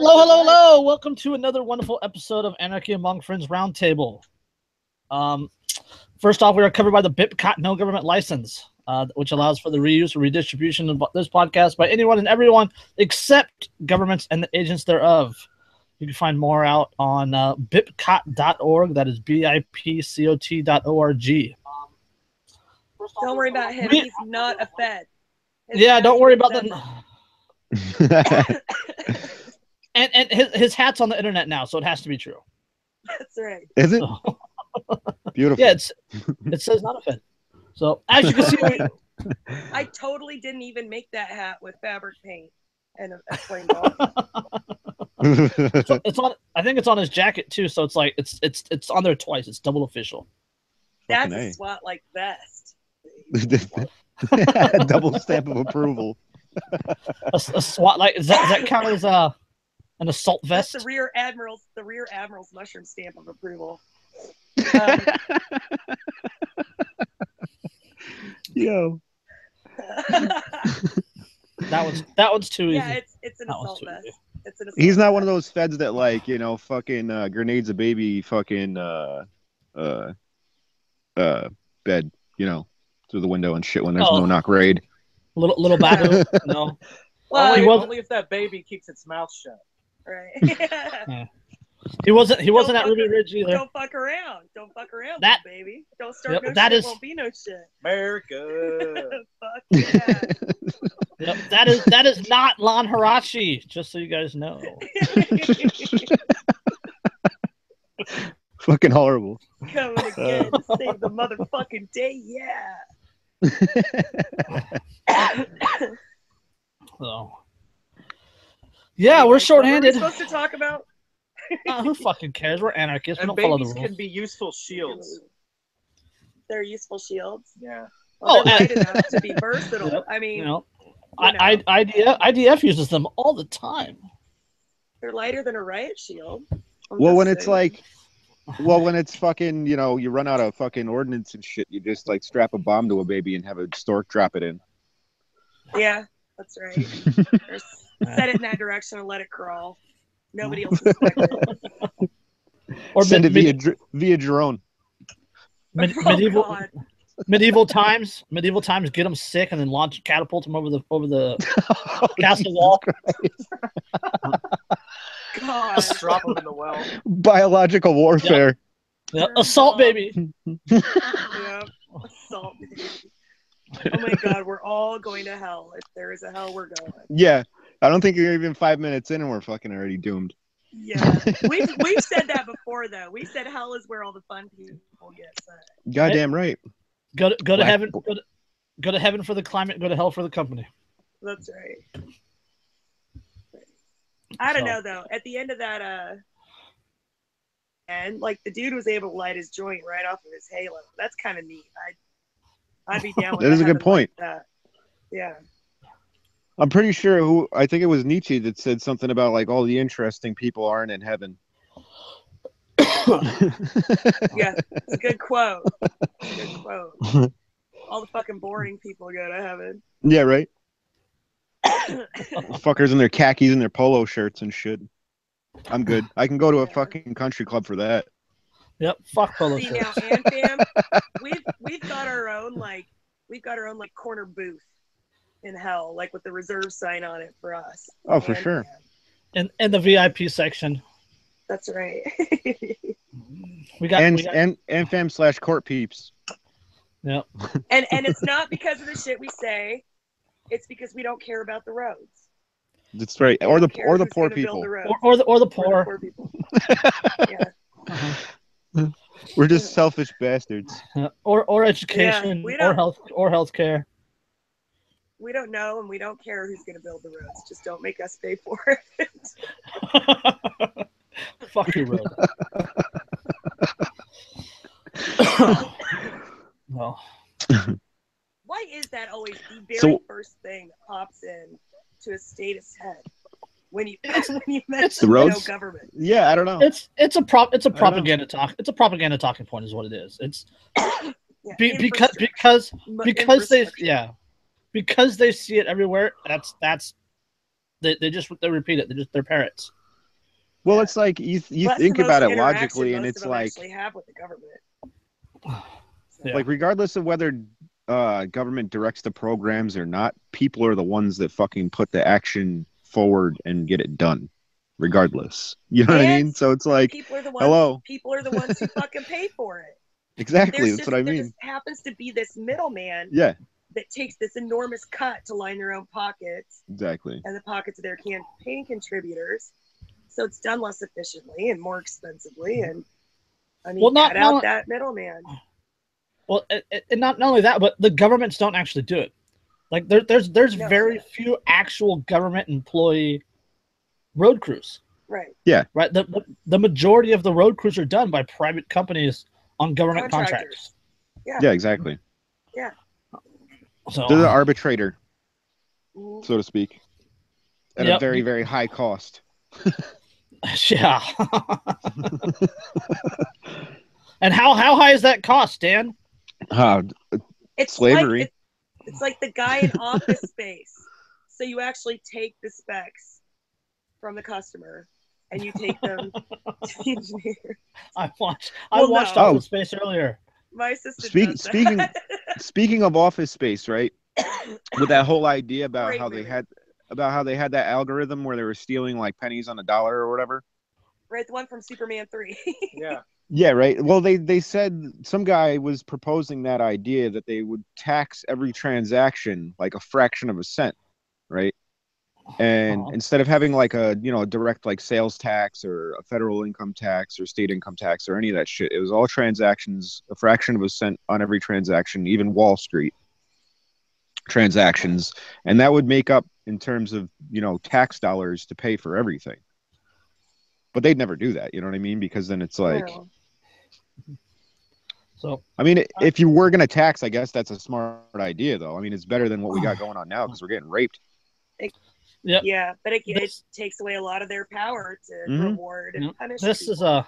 Hello, hello, hello! Welcome to another wonderful episode of Anarchy Among Friends Roundtable. First off, we are covered by the BIPCOT no government license, which allows for the reuse or redistribution of this podcast by anyone and everyone except governments and the agents thereof. You can find more out on bipcot.org. That is bipcot.org. Don't worry about him. He's not a Fed. Don't worry about the. and his hat's on the internet now, so it has to be true. That's right. Is it? Beautiful. Yeah, it says not a Fed. So as you can see, I totally didn't even make that hat with fabric paint and a flame ball. So it's on. I think it's on his jacket too. So it's like it's on there twice. It's double official. That's a SWAT like vest. Double stamp of approval. A SWAT like does that count as an assault vest? That's the rear admiral's mushroom stamp of approval. Yo. that one's too easy. Yeah, it's an assault vest. He's not one of those feds that like, fucking grenades a baby fucking bed, through the window and shit when there's no knock raid. Little Babu, no. Well, only if that baby keeps its mouth shut. Right. Yeah. He wasn't at Ruby Ridge either. Don't fuck around. Don't fuck around, that, baby. Don't start no that shit. Is, won't be no shit. America. Fuck yeah. Yep, that is not Lan Hirachi, just so you guys know. Fucking horrible. Coming again to save the motherfucking day, yeah. So, yeah, we're shorthanded. What are we supposed to talk about? Who fucking cares? We're anarchists. We And don't follow the babies rules. can be useful shields. They're useful shields. Yeah. Well, they're light enough to be versatile. Yep. I mean, IDF uses them all the time. They're lighter than a riot shield. When it's fucking, you run out of fucking ordnance and shit, you just like strap a bomb to a baby and have a stork drop it in. Yeah, that's right. Or set it in that direction and let it crawl. Nobody else suspects it. Or send it via drone. Medieval times, get them sick and then catapult them over the castle wall. God. Just drop them in the well. Biological warfare. Yep. Assault baby. Yeah, assault baby. Oh my God, we're all going to hell. If there is a hell, we're going. Yeah, I don't think you're even 5 minutes in and we're fucking already doomed. Yeah, we've said that before though. We said hell is where all the fun people get set. Goddamn right. Go to heaven. Go to heaven for the climate. Go to hell for the company. That's right. I don't know though. At the end of that, and like the dude was able to light his joint right off of his halo. That's kind of neat. I'd be down with that. Is a good point. Like that. Yeah. I'm pretty sure I think it was Nietzsche that said something about like all the interesting people aren't in heaven. Yeah, it's a good quote. All the fucking boring people go to heaven. Yeah, right. Fuckers in their khakis and their polo shirts and shit. I'm good. I can go to a fucking country club for that. Yep, fuck polo shirts. Now, Fam, we've got our own corner booth in hell, like with the reserve sign on it for us. Oh, for sure. In the VIP section. That's right. we got fam/court peeps. Yep. And it's not because of the shit we say. It's because we don't care about the roads. That's right. Or the poor people. Or the poor people. Yeah. Uh-huh. We're just selfish bastards. Or education, or healthcare. We don't know, and we don't care who's going to build the roads. Just don't make us pay for it. Fuck your road. Well. Why is that always the very first thing that pops in to a status head when you mention the roads? Government? Yeah, I don't know. It's a propaganda talk. It's a propaganda talking point, is what it is. It's because they see it everywhere. They repeat it. They're parrots. Well, Yeah. it's like you Well, that's think the about most it logically, interaction and most it's of them like actually have with the government. Yeah. like regardless of whether government directs the programs or not, people are the ones that fucking put the action forward and get it done, regardless. You know what I And mean? So it's like, people are the ones. hello, People are the ones who fucking pay for it. exactly. There's That's just what I there mean. just happens to be this middleman Yeah, that takes this enormous cut to line their own pockets exactly. and the pockets of their campaign contributors. So it's done less efficiently and more expensively. And I mean, Well, cut out that middleman. Well, and not only that, but the governments don't actually do it. Like there's No. very few actual government employee road crews. Right. Yeah. Right. The majority of the road crews are done by private companies on government contracts. Yeah. Yeah, exactly. Yeah. So They're the arbitrator, Mhm. so to speak, at a very, very high cost. Yeah. And how high is that cost, Dan? It's slavery. It's like the guy in Office Space. So you actually take the specs from the customer and you take them to the engineer. I watched Office Space earlier. My assistant Speaking of Office Space, right? With that whole idea about Great how movie. they had that algorithm where they were stealing like pennies on a dollar or whatever. Right, the one from Superman 3. Yeah. Yeah, right. Well, they said some guy was proposing that idea that they would tax every transaction like a fraction of a cent, right? And instead of having like a direct like sales tax or a federal income tax or state income tax or any of that shit, it was all transactions, a fraction of a cent on every transaction, even Wall Street transactions, and that would make up in terms of tax dollars to pay for everything. But they'd never do that, you know what I mean? Because then it's like, No. So I mean, if you were gonna tax, I guess that's a smart idea, though. I mean, it's better than what we got going on now because we're getting raped. Yeah, but it takes away a lot of their power to reward and punish. This people. is a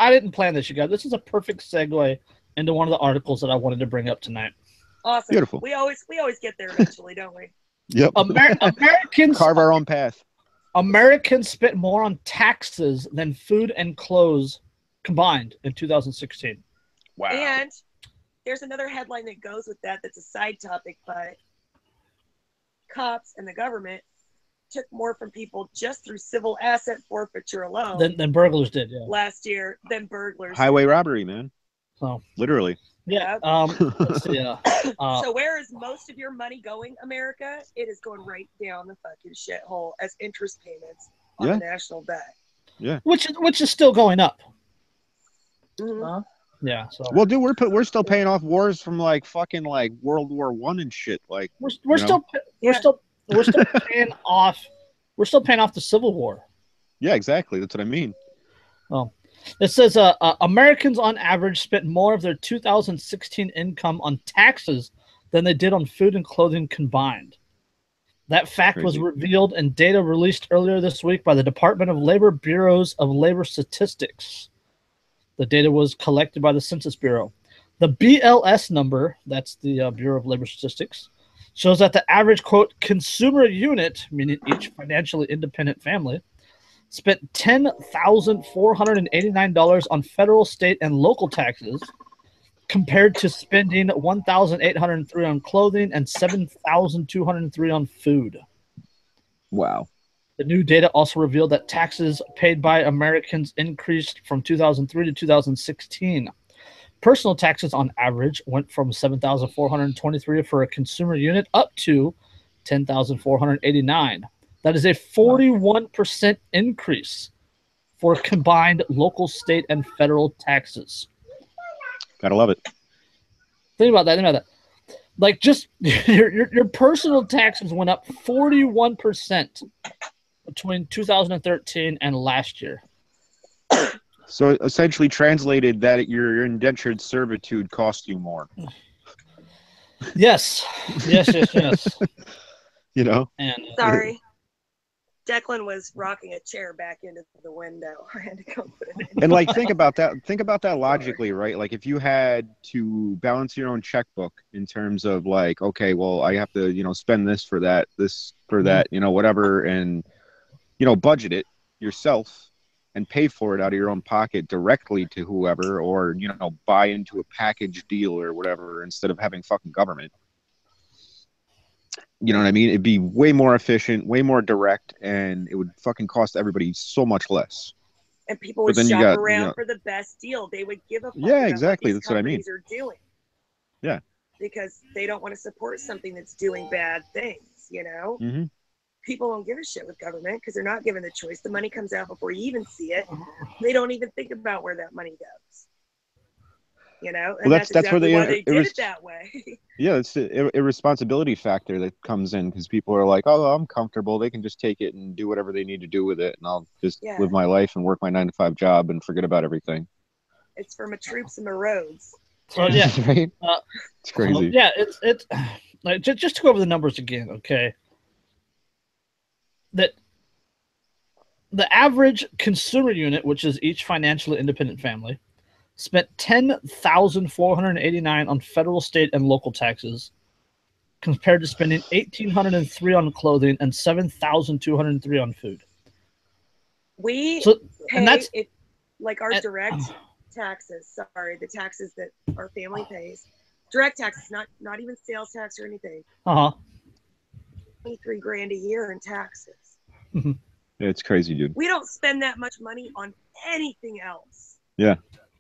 I didn't plan this, you guys. This is a perfect segue into one of the articles that I wanted to bring up tonight. Awesome. Beautiful. We always get there eventually, don't we? Yep. Americans carve our own path. Americans spent more on taxes than food and clothes combined in 2016. Wow. And there's another headline that goes with that that's a side topic, but cops and the government took more from people just through civil asset forfeiture alone than burglars did, last year than burglars Highway did. robbery, man. So literally. Yeah. Let's see, So where is most of your money going, America? It is going right down the fucking shithole as interest payments on the national debt. Yeah. Which is still going up. Mm-hmm. Yeah. So well, dude, we're still paying off wars from like fucking like World War I and shit. Like we're still paying off. We're still paying off the Civil War. Yeah, exactly. That's what I mean. Oh. It says Americans on average spent more of their 2016 income on taxes than they did on food and clothing combined. That fact was revealed in data released earlier this week by the Department of Labor Bureaus of Labor Statistics. The data was collected by the Census Bureau. The BLS number, that's the Bureau of Labor Statistics, shows that the average, quote, consumer unit, meaning each financially independent family, spent $10,489 on federal, state, and local taxes, compared to spending $1,803 on clothing and $7,203 on food. Wow. The new data also revealed that taxes paid by Americans increased from 2003 to 2016. Personal taxes on average went from $7,423 for a consumer unit up to $10,489. That is a 41% increase for combined local, state, and federal taxes. Gotta love it. Think about that. Like, just your personal taxes went up 41% between 2013 and last year. So essentially translated that your indentured servitude cost you more. Yes. You know? And sorry. Declan was rocking a chair back into the window. I had to come put it in. And like, think about that logically, right? Like, if you had to balance your own checkbook in terms of like, okay, well, I have to, spend this for that, whatever, and budget it. yourself and pay for it out of your own pocket directly to whoever, or, you know, buy into a package deal or whatever instead of having fucking government. You know what I mean? It'd be way more efficient, way more direct, and it would fucking cost everybody so much less. And people would then you shop got, around you know, for the best deal. They would give a fuck Yeah, about exactly. what these That's what I mean. companies are doing. Yeah. Because they don't want to support something that's doing bad things, you know? Mm-hmm. People don't give a shit with government because they're not given the choice. The money comes out before you even see it. They don't even think about where that money goes. You know? And Well, that's that's where exactly the why they did it that way. Yeah, it's the irresponsibility factor that comes in because people are like, oh, I'm comfortable. They can just take it and do whatever they need to do with it. And I'll just Yeah. live my life and work my 9-to-5 job and forget about everything. It's for my troops and my roads. So yeah, Right? It's crazy. yeah, it's like just to go over the numbers again, okay? That the average consumer unit, which is each financially independent family, spent $10,489 on federal, state, and local taxes, compared to spending $1,803 on clothing and $7,203 on food. We So, pay and that's it like our direct taxes. Sorry, the taxes that our family pays. Direct taxes, not even sales tax or anything. uh-huh. $23,000 a year in taxes. Yeah, it's crazy, dude. We don't spend that much money on anything else. Yeah.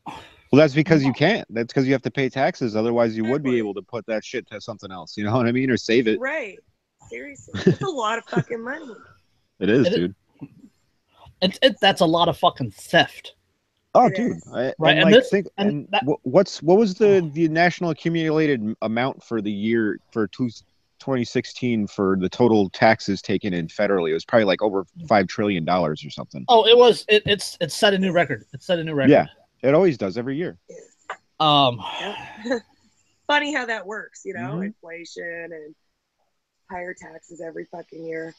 Well, that's because you can't. That's because you have to pay taxes. Otherwise, you would be able to put that shit to something else. You know what I mean? Or save it. Right. Seriously. It's a lot of fucking money. It is, dude. That's a lot of fucking theft. Oh, It dude. is. Right, And and like, this- think, and and that- what was the national accumulated amount for the year for 2016 for the total taxes taken in federally? It was probably like over $5 trillion or something. Oh, it was. It's set a new record. It set a new record. Yeah, it always does every year. Yep. Funny how that works, you know, Mhm. inflation and higher taxes every fucking year.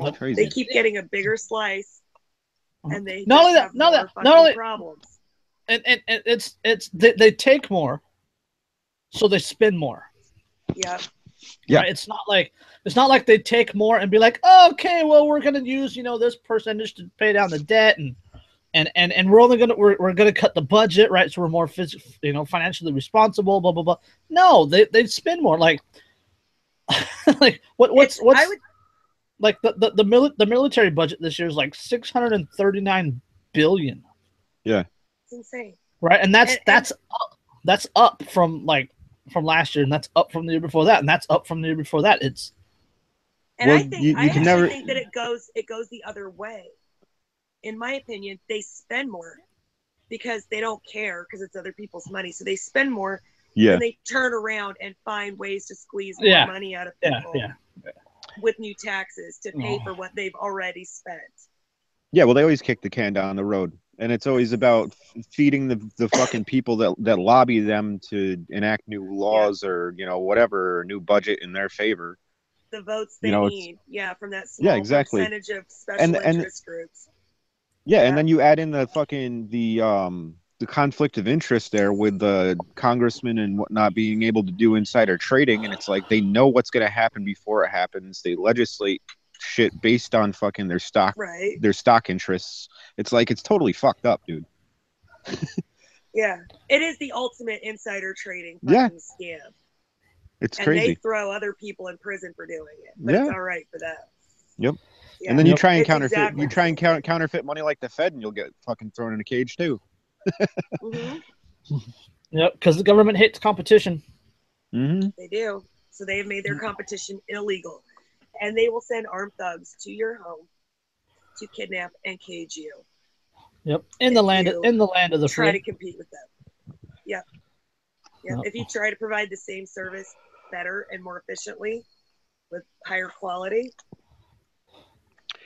That's crazy. They keep getting a bigger slice, and they Not only just that- have not more that- fucking not only- problems. and it's they take more, so they spend more. Yep. Yeah. Right? It's not like they take more and be like, oh, okay, well, we're gonna use this percentage to pay down the debt and we're gonna cut the budget, right? So we're more financially responsible, blah blah blah. No, they spend more. Like like what's like the military budget this year is like $639 billion. Yeah. It's insane. Right, and that's up from last year, and that's up from the year before that, and that's up from the year before that. It's And Well, I think you I can actually never- think that it goes the other way. In my opinion, they spend more because they don't care because it's other people's money. So they spend more, Yeah. and they turn around and find ways to squeeze more Yeah. money out of yeah, people yeah. with new taxes to pay for what they've already spent. Yeah, well, they always kick the can down the road, and it's always about feeding the fucking people that lobby them to enact new laws or whatever, or new budget in their favor. The votes they it's- need, from that small exactly. percentage of special interest groups. Yeah, Yeah. and then you add in the fucking the conflict of interest there with the congressman and whatnot being able to do insider trading, and it's like they know what's going to happen before it happens. They legislate shit based on fucking their stock interests. It's like it's totally fucked up, dude. Yeah, it is the ultimate insider trading Yeah. fucking scam. It's And crazy. they throw other people in prison for doing it, but it's all right for them. Yep. Yeah. And then you try and It's counterfeit. exactly You try and the same thing. counterfeit money like the Fed, and you'll get fucking thrown in a cage too. Mhm. Yep, because the government hates competition. Mm-hmm. They do. So they have made their competition illegal, and they will send armed thugs to your home to kidnap and cage you. Yep, in the land of the Try to free. compete with them. Yep. Yep. If you try to provide the same service better and more efficiently with higher quality,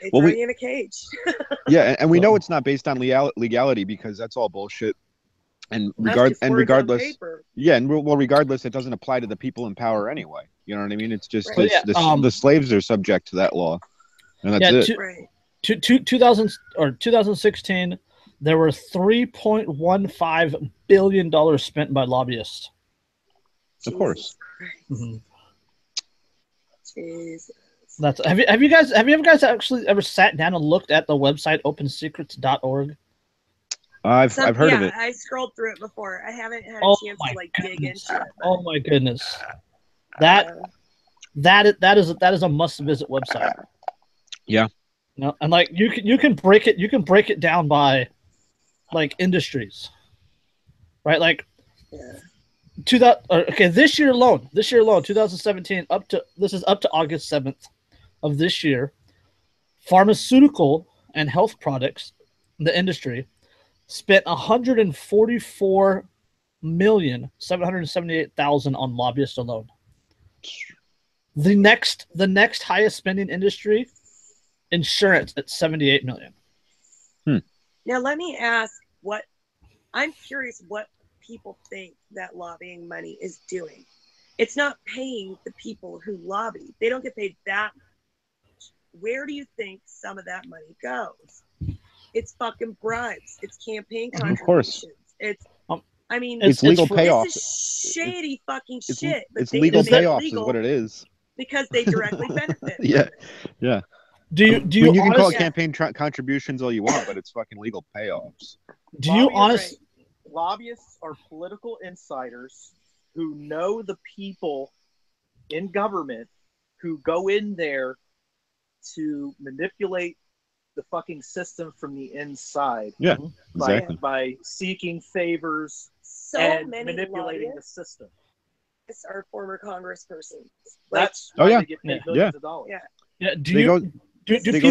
they throw you in a cage. Yeah, and we know it's not based on legality because that's all bullshit. And regardless, yeah, and regardless, it doesn't apply to the people in power anyway. You know what I mean? It's just the slaves are subject to that law, and that's it. 2016, there were $3.15 billion spent by lobbyists. Of course. Mm-hmm. Jesus. That's have you guys actually ever sat down and looked at the website opensecrets.org? I've heard of it. I scrolled through it before. I haven't had a Oh chance my to like dig goodness. into it. But, Oh my goodness. That is a must visit website. Yeah. No, and like you can break it down by like industries. Right? Like yeah. this year alone, 2017 up to August 7th of this year, pharmaceutical and health products, the industry, spent $144,778,000 on lobbyists alone. The next highest spending industry, insurance, at $78 million. Now let me ask I'm curious what people think that lobbying money is doing. It's not paying the people who lobby. They don't get paid that much. Where do you think some of that money goes? It's fucking bribes. It's campaign contributions. Of course. It's legal payoffs. This is shady fucking shit. It's legal payoffs is what it is. Because they directly benefit. Yeah. Do you you can call it campaign contributions all you want, but it's fucking legal payoffs. Do you honestly? Lobbyists are political insiders who know the people in government who go in there to manipulate the fucking system from the inside. Yeah, exactly. By seeking favors and manipulating the system. Are former congresspersons. That's why they get paid millions of dollars. Yeah. They go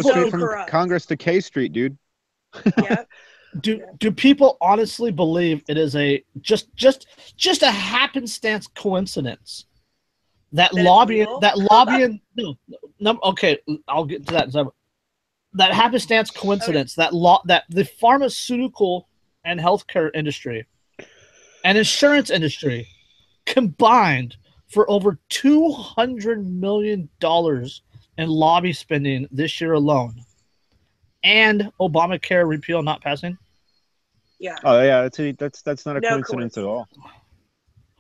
straight from Congress to K Street, dude. Yeah. Do people honestly believe it is a just a happenstance coincidence that lobbying no okay, I'll get to that. That happenstance coincidence that the pharmaceutical and healthcare industry and insurance industry combined for over $200 million in lobby spending this year alone, and Obamacare repeal not passing. Yeah. Oh yeah, that's not a coincidence at all.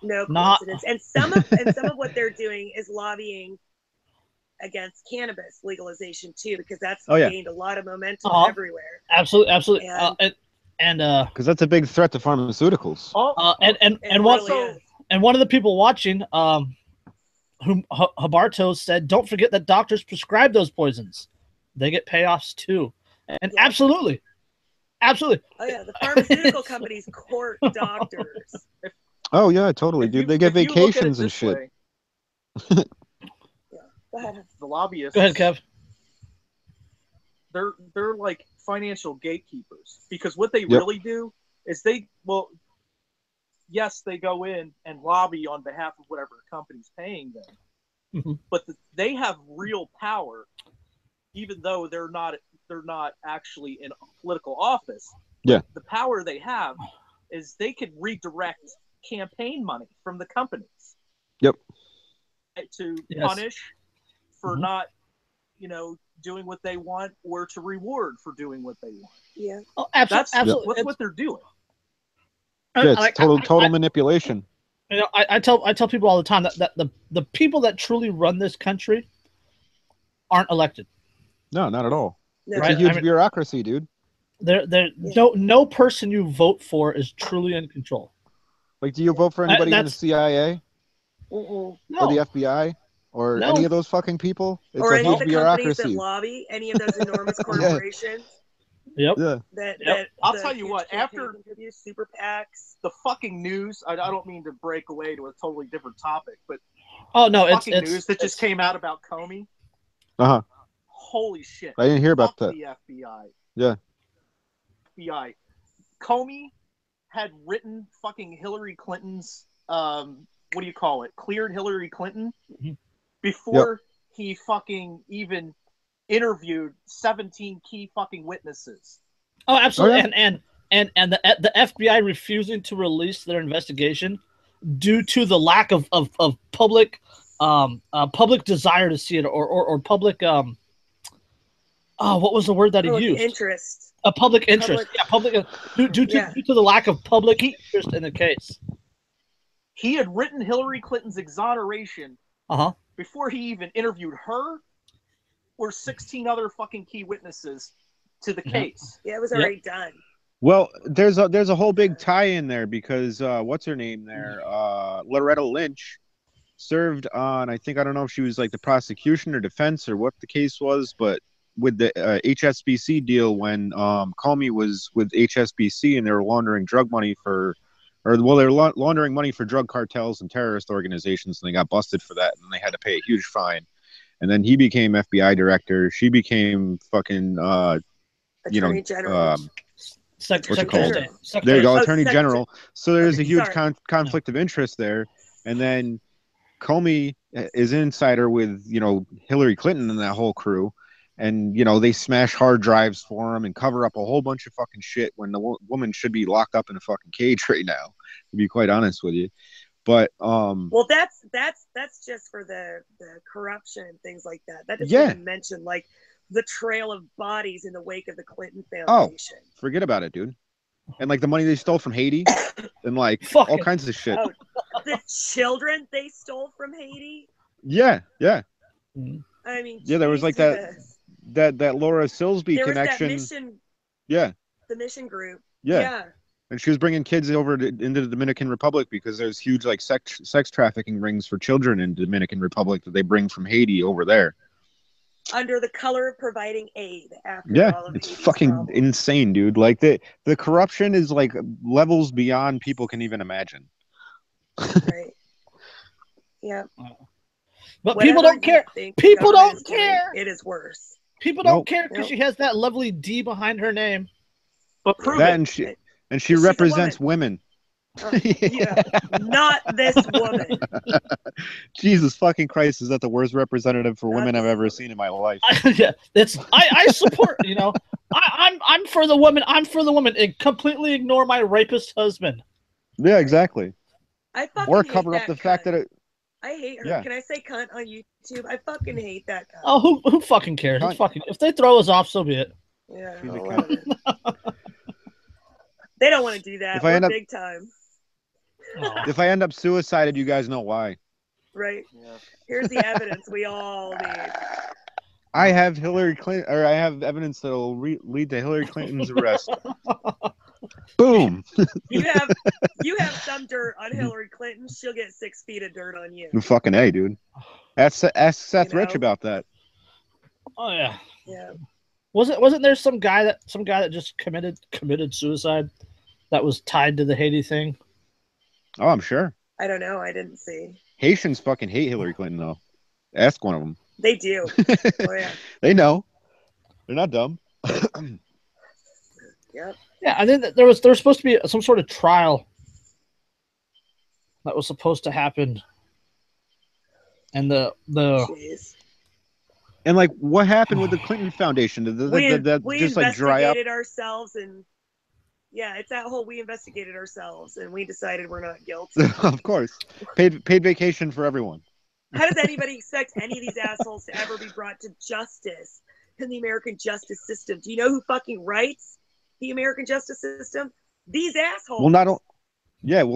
No coincidence. And some of what they're doing is lobbying against cannabis legalization too, because that's gained a lot of momentum everywhere. Absolutely. And because that's a big threat to pharmaceuticals. And one of the people watching, whom Habarto said, don't forget that doctors prescribe those poisons. They get payoffs too. And absolutely. Oh yeah, the pharmaceutical companies court doctors. Oh yeah, totally, dude. They get vacations and shit. Go ahead. The lobbyists. Go ahead, Kev. They're like financial gatekeepers, because what they really do is yes, they go in and lobby on behalf of whatever company's paying them, but they have real power, even though they're not actually in political office. Yeah, the power they have is they could redirect campaign money from the companies. Yep. To punish for not, doing what they want, or to reward for doing what they want. Yeah. Oh, absolutely. That's what they're doing. Yeah, it's total manipulation. I tell people all the time that the people that truly run this country aren't elected. No, not at all. No. It's a huge bureaucracy, dude. No person you vote for is truly in control. Like, do you vote for anybody in the CIA? No. Or the FBI? Or any of those fucking people? It's or a any huge of the bureaucracy. companies that lobby, any of those enormous corporations. Yep. Yeah. That I'll tell you what, after super PACs, the fucking news, I don't mean to break away to a totally different topic, but it's news that just came out about Comey. Holy shit. I didn't hear about that. The FBI. Yeah. FBI. Comey had written fucking Hillary Clinton's cleared Hillary Clinton before he fucking even interviewed 17 key fucking witnesses. Oh, absolutely. And the FBI refusing to release their investigation due to the lack of public desire to see it, or public what was the word that he used? Interest. A public interest. Due to the lack of public interest in the case. He had written Hillary Clinton's exoneration before he even interviewed her, were 16 other fucking key witnesses to the case. Yeah, it was already done. Well, there's a whole big tie in there because what's her name there? Loretta Lynch served on, I don't know if she was like the prosecution or defense or what the case was, but with the HSBC deal when Comey was with HSBC and they were laundering drug money for, they're laundering money for drug cartels and terrorist organizations, and they got busted for that, and they had to pay a huge fine. And then he became FBI director. She became fucking, Attorney General. Secretary. There you go, Attorney General. So there's a huge conflict of interest there. And then Comey is an insider with, Hillary Clinton and that whole crew. And, they smash hard drives for him and cover up a whole bunch of fucking shit when the woman should be locked up in a fucking cage right now, to be quite honest with you. But well, that's just for the corruption and things like that. That doesn't even mention like the trail of bodies in the wake of the Clinton Foundation. Oh, forget about it, dude. And like the money they stole from Haiti and like all kinds of shit. Oh, the children they stole from Haiti. Yeah. I mean, there was like that Laura Silsby connection. That mission, the mission group. Yeah. And she was bringing kids over into the Dominican Republic because there's huge like sex trafficking rings for children in the Dominican Republic that they bring from Haiti over there. Under the color of providing aid. After all of it's Haiti's fucking problems. insane, dude. Like the corruption is like levels beyond people can even imagine. Right. Yeah. But people don't care. People don't care. It is worse. People don't care because she has that lovely D behind her name. But prove it. And she represents women. Not this woman. Jesus fucking Christ, is that the worst representative for women I've ever seen in my life? I support, I'm for the woman. I'm for the woman. And completely ignore my rapist husband. Yeah, exactly. I fucking or cover up the fact that I hate her. Can I say cunt on YouTube? I fucking hate that cunt. Oh, who fucking cares? If they throw us off, so be it. Yeah. They don't want to do that. We're big time. If I end up suicided, you guys know why. Right. Yeah. Here's the evidence we all need. I have Hillary Clinton, or I have evidence that will lead to Hillary Clinton's arrest. Boom. You have some dirt on Hillary Clinton. She'll get 6 feet of dirt on you. Fucking A, dude. Ask Seth Rich about that. Oh yeah. Yeah. Wasn't there some guy that just committed suicide that was tied to the Haiti thing? Oh, I'm sure. I don't know. I didn't see. Haitians fucking hate Hillary Clinton though. Ask one of them. They do. Oh yeah. They know. They're not dumb. Yep. Yeah, I think that there was supposed to be some sort of trial that was supposed to happen, and the Jeez. And like, what happened with the Clinton Foundation? Did that we just like dry up? investigated ourselves, and it's that whole we investigated ourselves, and we decided we're not guilty. Of course, paid vacation for everyone. How does anybody expect any of these assholes to ever be brought to justice in the American justice system? Do you know who fucking writes the American justice system? These assholes. Well,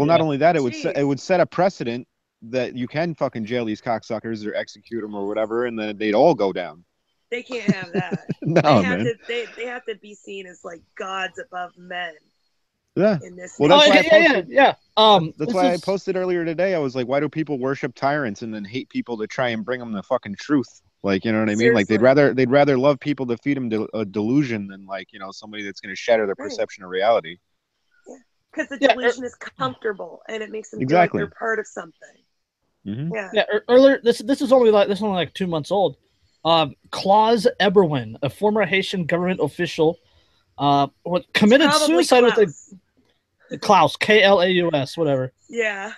not only that, it would set a precedent that you can fucking jail these cocksuckers or execute them or whatever, and then they'd all go down. They can't have that. They have to be seen as like gods above men. Yeah. In this that's why I posted earlier today. I was like, why do people worship tyrants and then hate people to try and bring them the fucking truth? Like, you know what I mean? Seriously. Like they'd rather love people to feed them a delusion than like, somebody that's going to shatter their perception of reality. Yeah. Because the delusion is comfortable and it makes them feel like they're part of something. Mm-hmm. Yeah. Earlier, this is only like 2 months old. Klaus Eberwin, a former Haitian government official, committed suicide with Klaus, Klaus, whatever. Yeah.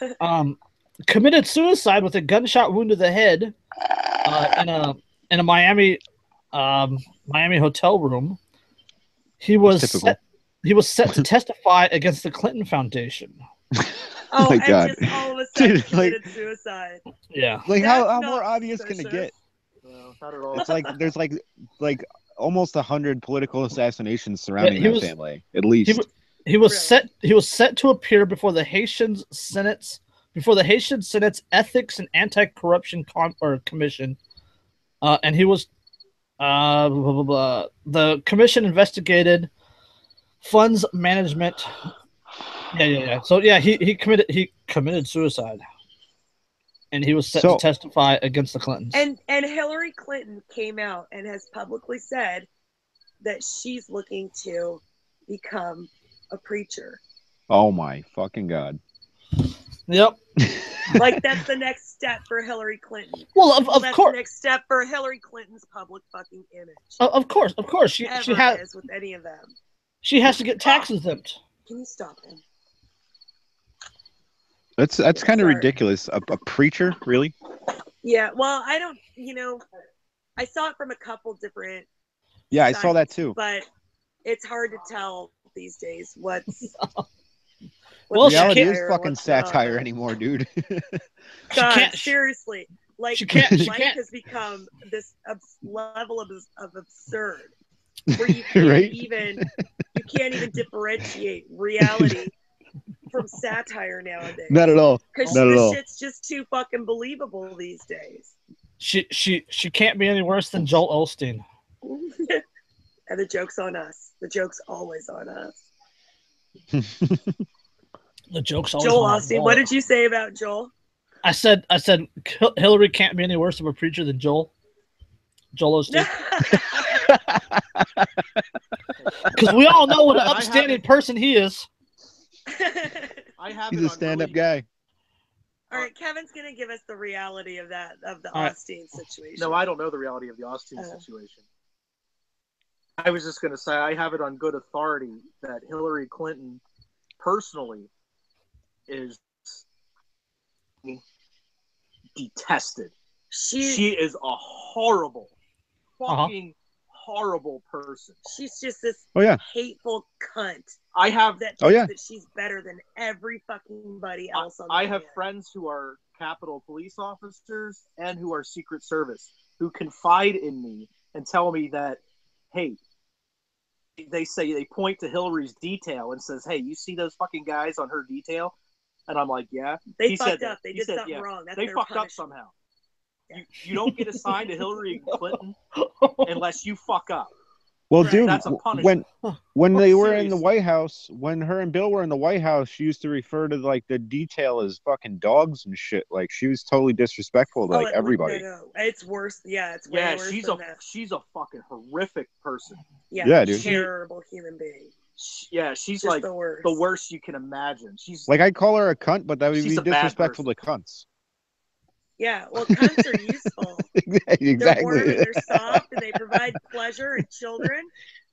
Committed suicide with a gunshot wound to the head in a Miami hotel room. He was set to testify against the Clinton Foundation. Oh my and God. just all of a sudden committed suicide. Yeah. Like how more obvious can it get? No, not at all. It's like there's like almost 100 political assassinations surrounding that family, at least. He was set to appear before the Haitian Senate's Ethics and Anti-Corruption Commission, and he was Blah, blah, blah. The commission investigated funds management. Yeah. So yeah, he committed suicide, and he was set to testify against the Clintons. And Hillary Clinton came out and has publicly said that she's looking to become a preacher. Oh my fucking God. Yep. Like that's the next step for Hillary Clinton. Well, of that's course. The next step for Hillary Clinton's public fucking image. Of course. She has with any of them. She has to get tax exempt. Can you stop him? That's kind of ridiculous. A preacher, really? Yeah. Well, I don't. I saw it from a couple different. Yeah, I saw that too. But it's hard to tell these days what's. Well, reality is fucking satire anymore, dude. God, seriously, like life has become this level of absurd where you can't you can't even differentiate reality from satire nowadays. Not at all. Because this shit's just too fucking believable these days. She can't be any worse than Joel Osteen. And the joke's on us. The joke's always on us. The joke's always Joel Osteen. What did you say about Joel? I said Hillary can't be any worse of a preacher than Joel Osteen. Because we all know what an upstanding person he is. He's a stand-up guy. All right, Kevin's gonna give us the reality of the Osteen situation. No, I don't know the reality of the Osteen situation. I was just gonna say I have it on good authority that Hillary Clinton personally is detested. She is a horrible, fucking horrible person. She's just this hateful cunt. I have that thinks that she's better than every fucking buddy else on the I have friends who are Capitol Police officers and who are Secret Service who confide in me and tell me that, hey, they point to Hillary's detail and says, hey, you see those fucking guys on her detail? And I'm like, yeah. They fucked up. They did something wrong. They fucked up somehow. Yeah. You don't get assigned to Hillary Clinton unless you fuck up. Well, dude, that's a punishment. when they were in the White House, when her and Bill were in the White House, she used to refer to like the detail as fucking dogs and shit. Like she was totally disrespectful to like everybody. No. It's worse. Yeah, it's way worse than that. She's a fucking horrific person. Yeah, dude. Terrible human being. She's just like the worst you can imagine. She's like, I'd call her a cunt, but that would be disrespectful to cunts. Yeah, well, cunts are useful. Exactly. They're warm and they're soft and they provide pleasure in children.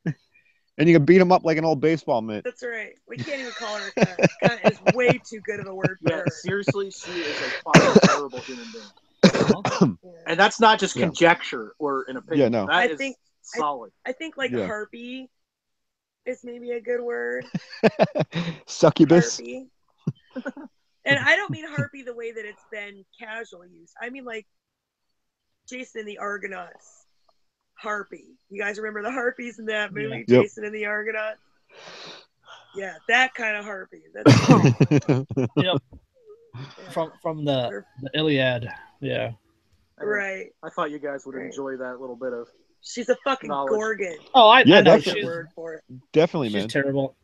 And you can beat them up like an old baseball mitt. That's right. We can't even call her a cunt. Cunt is way too good of a word for her. Seriously, she is a fucking terrible human being. And that's not just conjecture or an opinion. Yeah, no. That is solid. I think like harpy is maybe a good word. Succubus. Harpy. And I don't mean harpy the way that it's been casual use. I mean like Jason and the Argonauts. Harpy. You guys remember the harpies in that movie, Jason and the Argonauts? Yeah, that kind of harpy. That's From the Iliad. Yeah. Right. I thought you guys would enjoy that little bit of. She's a fucking gorgon. Oh, I know. Definitely. Word for it. Definitely, man. She's terrible.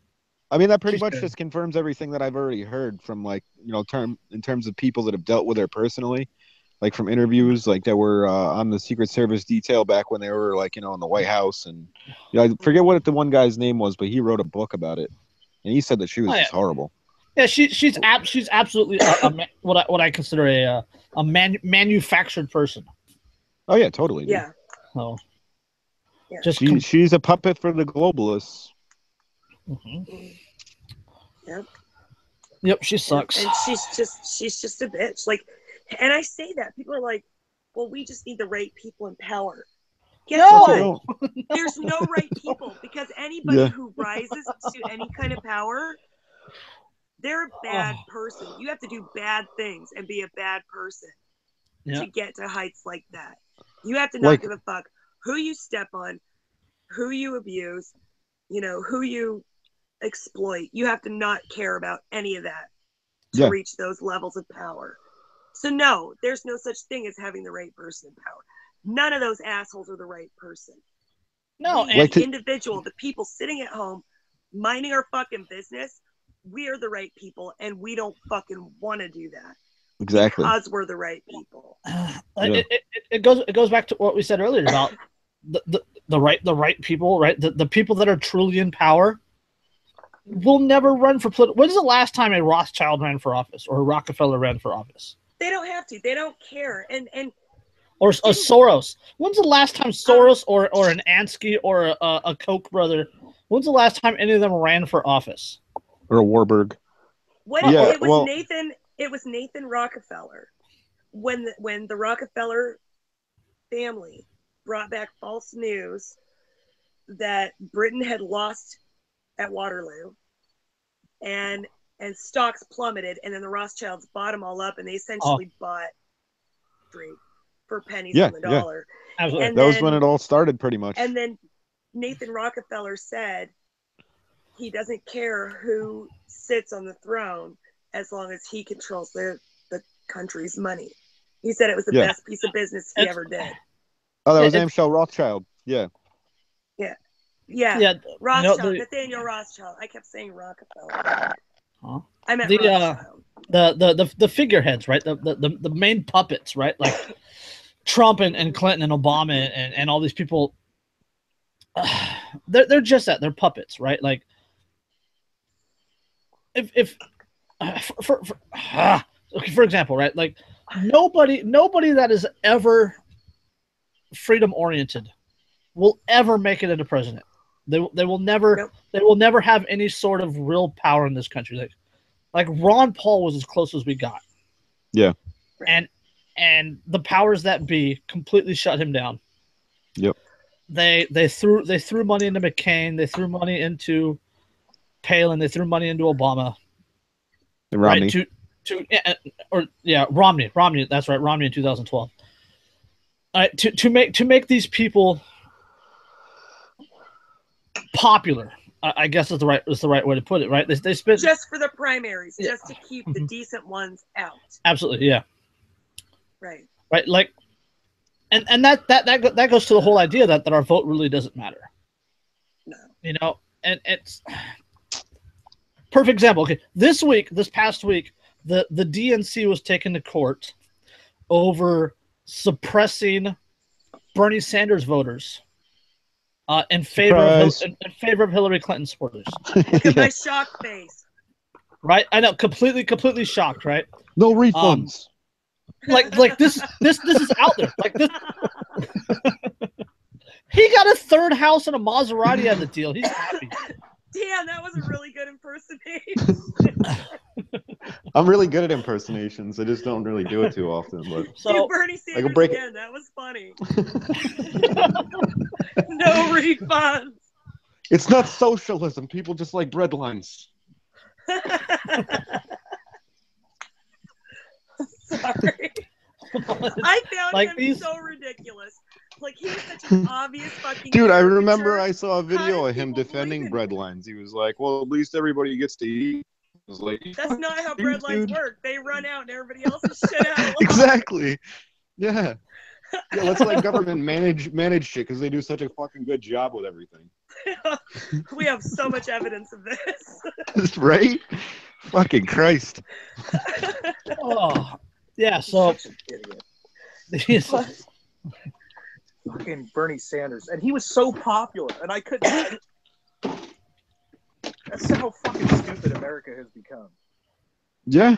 I mean, that pretty much just confirms everything that I've already heard from, like, in terms of people that have dealt with her personally, like from interviews, like that were on the Secret Service detail back when they were, like, in the White House, and I forget what the one guy's name was, but he wrote a book about it, and he said that she was just horrible. Yeah, she's absolutely what I consider a manufactured person. Oh yeah, totally. Dude. Yeah. Oh. Yeah. She's a puppet for the globalists. Mm-hmm. Yep, she sucks. And she's just a bitch. Like, and I say that people are like, well, we just need the right people in power. Guess what? There's no right people, because anybody who rises to any kind of power, they're a bad person. You have to do bad things and be a bad person to get to heights like that. You have to not give a fuck who you step on, who you abuse, who you exploit. You have to not care about any of that to reach those levels of power. So no, there's no such thing as having the right person in power. None of those assholes are the right person. No, the individual, the people sitting at home, minding our fucking business, we are the right people, and we don't fucking want to do that. Exactly. Because we're the right people. It goes back to what we said earlier about the right people, right? The people that are truly in power will never run for political. When's the last time a Rothschild ran for office or a Rockefeller ran for office? They don't have to. They don't care. Or a Soros. When's the last time Soros or an Ansky or a Koch brother? When's the last time any of them ran for office? Or a Warburg? It was Nathan Rockefeller when the Rockefeller family brought back false news that Britain had lost at Waterloo, and stocks plummeted, and then the Rothschilds bought them all up, and they essentially bought Drake for pennies on the dollar. Absolutely. And that was when it all started, pretty much. And then Nathan Rockefeller said he doesn't care who sits on the throne as long as he controls the country's money. He said it was the best piece of business he ever did. Oh, that was Amschel Rothschild. Yeah. Rothschild, Nathaniel Rothschild. I kept saying Rockefeller. Huh? I meant Rothschild. The figureheads, right? The main puppets, right? Like Trump and Clinton and Obama and all these people. They're just that. They're puppets, right? Like for example, right? Like nobody that is ever freedom oriented will ever make it into president. They will never have any sort of real power in this country. Like Ron Paul was as close as we got. Yeah. And the powers that be completely shut him down. Yep. They threw money into McCain. They threw money into Palin. They threw money into Obama. And Romney. Right, Romney. That's right, Romney in 2012. All right, to make these people popular, I guess is the right way to put it. Right? They spent just for the primaries, just to keep the decent ones out. Absolutely, yeah. Right. Right, like, and that goes to the whole idea that our vote really doesn't matter. No. You know, and it's perfect example. Okay, this past week, the DNC was taken to court over suppressing Bernie Sanders voters in favor of Hillary Clinton supporters. Look at my shock face. Right, I know, completely shocked. Right, no refunds. Like this is out there. Like this, he got a third house and a Maserati out of the deal. He's happy. Damn, that was a really good impersonation. I'm really good at impersonations. I just don't really do it too often. But so Bernie Sanders again. That was funny. No refunds. It's not socialism. People just like breadlines. Sorry. I found him so ridiculous. Like, he was such an obvious fucking dude, I remember I saw a video of him defending breadlines. He was like, well, at least everybody gets to eat. I was like, that's not how breadlines work. They run out and everybody else is shit out of luck. Exactly. Yeah. Yeah, let's let government manage shit because they do such a fucking good job with everything. We have so much evidence of this. Right? Fucking Christ. Oh, yeah, so fucking Bernie Sanders, and he was so popular, and I couldn't. That's how fucking stupid America has become. Yeah.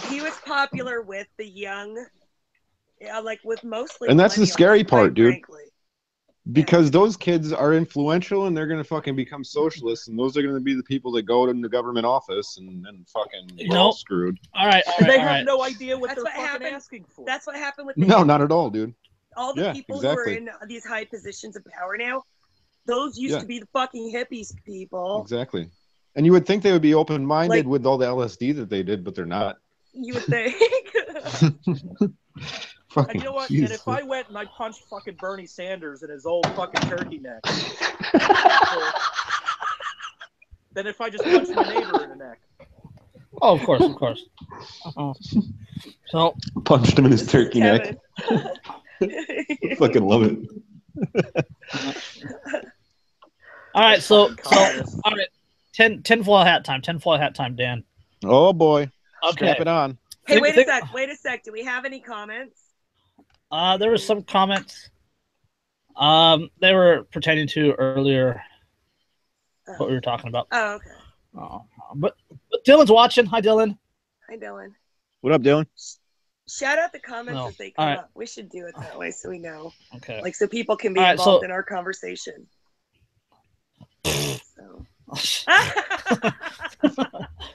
He was popular with the young, like with mostly. And that's the scary part, dude. Frankly. Because those kids are influential and they're going to fucking become socialists, and those are going to be the people that go into government office and fucking we're all screwed. All right. They have no idea what they're fucking asking for. That's what happened with No, not at all, dude. All the people who are in these high positions of power now, those used to be the fucking hippies people. Exactly. And you would think they would be open-minded with all the LSD that they did, but they're not. You would think. Fucking and you know what? Jesus. And if I went and I punched fucking Bernie Sanders in his old fucking turkey neck, then if I just punched my neighbor in the neck. Oh, of course. So punched him in his turkey neck. I fucking love it. All right, so Communist. all right, tinfoil hat time. Tinfoil hat time, Dan. Oh boy. Okay. Strap it on. Hey, wait a sec. Wait a sec. Do we have any comments? There were some comments. They were pertaining to earlier what we were talking about. Oh, okay. But Dylan's watching. Hi, Dylan. Hi, Dylan. What up, Dylan? Shout out the comments as they come All right. up. We should do it that way so we know. Okay. Like, so people can be All right, involved so- in our conversation.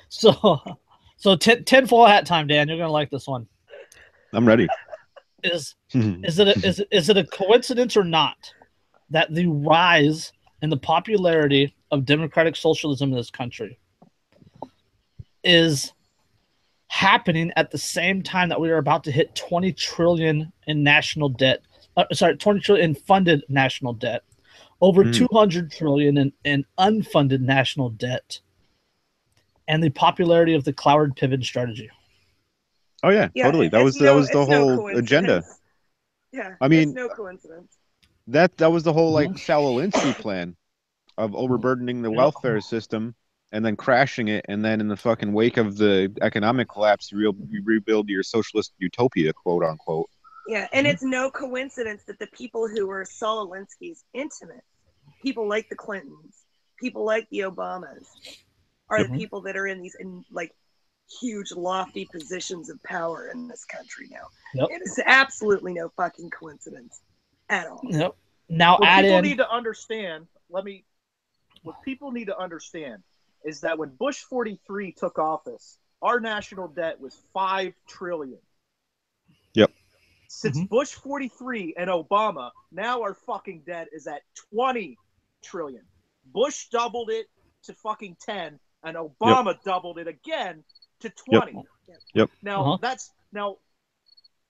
So tinfoil hat time, Dan. You're gonna like this one. I'm ready. Is it a coincidence or not that the rise in the popularity of democratic socialism in this country is happening at the same time that we are about to hit 20 trillion in national debt? 20 trillion in funded national debt, over 200 trillion in unfunded national debt, and the popularity of the Cloward pivot strategy. Oh yeah, totally. That was the whole agenda. Yeah, I mean, it's no coincidence. That was the whole like Saul Alinsky plan of overburdening the welfare system and then crashing it, and then in the fucking wake of the economic collapse, you rebuild your socialist utopia, quote unquote. Yeah, and it's no coincidence that the people who were Saul Alinsky's intimate, people like the Clintons, people like the Obamas, are the people that are in these like huge lofty positions of power in this country now. Yep. It is absolutely no fucking coincidence at all. Yep. Now What add people in. need to understand. What people need to understand is that when Bush 43 took office, our national debt was $5 trillion. Yep. Since Bush 43 and Obama, now our fucking debt is at 20 trillion. Bush doubled it to fucking 10, and Obama doubled it again to 20. Yep. Now now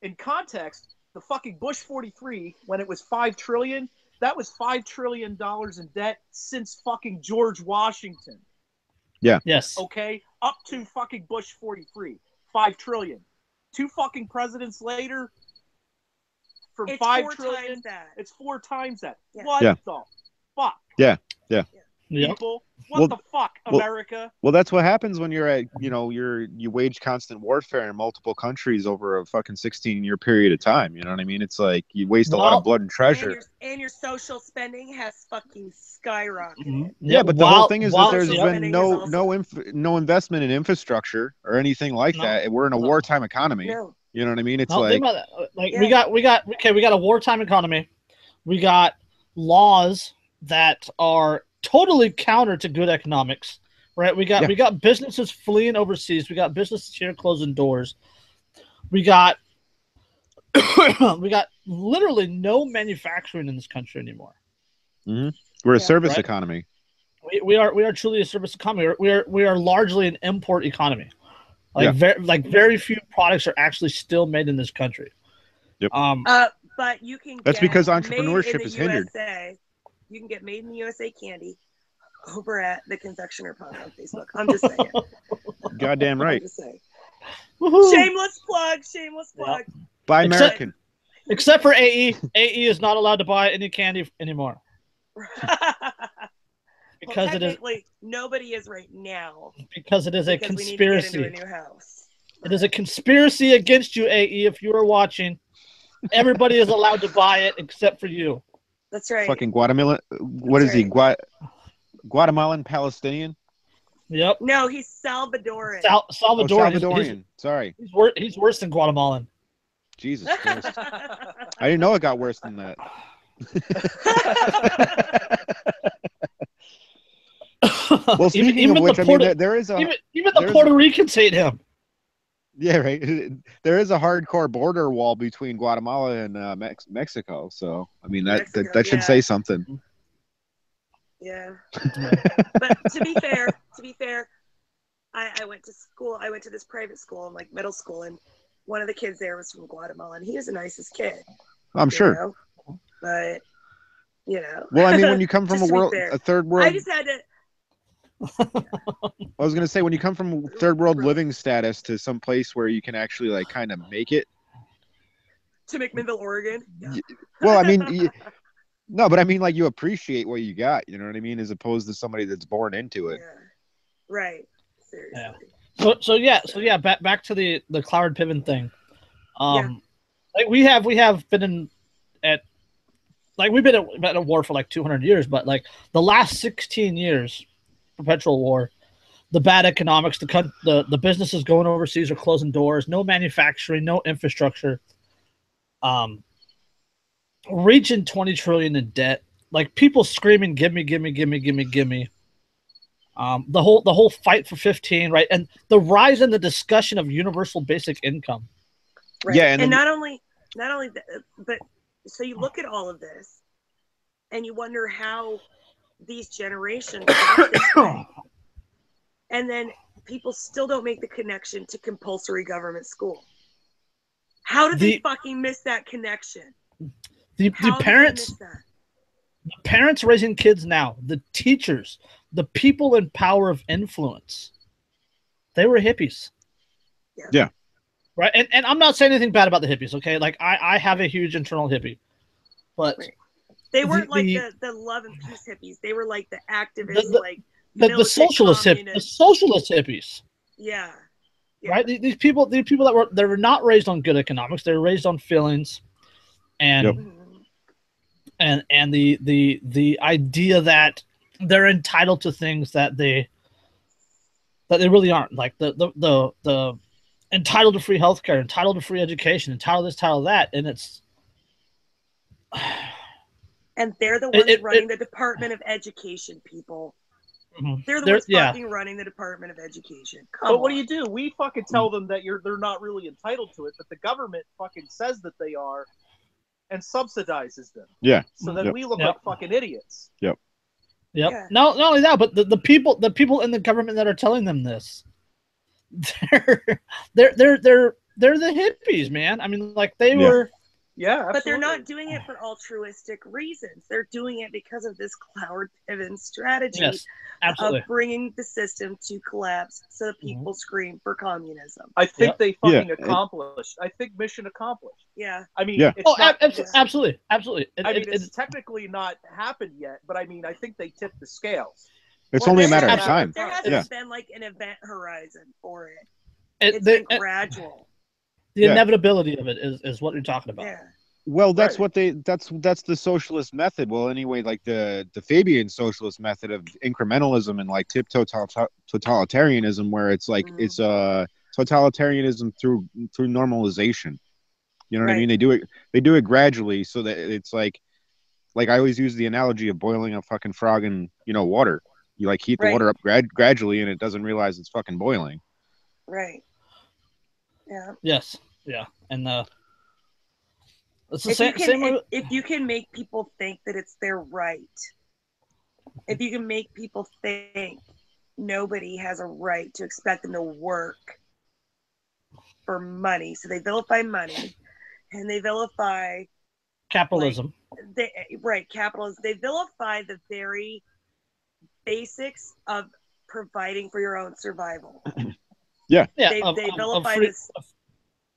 in context, the fucking Bush 43, when it was 5 trillion, that was $5 trillion in debt since fucking George Washington. Yeah. Yes. Okay? Up to fucking Bush 43. 5 trillion. 2 fucking presidents later, from It's 5 4 trillion, times that. it's 4 times that. Yeah. What Yeah. the fuck? Yeah. Yep. People, what the fuck, America? Well, that's what happens when you're at, you wage constant warfare in multiple countries over a fucking 16-year period of time. You know what I mean? It's like you waste a lot of blood and treasure. And your social spending has fucking skyrocketed. Yeah, but the whole thing is that there's social been spending no investment in infrastructure or anything like that. We're in a wartime economy. No. You know what I mean? It's think like about that. Like we got a wartime economy. We got laws that are totally counter to good economics, right? We got businesses fleeing overseas. We got businesses here closing doors. We got literally no manufacturing in this country anymore. we're a service economy. We are truly a service economy. We are largely an import economy. Very few products are actually still made in this country. Yep. But you can. That's because made entrepreneurship in the is hindered. USA, you can get made in the USA candy over at the Confectioner Pub on Facebook. I'm just saying. Goddamn right. I'm just saying. Woohoo. Shameless plug. Buy American. Except for AE. AE is not allowed to buy any candy anymore. Because technically, nobody is right now. Because it is a Because conspiracy. we need to get into a new house. It is a conspiracy against you, AE. If you are watching, everybody is allowed to buy it except for you. That's right. Fucking Guatemala. What is he? Guatemalan Palestinian? Yep. No, he's Salvadoran. Salvadoran. Salvadorian. Sorry. He's worse than Guatemalan. Jesus Christ. I didn't know it got worse than that. Well, speaking of which, I mean, there is a even the Puerto Ricans hate him. Yeah, right. There is a hardcore border wall between Guatemala and Mexico. So, I mean, that should say something. Yeah. But to be fair, I went to school. I went to this private school in like middle school, and one of the kids there was from Guatemala, and he was the nicest kid. I'm sure. Know? But Well, I mean, when you come from a third world, I just had to. I was gonna say, when you come from third world living status to some place where you can actually like kind of make it. to McMinnville, Oregon. Yeah. Well, I mean, no, but I mean, like, you appreciate what you got. You know what I mean? As opposed to somebody that's born into it. Yeah. Right. Seriously. Yeah. So yeah. Back to the Cloward Piven thing. Yeah. Like we have been we've been at war for like 200 years, but like the last 16 years, perpetual war, the bad economics, the businesses going overseas are closing doors, no manufacturing, no infrastructure, reaching 20 trillion in debt, like people screaming, "Give me, give me, give me, give me, give me." The whole fight for 15, right, and the rise in the discussion of universal basic income. Right. Yeah, and not only that, but so you look at all of this, and you wonder how these generations got this way. And then people still don't make the connection to compulsory government school. How did they fucking miss that connection? The parents raising kids now, the teachers, the people in power of influence, they were hippies. Yeah. Right. And I'm not saying anything bad about the hippies. Okay. Like I have a huge internal hippie, but they weren't the love and peace hippies. They were like the activists, the socialist hippies. The socialist hippies. Yeah. Right. These people that were not raised on good economics. They were raised on feelings, and and the idea that they're entitled to things that they really aren't. Like the entitled to free healthcare, entitled to free education, entitled to this, entitled to that, and it's. And they're the ones running the Department of Education, people. Mm-hmm. They're the ones fucking running the Department of Education. But what do? We fucking tell them that they're not really entitled to it, but the government fucking says that they are, and subsidizes them. Yeah. So then we look like fucking idiots. Yep. Yep. Yeah. Not only that, but the people in the government that are telling them this, they're the hippies, man. I mean, like they were. Yeah, absolutely. But they're not doing it for altruistic reasons. They're doing it because of this Cloward Piven strategy of bringing the system to collapse so that people scream for communism. I think they fucking accomplished. I think mission accomplished. Yeah. I mean, it's absolutely. It's technically not happened yet, but I mean, I think they tipped the scales. It's only a matter of time. There hasn't been like an event horizon for it. It's been gradual. The inevitability of it is what you're talking about. Yeah. Well, that's what that's the socialist method. Well, anyway, like the Fabian socialist method of incrementalism and like totalitarianism, where it's like it's totalitarianism through normalization. You know what I mean? They do it gradually, so that it's like I always use the analogy of boiling a fucking frog in water. You like heat the water up gradually, and it doesn't realize it's fucking boiling. Right. Yeah. Yes. Yeah. And it's the same way. If you can make people think that it's their right, if you can make people think nobody has a right to expect them to work for money, so they vilify money, and they vilify capitalism. Capitalism. They vilify the very basics of providing for your own survival. Yeah. They vilify this.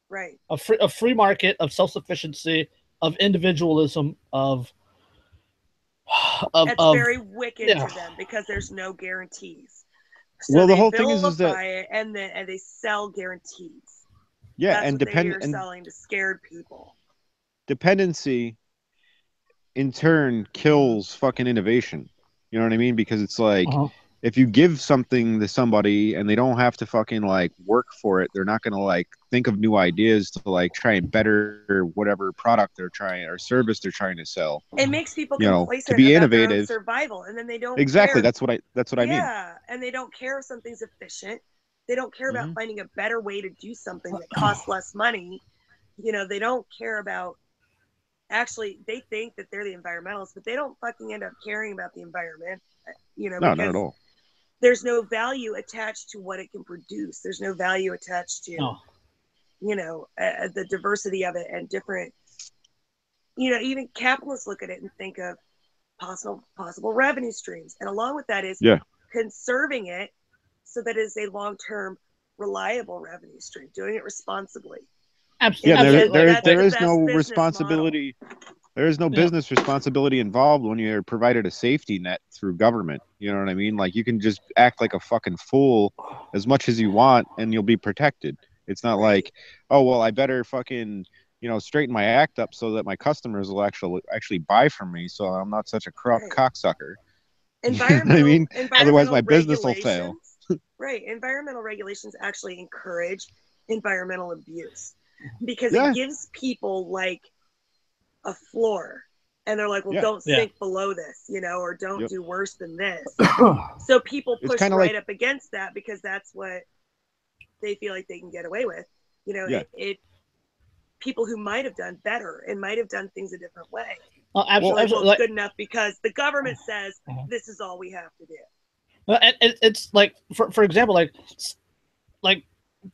Right. A free market of self-sufficiency, of individualism, of that's very wicked to them because there's no guarantees. So well, the whole thing is that and they sell guarantees. Yeah, that's and selling to scared people. Dependency, in turn, kills fucking innovation. You know what I mean? Because it's like. If you give something to somebody and they don't have to fucking like work for it, they're not going to like think of new ideas to like try and better whatever product they're trying or service they're trying to sell. It makes people complacent to be about innovative, their own survival, and then they don't exactly. care. That's what I mean. Yeah, and they don't care if something's efficient. They don't care about finding a better way to do something that costs less money. They don't care about. Actually, they think that they're the environmentalists, but they don't fucking end up caring about the environment. No, not at all. There's no value attached to what it can produce. There's no value attached to, the diversity of it and different, even capitalists look at it and think of possible revenue streams. And along with that is conserving it so that it is a long-term reliable revenue stream, doing it responsibly. Absolutely. Yeah, Absolutely. there is best no business responsibility. There is no business responsibility involved when you're provided a safety net through government. You know what I mean? Like, you can just act like a fucking fool as much as you want and you'll be protected. It's not like, oh, well, I better fucking, straighten my act up so that my customers will actually buy from me, so I'm not such a cocksucker. You know what I mean? Otherwise my business will fail. Right. Environmental regulations actually encourage environmental abuse because it gives people like a floor, and they're like, well, don't sink below this, or don't do worse than this. So people push right up against that because that's what they feel like they can get away with. It people who might have done better and might have done things a different way. Absolutely. Well, it's good enough because the government says this is all we have to do. Well, it's like, for example, like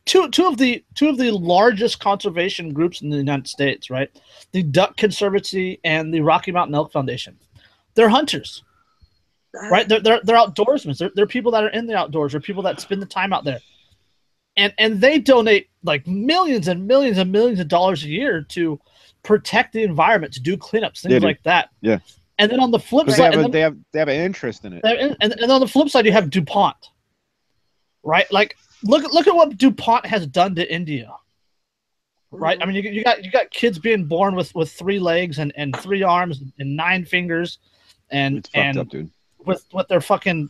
two of the largest conservation groups in the United States, right? The Duck Conservancy and the Rocky Mountain Elk Foundation. They're hunters, right? They're outdoorsmen. They're people that are in the outdoors, or people that spend the time out there, and they donate like millions and millions and millions of dollars a year to protect the environment, to do cleanups, things like that. Yeah. And then on the flip side, they have an interest in it. And on the flip side, you have DuPont, right? Like, look at what DuPont has done to India, right? I mean, you got kids being born with 3 legs and 3 arms and 9 fingers, and it's fucked up, dude. With their fucking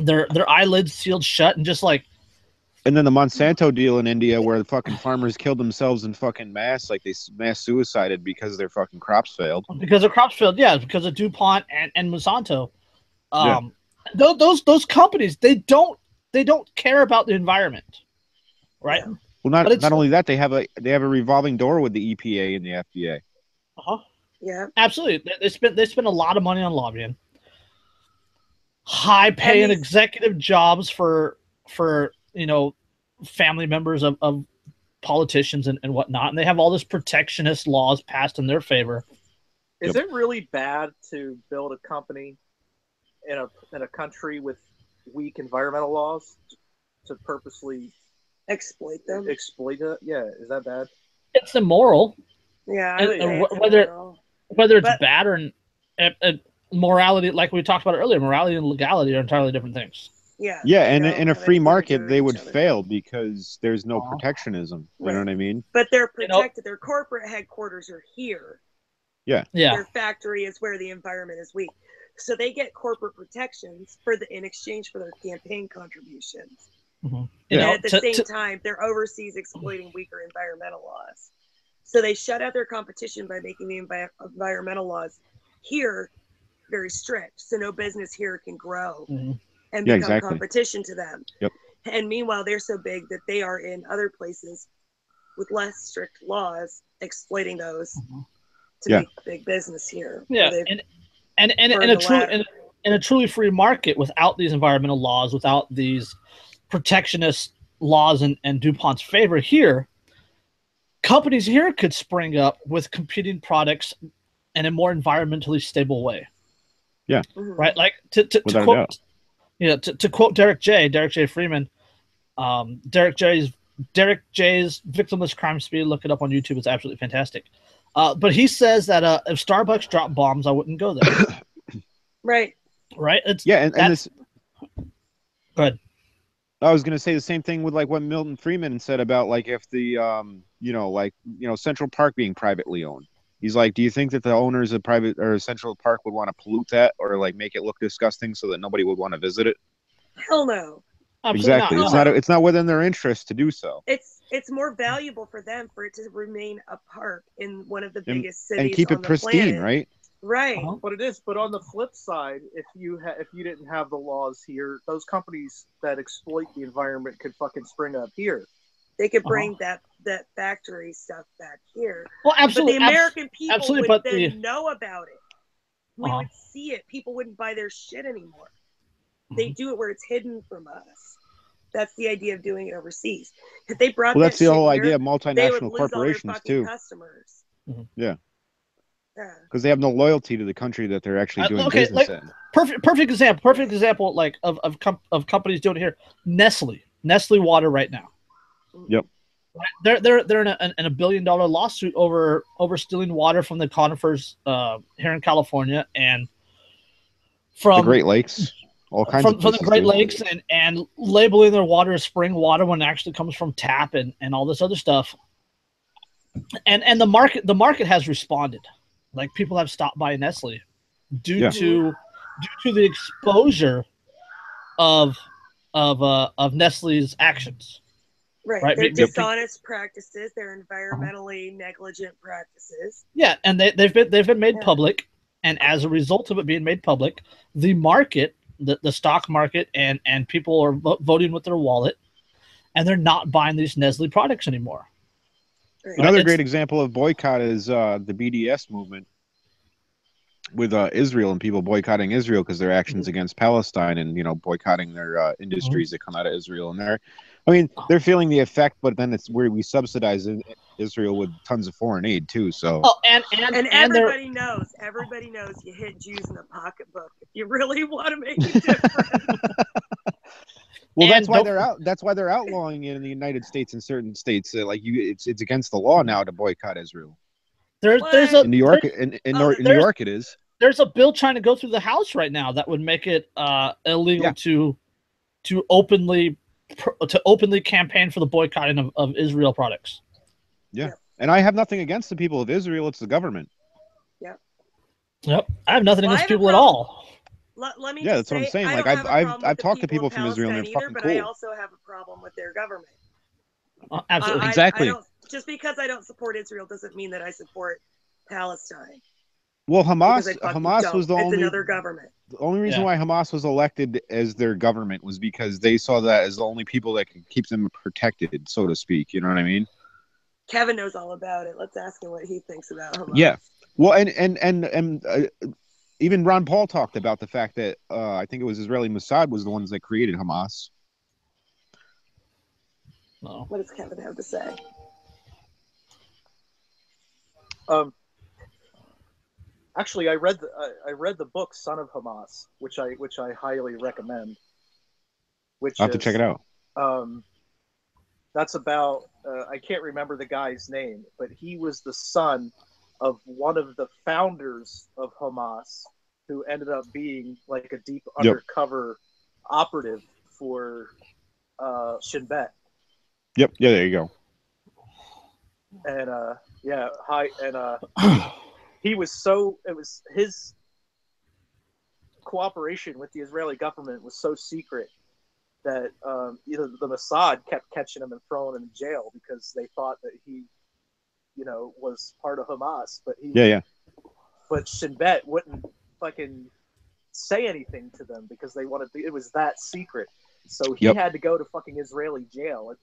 their eyelids sealed shut, and just like. And then the Monsanto deal in India, where the fucking farmers killed themselves in fucking mass, like they mass suicided because their fucking crops failed. Because their crops failed, because of DuPont and Monsanto. Those companies, they don't care about the environment, right? Yeah. Well, not only that, they have a revolving door with the EPA and the FDA. Yeah, absolutely. They spend a lot of money on lobbying, high paying executive jobs for family members of politicians and whatnot, and they have all this protectionist laws passed in their favor. Is it really bad to build a company in a country with weak environmental laws to purposely exploit them? Exploit it? Yeah, is that bad? It's immoral. Yeah, whether it's bad or morality, like we talked about earlier, morality and legality are entirely different things. Yeah, and in a free market, they would fail because there's no protectionism. You know what I mean? But they're protected. Their corporate headquarters are here. Yeah. Their factory is where the environment is weak. So they get corporate protections in exchange for their campaign contributions. And at the same time, they're overseas exploiting weaker environmental laws. So they shut out their competition by making the environmental laws here very strict. So no business here can grow. And become competition to them. Yep. And meanwhile, they're so big that they are in other places with less strict laws, exploiting those to make big business here. Yeah, and in a truly free market, without these environmental laws, without these protectionist laws and DuPont's favor here, companies here could spring up with competing products in a more environmentally stable way. Yeah. Right. Like to quote. To quote Derek J. Freeman, Derek J's Victimless Crime Speed. Look it up on YouTube; it's absolutely fantastic. But he says that if Starbucks dropped bombs, I wouldn't go there. Right. It's and this. Go ahead. I was going to say the same thing with like what Milton Friedman said about like if the Central Park being privately owned. He's like, do you think that the owners of private or Central Park would want to pollute that or like make it look disgusting so that nobody would want to visit it? Hell no. Exactly. It's not within their interest to do so. It's more valuable for them for it to remain a park in one of the biggest cities and keep it pristine, planet. Right. But it is. But on the flip side, if you didn't have the laws here, those companies that exploit the environment could fucking spring up here. They could bring that factory stuff back here. Well, absolutely. But the American people would then know about it. We would see it. People wouldn't buy their shit anymore. They do it where it's hidden from us. That's the idea of doing it overseas. If they brought that's the whole here, idea of multinational corporations too. Customers. Yeah. Because they have no loyalty to the country that they're actually doing business in. Perfect example, like of companies doing it here. Nestle water right now. Yep. They're in a $1 billion lawsuit over stealing water from the conifers here in California and from the Great Lakes, all kinds of from the places Great too. Lakes, and labeling their water as spring water when it actually comes from tap and all this other stuff. And the market has responded. Like, people have stopped buying Nestle due to the exposure of Nestle's actions. Right. They're dishonest practices. They're environmentally negligent practices. Yeah, and they've been made public, and as a result of it being made public, the market, the stock market, and people are voting with their wallet, and they're not buying these Nestle products anymore. Right. Another great example of boycott is the BDS movement with Israel, and people boycotting Israel because their actions against Palestine, and boycotting their industries that come out of Israel. And they're feeling the effect, but then it's where we subsidize Israel with tons of foreign aid too. So and everybody knows you hit Jews in the pocketbook if you really want to make a difference. Well, that's why they're outlawing it in the United States and certain states. It's against the law now to boycott Israel. There's in New York. In New York, it is. There's a bill trying to go through the House right now that would make it illegal to openly campaign for the boycotting of Israel products. Yeah, and I have nothing against the people of Israel. It's the government. Yep, I have nothing against people at all. Let me that's what I'm saying. Like, I've talked to people from Israel, and they're fucking cool. But I also have a problem with their government. Absolutely, exactly. Just because I don't support Israel doesn't mean that I support Palestine. Well, Hamas was it's another government. The only reason why Hamas was elected as their government was because they saw that as the only people that could keep them protected, so to speak. You know what I mean? Kevin knows all about it. Let's ask him what he thinks about Hamas. Yeah. Well, and even Ron Paul talked about the fact that I think it was Israeli Mossad was the ones that created Hamas. Oh. What does Kevin have to say? Actually, I read the book Son of Hamas, which I highly recommend. I'll have to check it out. That's about I can't remember the guy's name, but he was the son of one of the founders of Hamas, who ended up being like a deep undercover operative for Shin Bet. Yep. Yeah. There you go. And he was it was his cooperation with the Israeli government was so secret that the Mossad kept catching him and throwing him in jail because they thought that he, was part of Hamas. But but Shin Bet wouldn't fucking say anything to them because they wanted it was that secret. So he had to go to fucking Israeli jail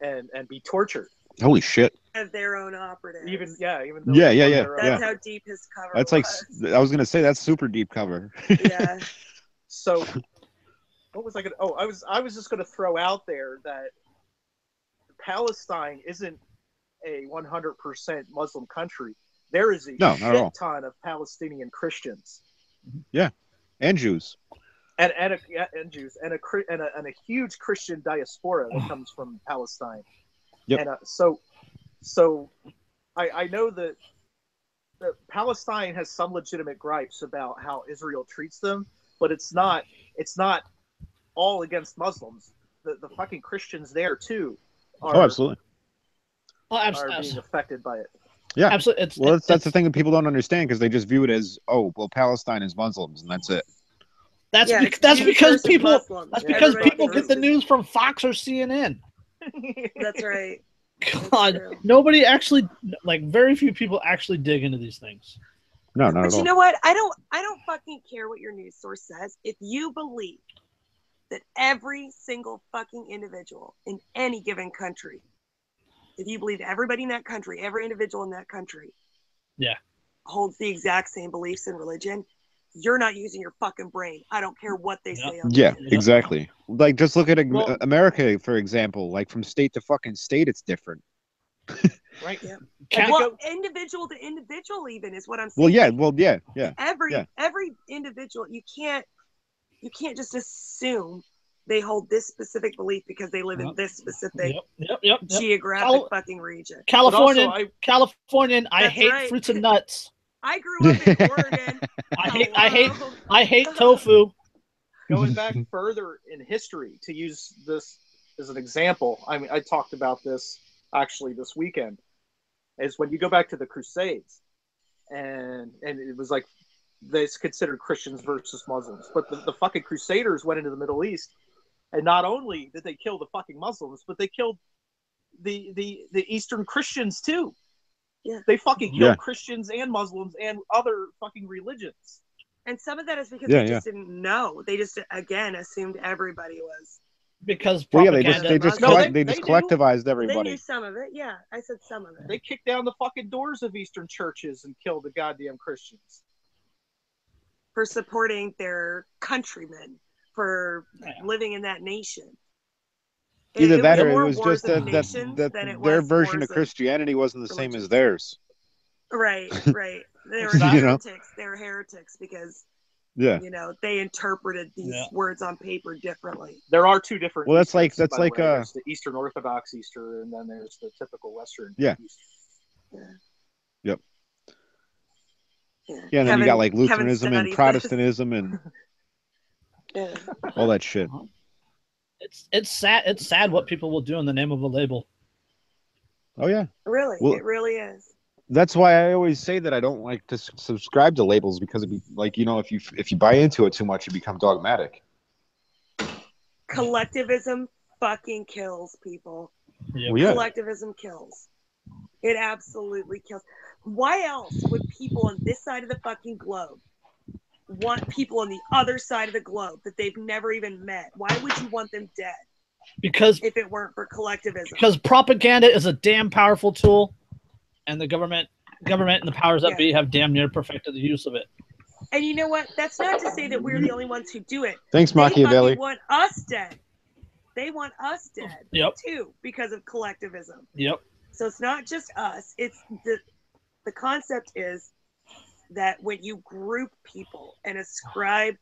and be tortured. Holy shit! Of their own operatives. Even though That's how deep his cover. That's was. I was gonna say that's super deep cover. Yeah. So, what was I gonna? Oh, I was just gonna throw out there that Palestine isn't a 100% Muslim country. There is a shit ton of Palestinian Christians. Yeah, and Jews. And Jews and a huge Christian diaspora that comes from Palestine. Yep. And so I know that Palestine has some legitimate gripes about how Israel treats them, but it's not all against Muslims. The fucking Christians there too are being affected by it. Yeah, absolutely. That's the thing that people don't understand because they just view it as Palestine is Muslims and that's it. That's because people get the news from Fox or CNN. That's right. God, nobody actually, very few people actually dig into these things. No, not at all. But you know what? I don't fucking care what your news source says. If you believe that every single fucking individual in any given country, if you believe everybody in that country, every individual in that country, holds the exact same beliefs in religion, you're not using your fucking brain. I don't care what they say. Exactly. Like, just look at America, for example. Like, from state to fucking state, it's different. Right. Yeah. Individual to individual, even is what I'm saying. Well, yeah. Every individual, you can't just assume They hold this specific belief because they live in this specific Yep. geographic fucking region. Californian, I That's hate right. fruits and nuts. I grew up in Oregon. I hate tofu. Going back further in history, to use this as an example, I mean, I talked about this actually this weekend, is when you go back to the Crusades, and it was like they considered Christians versus Muslims, but the fucking Crusaders went into the Middle East, and not only did they kill the fucking Muslims, but they killed the Eastern Christians too. Yeah, they fucking killed Christians and Muslims and other fucking religions. And some of that is because they just didn't know. They just, again, assumed everybody was. Because propaganda. They just collectivized everybody. They knew some of it. Yeah, I said some of it. They kicked down the fucking doors of Eastern churches and killed the goddamn Christians. For supporting their countrymen, for living in that nation. Either that or it was just that their version of Christianity wasn't the same as theirs. Right. They were heretics. They were heretics because they interpreted these words on paper differently. There are two different. Well, that's like there's the Eastern Orthodox Easter, and then there's the typical Western. Yeah. Easter. Yep. Yeah, and then you got like Lutheranism and Protestantism and all that shit. It's sad. It's sad what people will do in the name of a label. Oh yeah. Really, it really is. That's why I always say that I don't like to subscribe to labels, because it'd be like, if you buy into it too much, you become dogmatic. Collectivism fucking kills people. Yeah. Well, Collectivism kills. It absolutely kills. Why else would people on this side of the fucking globe want people on the other side of the globe that they've never even met? Why would you want them dead? Because if it weren't for collectivism. Because propaganda is a damn powerful tool. And the government and the powers that be have damn near perfected the use of it. And you know what? That's not to say that we're the only ones who do it. Thanks, Machiavelli. They want us dead. They want us dead too, because of collectivism. Yep. So it's not just us. It's the concept is that when you group people and ascribe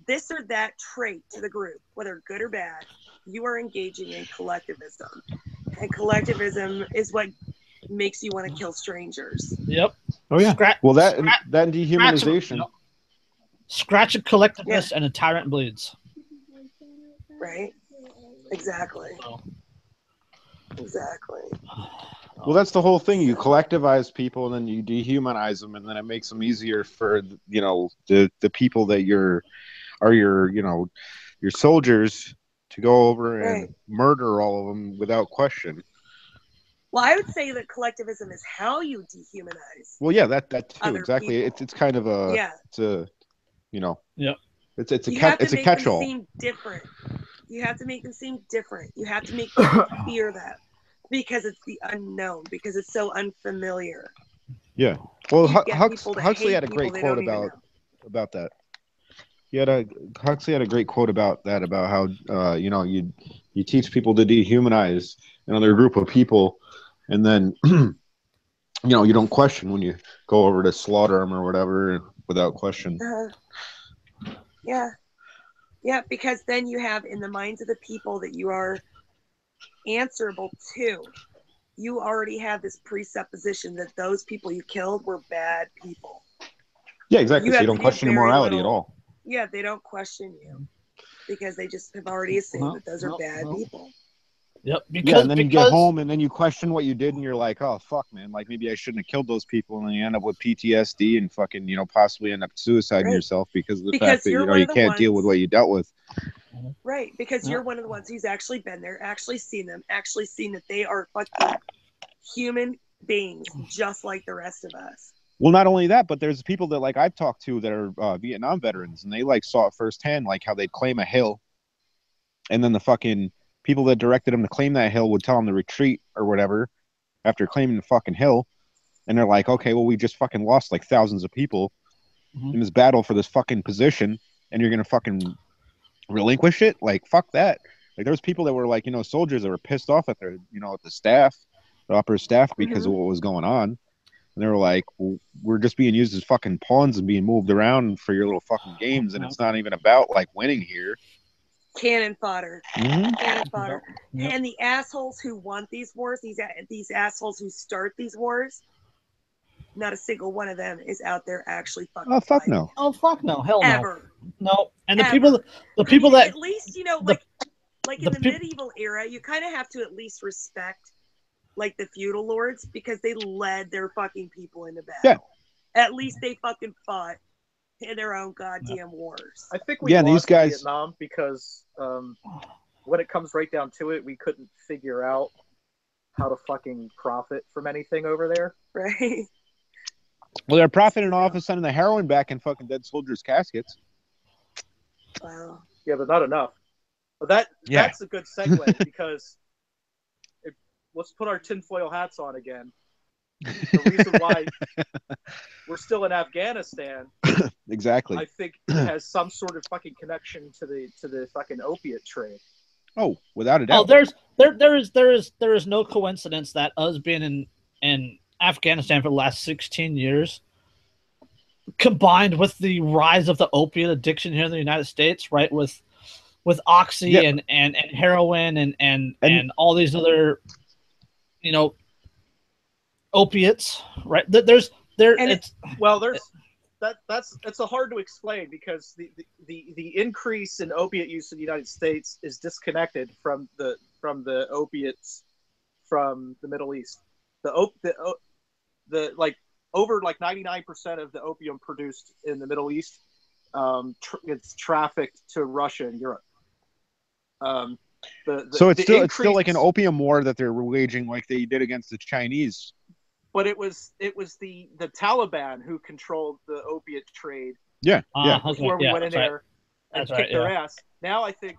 this or that trait to the group, whether good or bad, you are engaging in collectivism. And collectivism is what makes you want to kill strangers. Yep. Oh yeah. That dehumanization. Scratch a collectivist and a tyrant bleeds. Right. Exactly. Exactly. Well, that's the whole thing. You collectivize people, and then you dehumanize them, and then it makes them easier for the people that your soldiers to go over and murder all of them without question. Well, I would say that collectivism is how you dehumanize. Well, yeah, that too, exactly. People. It's kind of a it's a it's a catch-all. Seem different. You have to make them seem different. You have to make them fear that, because it's the unknown, because it's so unfamiliar. Yeah. Well, Huxley had a great quote about that. Huxley had a great quote about that, about how you teach people to dehumanize another group of people, and then you don't question when you go over to slaughter them or whatever without question. Yeah, because then you have in the minds of the people that you are answerable to, you already have this presupposition that those people you killed were bad people. Yeah, exactly. So you don't question your morality at all. Yeah, they don't question you because they just have already assumed that those are bad people. Yep. And then you get home and then you question what you did, and you're like, oh fuck, man, like maybe I shouldn't have killed those people, and then you end up with PTSD and fucking possibly end up suiciding yourself because of the fact that you can't deal with what you dealt with. Right, because you're one of the ones who's actually been there, actually seen them, actually seen that they are fucking human beings just like the rest of us. Well, not only that, but there's people that like I've talked to that are Vietnam veterans, and they like saw it firsthand, like how they'd claim a hill, and then the fucking people that directed them to claim that hill would tell them to retreat or whatever after claiming the fucking hill, and they're like, okay, well, we just fucking lost like thousands of people in this battle for this fucking position, and you're gonna fucking relinquish it? Like, fuck that. Like, there's people that were like, soldiers that were pissed off at their, at the staff, the upper staff, because of what was going on. And they were like, well, we're just being used as fucking pawns and being moved around for your little fucking games, and it's not even about like winning here. Cannon fodder. Mhm. Cannon fodder. Yep. And the assholes who want these wars, these assholes who start these wars, not a single one of them is out there actually fucking Oh, fuck fighting. no. Oh fuck no, hell no, Ever. no. And the Ever. people I mean, that at least, you know, the- like the in the peop- medieval era, you kind of have to at least respect like the feudal lords because they led their fucking people into battle. Yeah. At least they fucking fought in their own goddamn wars. I think we Yeah, lost these guys- Vietnam because when it comes right down to it, we couldn't figure out how to fucking profit from anything over there. Right. Well, they're profiting off of sending the heroin back in fucking dead soldiers' caskets. Wow. Yeah, but not enough. But that's a good segue because let's put our tinfoil hats on again. The reason why we're still in Afghanistan, Exactly. I think it has some sort of fucking connection to the fucking opiate trade. Oh, without a oh doubt. there is no coincidence that us being in Afghanistan for the last 16 years, combined with the rise of the opiate addiction here in the United States, right, with oxy Yep. and heroin and all these other, you know, opiates, right? It's a hard to explain because the increase in opiate use in the United States is disconnected from the opiates from the Middle East. The like over like 99% of the opium produced in the Middle East, it's trafficked to Russia and Europe. So it's still like an opium war that they're waging, like they did against the Chinese. But it was the Taliban who controlled the opiate trade. Yeah, Before we went in there and kicked their ass. Now I think,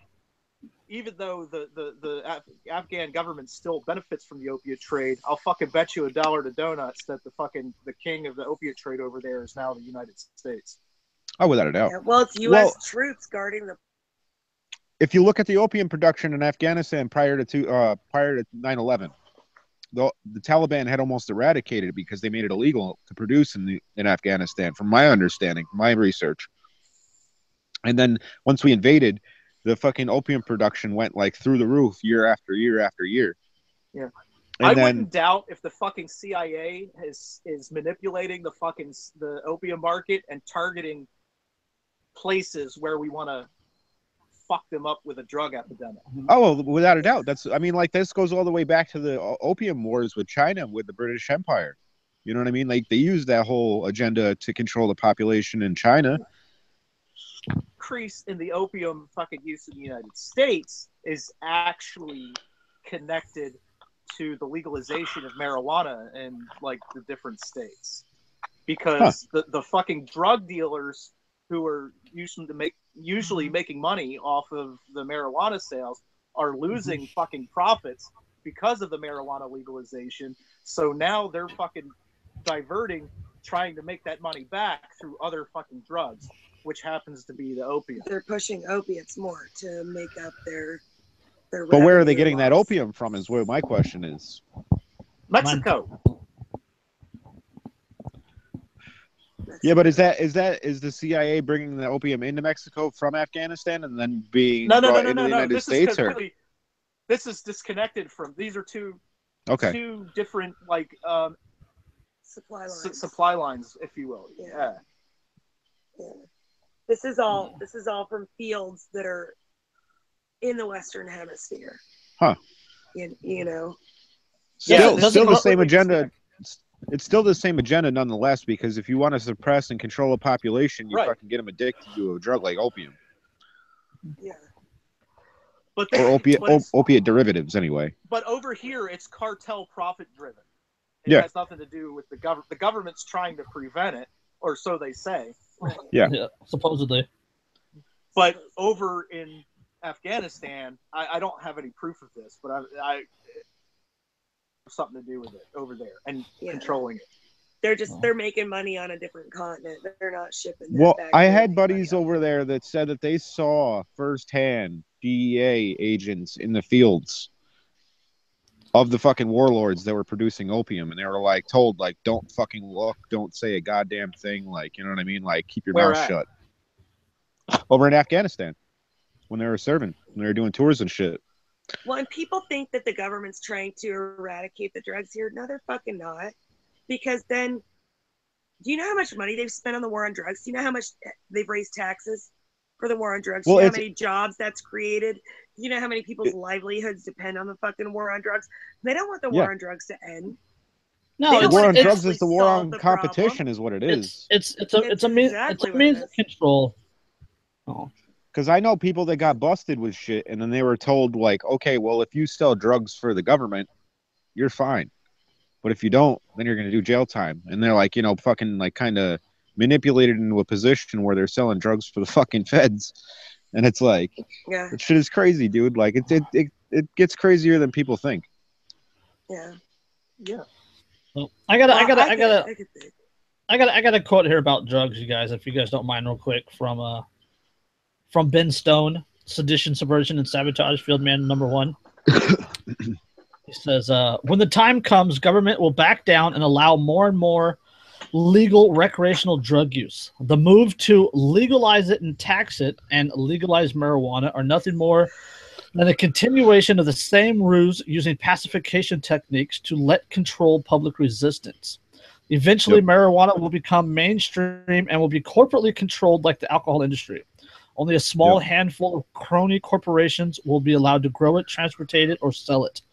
even though the Afghan government still benefits from the opiate trade, I'll fucking bet you $1 to donuts that the king of the opiate trade over there is now the United States. Oh, without a doubt. Yeah, well, it's U.S. troops guarding the. If you look at the opium production in Afghanistan prior to 9/11, the Taliban had almost eradicated it because they made it illegal to produce in Afghanistan, from my understanding, from my research. And then once we invaded, the fucking opium production went like through the roof year after year after year. Yeah. And I wouldn't doubt if the fucking CIA is manipulating the opium market and targeting places where we want to fuck them up with a drug epidemic. Oh, without a doubt. This goes all the way back to the opium wars with China, with the British Empire. You know what I mean? Like, they used that whole agenda to control the population in China. Increase in the opium fucking use in the United States is actually connected to the legalization of marijuana in like the different states, because the fucking drug dealers who are usually making money off of the marijuana sales are losing fucking profits because of the marijuana legalization. So now they're fucking trying to make that money back through other fucking drugs, which happens to be the opium. They're pushing opiates more to make up their But where are they getting that opium from is where my question is. Mexico. Yeah, but is the CIA bringing the opium into Mexico from Afghanistan and then being brought into the United States? This is disconnected from. These are two different like supply lines, if you will. Yeah. This is all from fields that are in the Western Hemisphere. Huh. You know. Still the same agenda. It's still the same agenda nonetheless, because if you want to suppress and control a population, you fucking get them addicted to a drug like opium. Yeah. But opiate derivatives, anyway. But over here, it's cartel profit driven. It has nothing to do with the government. The government's trying to prevent it, or so they say. Yeah, supposedly. But over in Afghanistan, I don't have any proof of this, but I have something to do with it over there and controlling it. They're making money on a different continent. They're not shipping. Well, I had buddies over there that said that they saw firsthand DEA agents in the fields of the fucking warlords that were producing opium, and they were like told, like, don't fucking look, don't say a goddamn thing, like, you know what I mean, like, keep your mouth shut. Over in Afghanistan, when they were serving, when they were doing tours and shit. Well, and people think that the government's trying to eradicate the drugs here. No, they're fucking not. Because then, do you know how much money they've spent on the war on drugs? Do you know how much they've raised taxes for the war on drugs? Do you know how many jobs that's created? Do you know how many people's livelihoods depend on the fucking war on drugs? They don't want the war on drugs to end. No, the war on drugs is the war on competition, is what it is. It's a means of control. Oh. Because I know people that got busted with shit, and then they were told, like, okay, well, if you sell drugs for the government, you're fine. But if you don't, then you're going to do jail time. And they're like, fucking like kind of manipulated into a position where they're selling drugs for the fucking feds. And it's like, that shit is crazy, dude. Like, it gets crazier than people think. Yeah. Well, I got a quote here about drugs, you guys, if you guys don't mind, real quick, from Ben Stone, Sedition, Subversion, and Sabotage, Field Man #1. He says, when the time comes, government will back down and allow more and more legal recreational drug use. The move to legalize it and tax it and legalize marijuana are nothing more than a continuation of the same ruse using pacification techniques to let control public resistance. Eventually, marijuana will become mainstream and will be corporately controlled like the alcohol industry. Only a small handful of crony corporations will be allowed to grow it, transportate it, or sell it.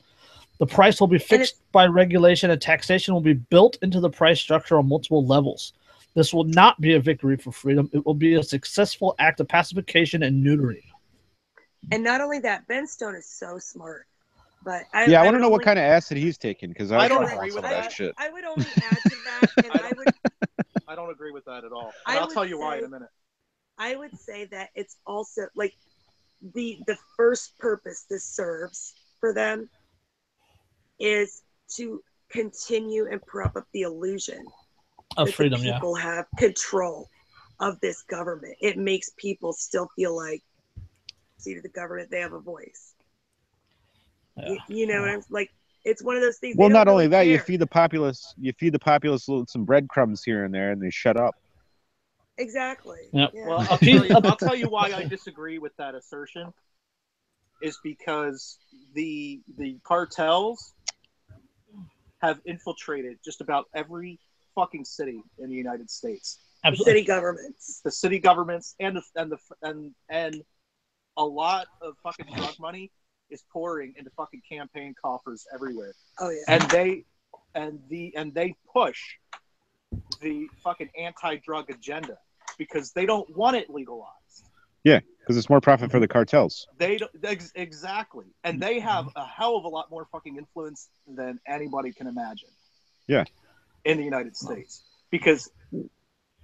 The price will be fixed by regulation, and taxation will be built into the price structure on multiple levels. This will not be a victory for freedom. It will be a successful act of pacification and neutering. And not only that, Ben Stone is so smart. But I want to know what kind of acid he's taking, because I don't agree with that shit. I would only add to that, and I don't agree with that at all. And I'll tell you why in a minute. I would say that it's also like the first purpose this serves for them is to continue and prop up the illusion of freedom. People have control of this government. It makes people still feel like, see, to the government, they have a voice. You know, and it's like, it's one of those things. Well, not only that, you feed the populace some breadcrumbs here and there, and they shut up. Exactly. Yep. Yeah. Well, I'll tell you why I disagree with that assertion. Is because the cartels have infiltrated just about every fucking city in the United States. Absolutely. The city governments, and a lot of fucking drug money is pouring into fucking campaign coffers everywhere. Oh yeah. And they push the fucking anti-drug agenda because they don't want it legalized. Yeah, because it's more profit for the cartels. Exactly, and they have a hell of a lot more fucking influence than anybody can imagine. Yeah, in the United States, because,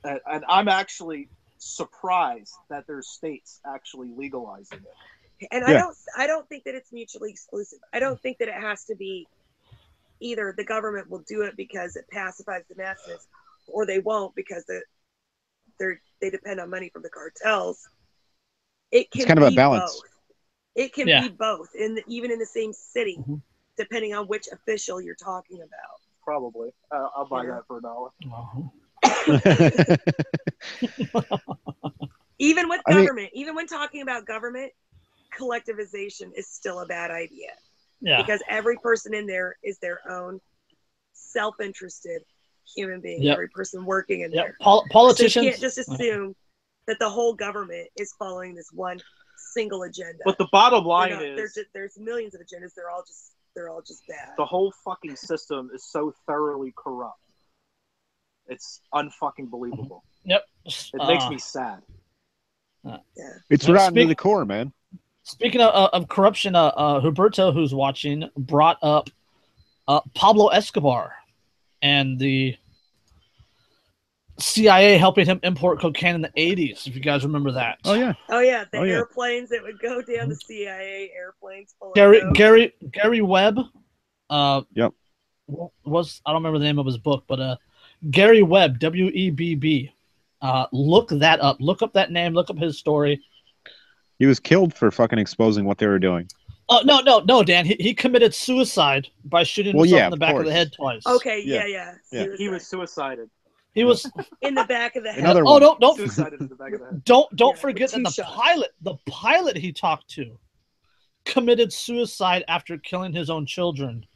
and I'm actually surprised that there's states actually legalizing it. And I don't think that it's mutually exclusive. I don't think that it has to be either the government will do it because it pacifies the masses, or they won't because they depend on money from the cartels. It's kind of a balance. Both. It can be both, even in the same city, depending on which official you're talking about. Probably. I'll buy that for $1. Even with government, even when talking about government, collectivization is still a bad idea. Yeah. Because every person in there is their own self-interested human being. Every person working in there. Politicians. So you can't just assume that the whole government is following this one single agenda. But the bottom line is there's millions of agendas. They're all just bad. The whole fucking system is so thoroughly corrupt. It's unfucking believable. Yep. It makes me sad. It's rotten to the core, man. Speaking of corruption, Huberto, who's watching, brought up Pablo Escobar and the CIA helping him import cocaine in the 80s, if you guys remember that. Oh yeah, the airplanes that would go down, the CIA airplanes. Gary Webb. Yep. Was, I don't remember the name of his book, but Gary Webb, W-E-B-B. Look that up. Look up that name. Look up his story. He was killed for fucking exposing what they were doing. Oh no, Dan. He committed suicide by shooting himself in the back of the head twice. Okay, yeah. He was suicided. He was in the back of the head. Another oh one. don't Suicided in the back of the head. don't Yeah, forget that with 2 shots. the pilot he talked to committed suicide after killing his own children.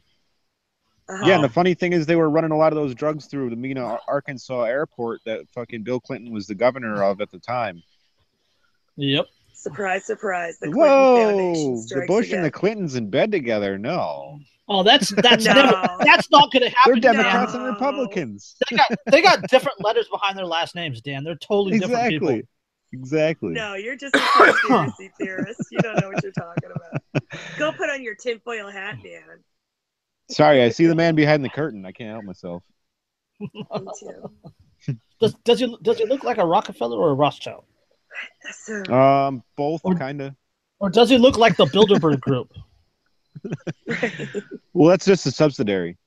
Yeah, and the funny thing is they were running a lot of those drugs through the Mena, Arkansas airport that fucking Bill Clinton was the governor of at the time. Yep. Surprise, surprise. The Clinton Foundation Whoa! The strikes Bush again. and the Clintons in bed together? No. Oh, that's No. that's not going to They're happen. Democrats Dan. and Republicans. They got different letters behind their last names, Dan. They're totally different people. Exactly. No, you're just a conspiracy theorist. You don't know what you're talking about. Go put on your tinfoil hat, Dan. Sorry, I see the man behind the curtain. I can't help myself. Me too. Does he look like a Rockefeller or a Rothschild? So, Both kind of. Or does he look like the Bilderberg Group? Well, that's just a subsidiary.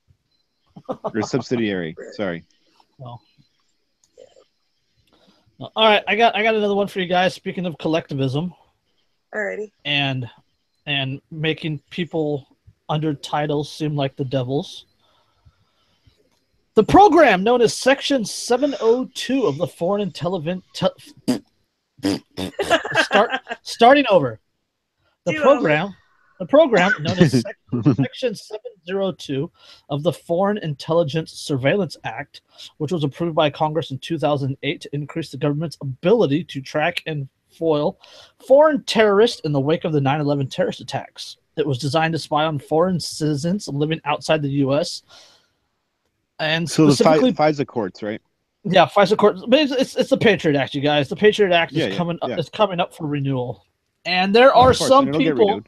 Or subsidiary. Sorry. Well. All right, I got another one for you guys. Speaking of collectivism, alrighty. and making people under titles seem like the devils. The program known as Section 702 of the Foreign Intelligence starting over. The program known as Section 702 of the Foreign Intelligence Surveillance Act, which was approved by Congress in 2008 to increase the government's ability to track and foil foreign terrorists in the wake of the 9/11 terrorist attacks. It was designed to spy on foreign citizens living outside the U.S. And so specifically, the FISA courts, right? Yeah, FISA courts. But it's the Patriot Act, you guys. The Patriot Act is coming up for renewal, and there are some people.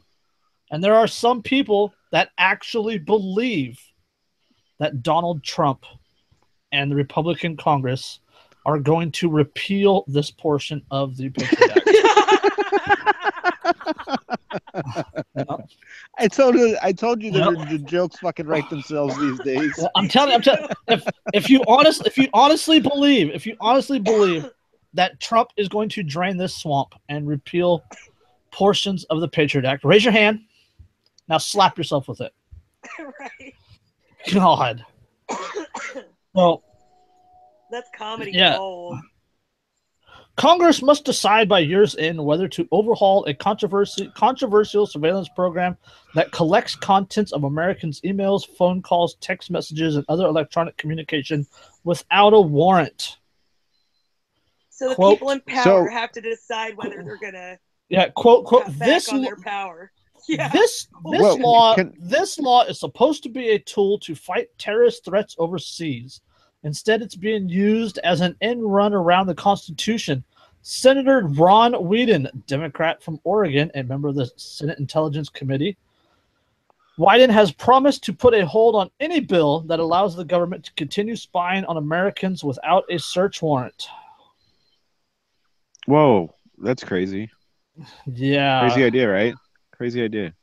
And there are some people that actually believe that Donald Trump and the Republican Congress are going to repeal this portion of the Patriot Act. I told you that the jokes fucking write themselves these days. Well, I'm telling you, if you honestly believe that Trump is going to drain this swamp and repeal portions of the Patriot Act, raise your hand. Now slap yourself with it. Right. God. Well, that's comedy gold. Congress must decide by year's end whether to overhaul a controversial surveillance program that collects contents of Americans' emails, phone calls, text messages, and other electronic communication without a warrant. So the people in power have to decide whether they're going to quote, this on their power. Yeah. This law is supposed to be a tool to fight terrorist threats overseas. Instead, it's being used as an end run around the Constitution. Senator Ron Whedon, Democrat from Oregon and member of the Senate Intelligence Committee, Wyden has promised to put a hold on any bill that allows the government to continue spying on Americans without a search warrant. Whoa, that's crazy. Yeah. Crazy idea, right? Crazy idea.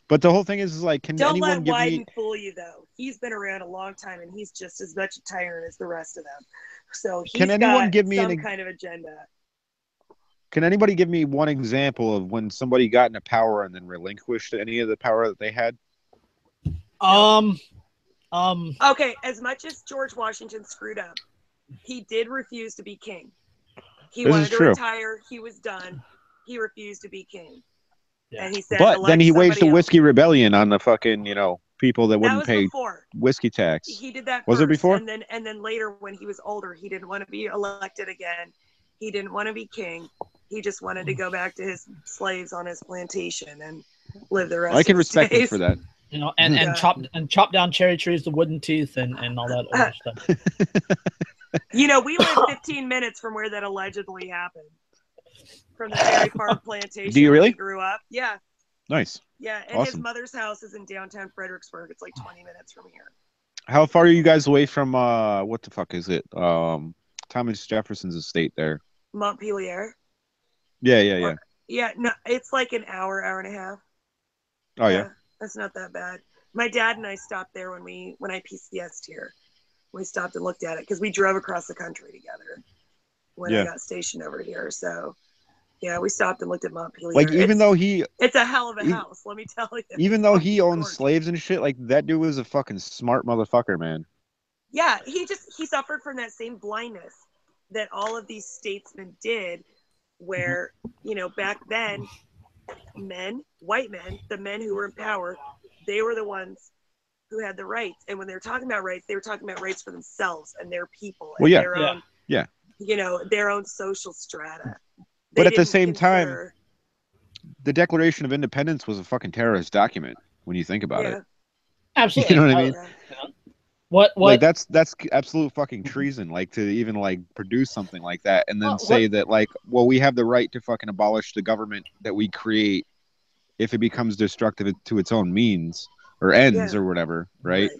But the whole thing is like, don't let Wyden fool you, though. He's been around a long time, and he's just as much a tyrant as the rest of them. So he's got some kind of agenda. Can anybody give me one example of when somebody got into power and then relinquished any of the power that they had? Okay, as much as George Washington screwed up, he did refuse to be king. He wanted to retire. He was done. He refused to be king. Yeah. And he said, but then he waged a whiskey rebellion on the fucking, people that wouldn't pay whiskey tax. He did that was first, it before? And then later, when he was older, he didn't want to be elected again. He didn't want to be king. He just wanted to go back to his slaves on his plantation and live the rest. I can of his respect days. him for that. And chop down cherry trees, the wooden teeth, and all that other stuff. We live 15 minutes from where that allegedly happened. From the Dairy Farm plantation. Do you really? He grew up. Yeah. Nice. Yeah, and awesome. His mother's house is in downtown Fredericksburg. It's like 20 minutes from here. How far are you guys away from what the fuck is it? Thomas Jefferson's estate there. Montpelier. Yeah. Yeah, no, it's like an hour and a half. Oh yeah. That's not that bad. My dad and I stopped there when I PCS'd here. We stopped and looked at it because we drove across the country together when I got stationed over here. So yeah, we stopped and looked at Montpelier. Like, it's a hell of a house, let me tell you. Even though he owned slaves and shit, like, that dude was a fucking smart motherfucker, man. Yeah, he suffered from that same blindness that all of these statesmen did, where, you know, back then, white men, the men who were in power, they were the ones who had the rights. And when they were talking about rights, they were talking about rights for themselves and their people and their own, you know, their own social strata. But at the same time, the Declaration of Independence was a fucking terrorist document when you think about it. Absolutely. You know what I mean? What? Like that's absolute fucking treason. Like to even like produce something like that and then say that like, well, we have the right to fucking abolish the government that we create if it becomes destructive to its own means or ends or whatever, right?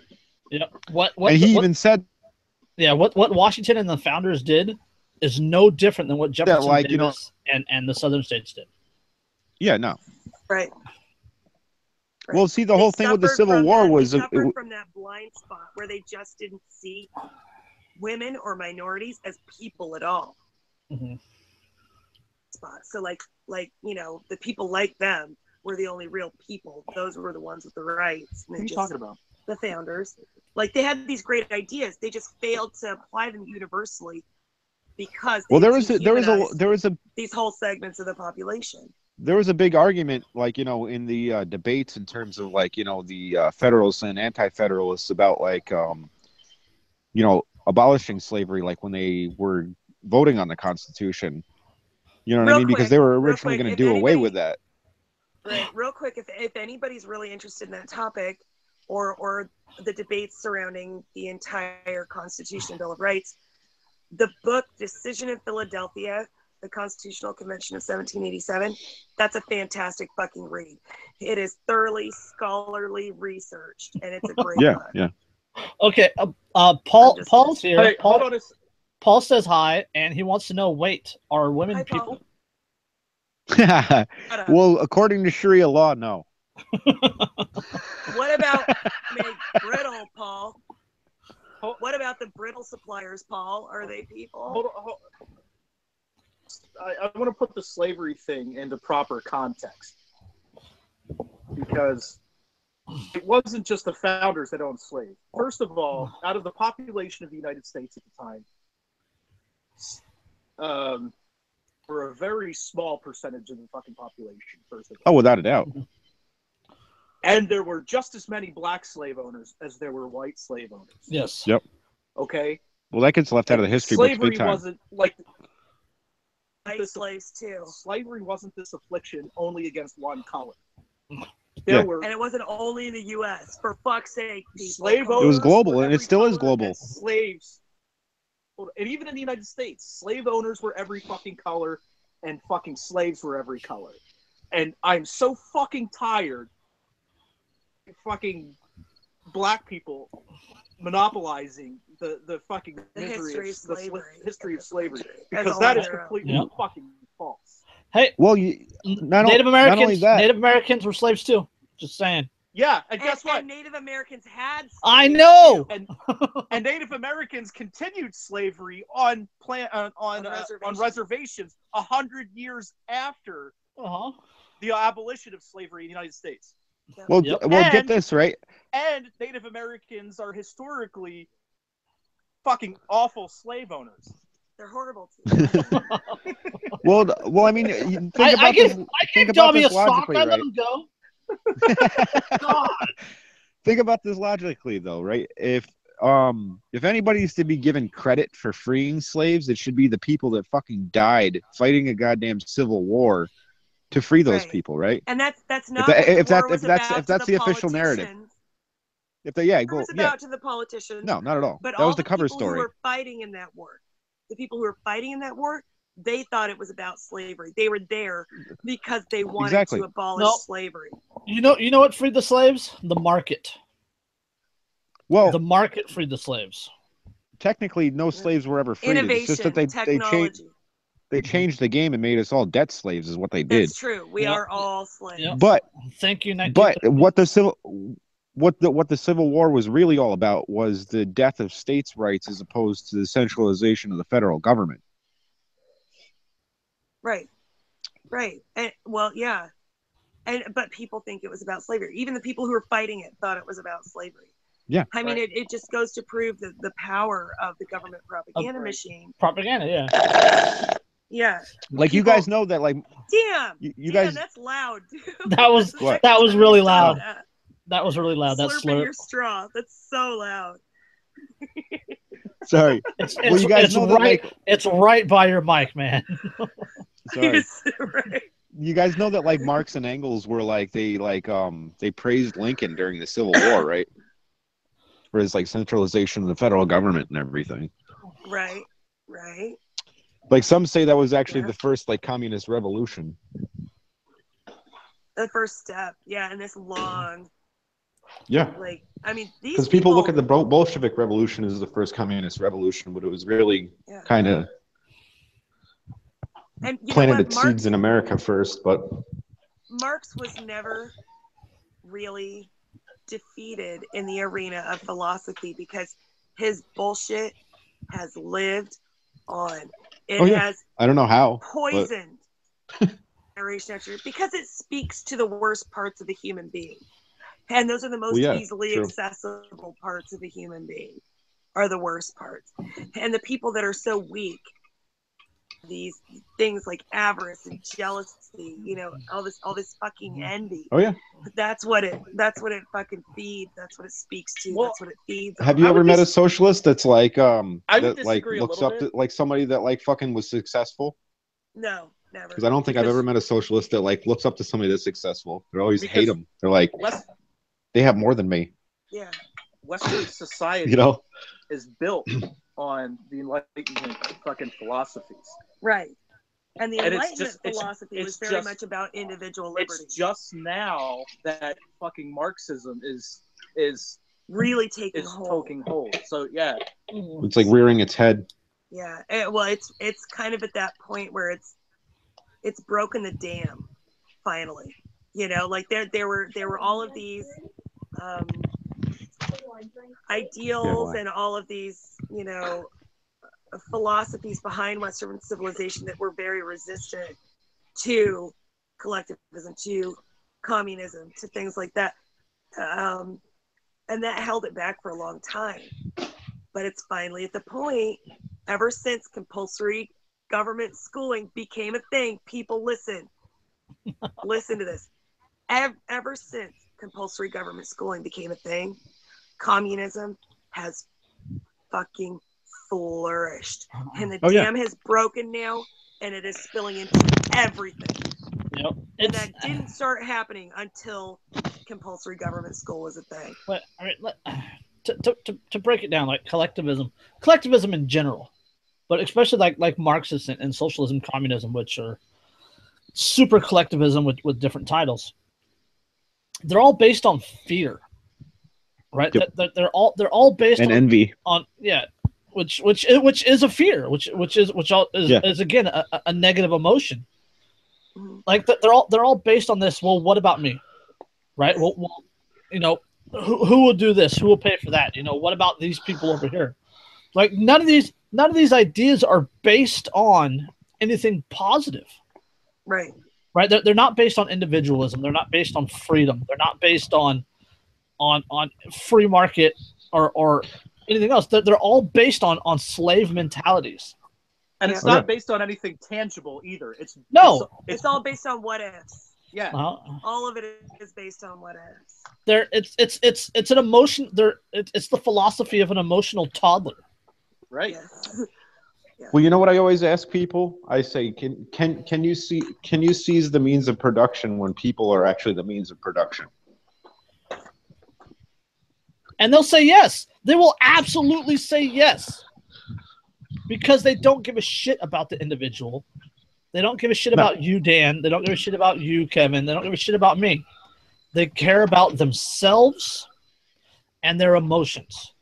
Yeah. What? And he even said, what Washington and the founders did is no different than what Jefferson Davis and the Southern states did. Yeah. No. Right. Well, see, the whole thing with the Civil War was they suffered from that blind spot where they just didn't see women or minorities as people at all. So, like you know, the people like them were the only real people. Those were the ones with the rights. What are you talking about? The founders, like they had these great ideas, they just failed to apply them universally because there was these whole segments of the population. There was a big argument, like, you know, in the debates in terms of, like, you know, the Federalists and Anti-Federalists about, like, you know, abolishing slavery, like when they were voting on the Constitution. You know what I mean? Because they were originally going to do away with that. Right. Real quick, if anybody's really interested in that topic or the debates surrounding the entire Constitution and Bill of Rights, the book Decision in Philadelphia, the Constitutional Convention of 1787, that's a fantastic fucking read. It is thoroughly scholarly researched, and it's a great book. Yeah. Okay, Paul's here. Hey, Paul says hi, and he wants to know, wait, are women people? Well, according to Sharia law, no. What about brittle, Paul? What about the brittle suppliers, Paul? Are they people? Hold on. I want to put the slavery thing into proper context, because it wasn't just the founders that owned slaves. First of all, out of the population of the United States at the time, were a very small percentage of the fucking population. First of all, without a doubt. And there were just as many black slave owners as there were white slave owners. Yes. Yep. Okay. Well, that gets left out of the history books big time. Slavery wasn't like slaves too. Slavery wasn't this affliction only against one color. And it wasn't only in the U.S. For fuck's sake, slave owners. It was global, and it still is global. Slaves, and even in the United States, slave owners were every fucking color, and fucking slaves were every color. And I'm so fucking tired of fucking black people monopolizing the fucking history of slavery, because that is completely fucking false. Hey, well, Native Americans were slaves too. Just saying. Yeah, and guess what? And Native Americans had slaves. I know. And Native Americans continued slavery on reservations 100 years after the abolition of slavery in the United States. Well, get this right. And Native Americans are historically fucking awful slave owners. They're horrible too. well, I mean, think about this logically, right? Let him go. God. Think about this logically, though, right? If anybody's to be given credit for freeing slaves, it should be the people that fucking died fighting a goddamn civil war to free those people, right? And that's not if that's the official narrative. If they it was about to the politicians. No, not at all. But that was the cover story. Who were fighting in that war, the people who were fighting in that war, they thought it was about slavery. They were there because they wanted to abolish slavery. You know what freed the slaves? The market. Well, the market freed the slaves. Technically, no slaves were ever freed. Innovation, it's just that they changed the game and made us all debt slaves. Is what they did. That's true. We are all slaves. Yep. But thank you. But what the Civil War was really all about was the death of states' rights as opposed to the centralization of the federal government. Right. And but people think it was about slavery. Even the people who were fighting it thought it was about slavery. Yeah. I mean, it just goes to prove the power of the government propaganda machine. Propaganda, yeah. Yeah. Like you guys know that, like, damn, you guys. That's loud, dude. That was What? that was really loud. That. That was really loud. That Slurping slurp. your straw. That's so loud. Sorry. Well, you guys know that, right. like, it's right by your mic, man. Sorry. Right. You guys know that, like, Marx and Engels were like they praised Lincoln during the Civil War, right? For his, like, centralization of the federal government and everything. Right. Right. Like, some say that was actually the first, like, communist revolution. The first step, yeah, in this long. Yeah. Like, I mean, these Because people look at the Bolshevik Revolution as the first communist revolution, but it was really kind of planted its seeds in America first. But Marx was never really defeated in the arena of philosophy because his bullshit has lived on. It has. I don't know how. Poisoned generation after because it speaks to the worst parts of the human being. And those are the most easily accessible parts of a human being, are the worst parts. And the people that are so weak, these things like avarice and jealousy, you know, all this fucking envy. Oh yeah. That's what it fucking feeds. That's what it speaks to. That's what it feeds. Have you ever met a socialist that's like that like looks up to like somebody that like fucking was successful? No. Never. Because I don't think I've ever met a socialist that like looks up to somebody that's successful. They always hate them. They're like, they have more than me. Yeah. Western society, is built on the Enlightenment fucking philosophies. Right. And the Enlightenment philosophy was very much about individual liberty. It's just now that fucking Marxism is really taking hold. So yeah, it's like rearing its head. Yeah. Well, it's kind of at that point where it's broken the dam finally. You know, like there were all of these ideals and all of these, you know, philosophies behind Western civilization that were very resistant to collectivism, to communism, to things like that. And that held it back for a long time. But it's finally at the point, ever since compulsory government schooling became a thing, people listen to this. Ever since compulsory government schooling became a thing, communism has fucking flourished. And the dam has broken now, and it is spilling into everything. Yep. And that didn't start happening until compulsory government school was a thing. But I mean, to break it down, like collectivism in general, but especially like Marxism and socialism, communism, which are super collectivism with different titles. They're all based on fear, right? Yep. They're all based on envy. Which is a fear, which is again a negative emotion. Like they're all based on this. Well, what about me, right? Well, you know, who will do this? Who will pay for that? You know, what about these people over here? Like none of these ideas are based on anything positive, right? Right? They're not based on individualism. They're not based on freedom. They're not based on free market or anything else. They're all based on slave mentalities. And it's not based on anything tangible either. It's all based on what ifs. Yeah. All of it is based on what ifs. It's an emotion. It's the philosophy of an emotional toddler. Right. Yes. Yeah. Well, you know what I always ask people? I say, can you seize the means of production when people are actually the means of production? And they'll say yes. They will absolutely say yes. Because they don't give a shit about the individual. They don't give a shit about you, Dan. They don't give a shit about you, Kevin. They don't give a shit about me. They care about themselves and their emotions.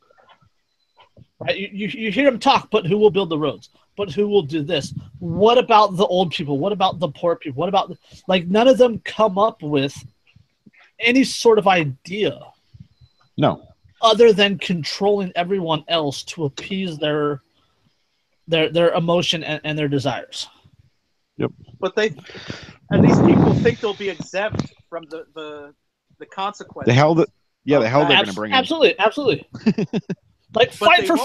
Right? You hear them talk, but who will build the roads? But who will do this? What about the old people? What about the poor people? What about none of them come up with any sort of idea. No. Other than controlling everyone else to appease their emotion and their desires. Yep. But these people think they'll be exempt from the consequences. Yeah, the hell they're going to bring absolutely, absolutely. Like fight for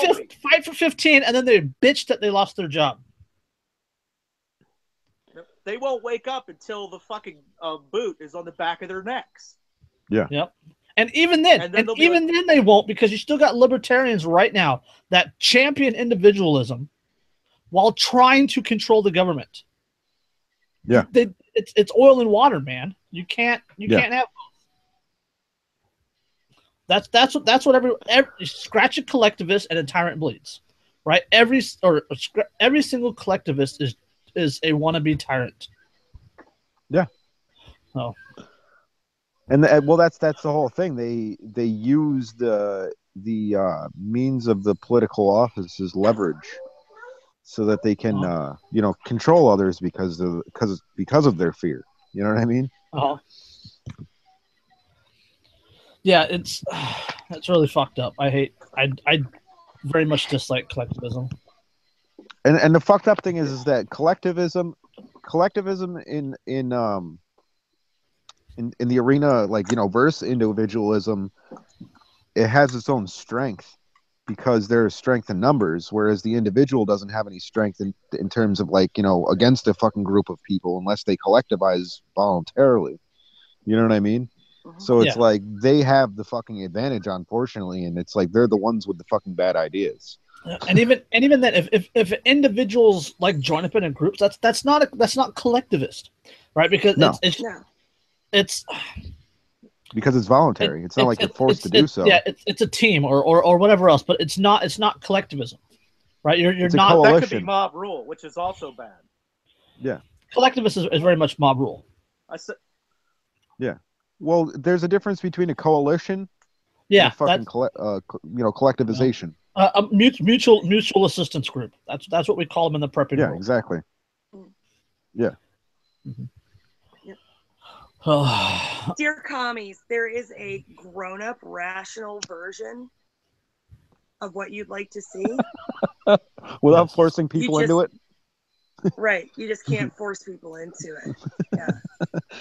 15, and then they bitch that they lost their job. They won't wake up until the fucking boot is on the back of their necks. Yeah. Yep. And even then, then they won't, because you still got libertarians right now that champion individualism while trying to control the government. Yeah. It's oil and water, man. You can't have both. That's what every scratch a collectivist and a tyrant bleeds, right? Every single collectivist is a wannabe tyrant. Yeah. Oh. And that's the whole thing. They use the means of the political office as leverage, so that they can control others because of their fear. You know what I mean? Oh. Yeah, it's really fucked up. I very much dislike collectivism. And the fucked up thing is that collectivism in the arena, like, versus individualism, it has its own strength because there's strength in numbers, whereas the individual doesn't have any strength in terms of, like, against a fucking group of people unless they collectivize voluntarily. You know what I mean? So it's like they have the fucking advantage, unfortunately, and it's like they're the ones with the fucking bad ideas. And even then, if individuals like join up in groups, that's not collectivist, right? Because it's because it's voluntary. It's not like you're forced to do so. Yeah, it's a team or whatever else, but it's not collectivism, right? You're not. That could be mob rule, which is also bad. Yeah, collectivist is very much mob rule. Yeah. Well, there's a difference between a coalition. Yeah, and fucking collectivization. A mutual assistance group. That's what we call them in the prepping world. Exactly. Yeah. Mm-hmm. Dear commies, there is a grown-up, rational version of what you'd like to see. Without forcing people into it? Right. You just can't force people into it. Yeah.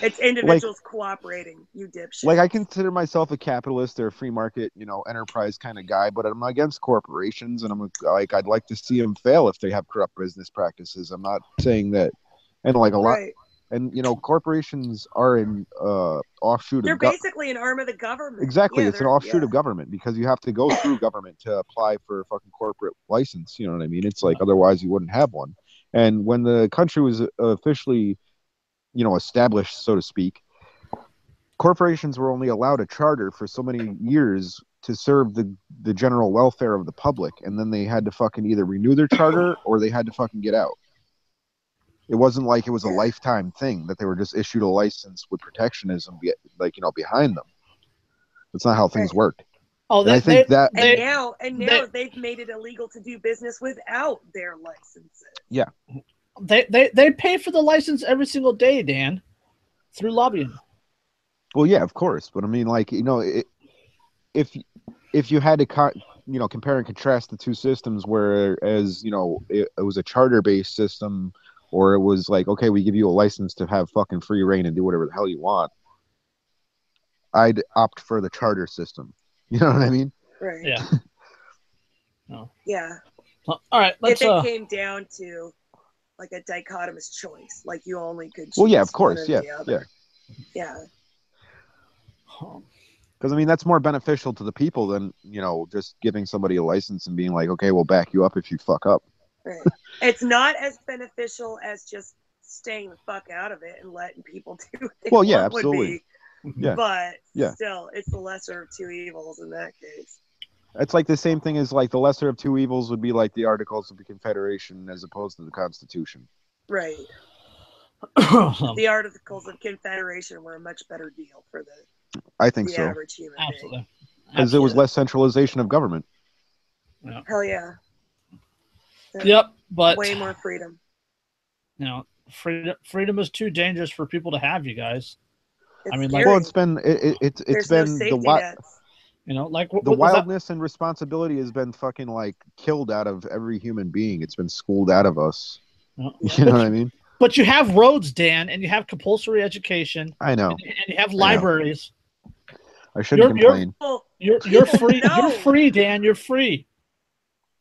It's individuals cooperating, you dipshit. Like, I consider myself a capitalist or a free market, enterprise kind of guy, but I'm against corporations, and I'd like to see them fail if they have corrupt business practices. I'm not saying that, and like a lot. And, corporations are an offshoot They're of basically an arm of the government. Exactly. It's an offshoot of government because you have to go through government to apply for a fucking corporate license. You know what I mean? It's like, otherwise you wouldn't have one. And when the country was officially, established, so to speak, corporations were only allowed a charter for so many years to serve the general welfare of the public. And then they had to fucking either renew their charter or they had to fucking get out. It wasn't like it was a lifetime thing that they were just issued a license with protectionism, behind them. That's not how things worked. Oh, I think that now they've made it illegal to do business without their licenses. Yeah, they pay for the license every single day, Dan, through lobbying. Well, yeah, of course, but I mean, like, if you had to compare and contrast the two systems, whereas it was a charter-based system. Or it was like, okay, we give you a license to have fucking free reign and do whatever the hell you want. I'd opt for the charter system. You know what I mean? Right. Yeah. No. Yeah. Well, all right. If it came down to like a dichotomous choice, like you only could choose. Well, yeah, of course. Yeah. Yeah. Because, I mean, that's more beneficial to the people than, just giving somebody a license and being like, okay, we'll back you up if you fuck up. Right. It's not as beneficial as just staying the fuck out of it and letting people do what they absolutely. Would be. Yeah. But still, it's the lesser of two evils in that case. It's like the same thing as like the lesser of two evils would be like the Articles of the Confederation as opposed to the Constitution. Right. The Articles of Confederation were a much better deal for the average human being. Because there was less centralization of government. Yeah. Hell yeah. Yep, but way more freedom. Freedom is too dangerous for people to have, you guys. It's I mean, like, well, it's been the wildness and responsibility has been fucking like killed out of every human being. It's been schooled out of us. You know what I mean? But you have roads, Dan, and you have compulsory education. I know. And you have libraries. I shouldn't complain. You're free. You're free, Dan. You're free.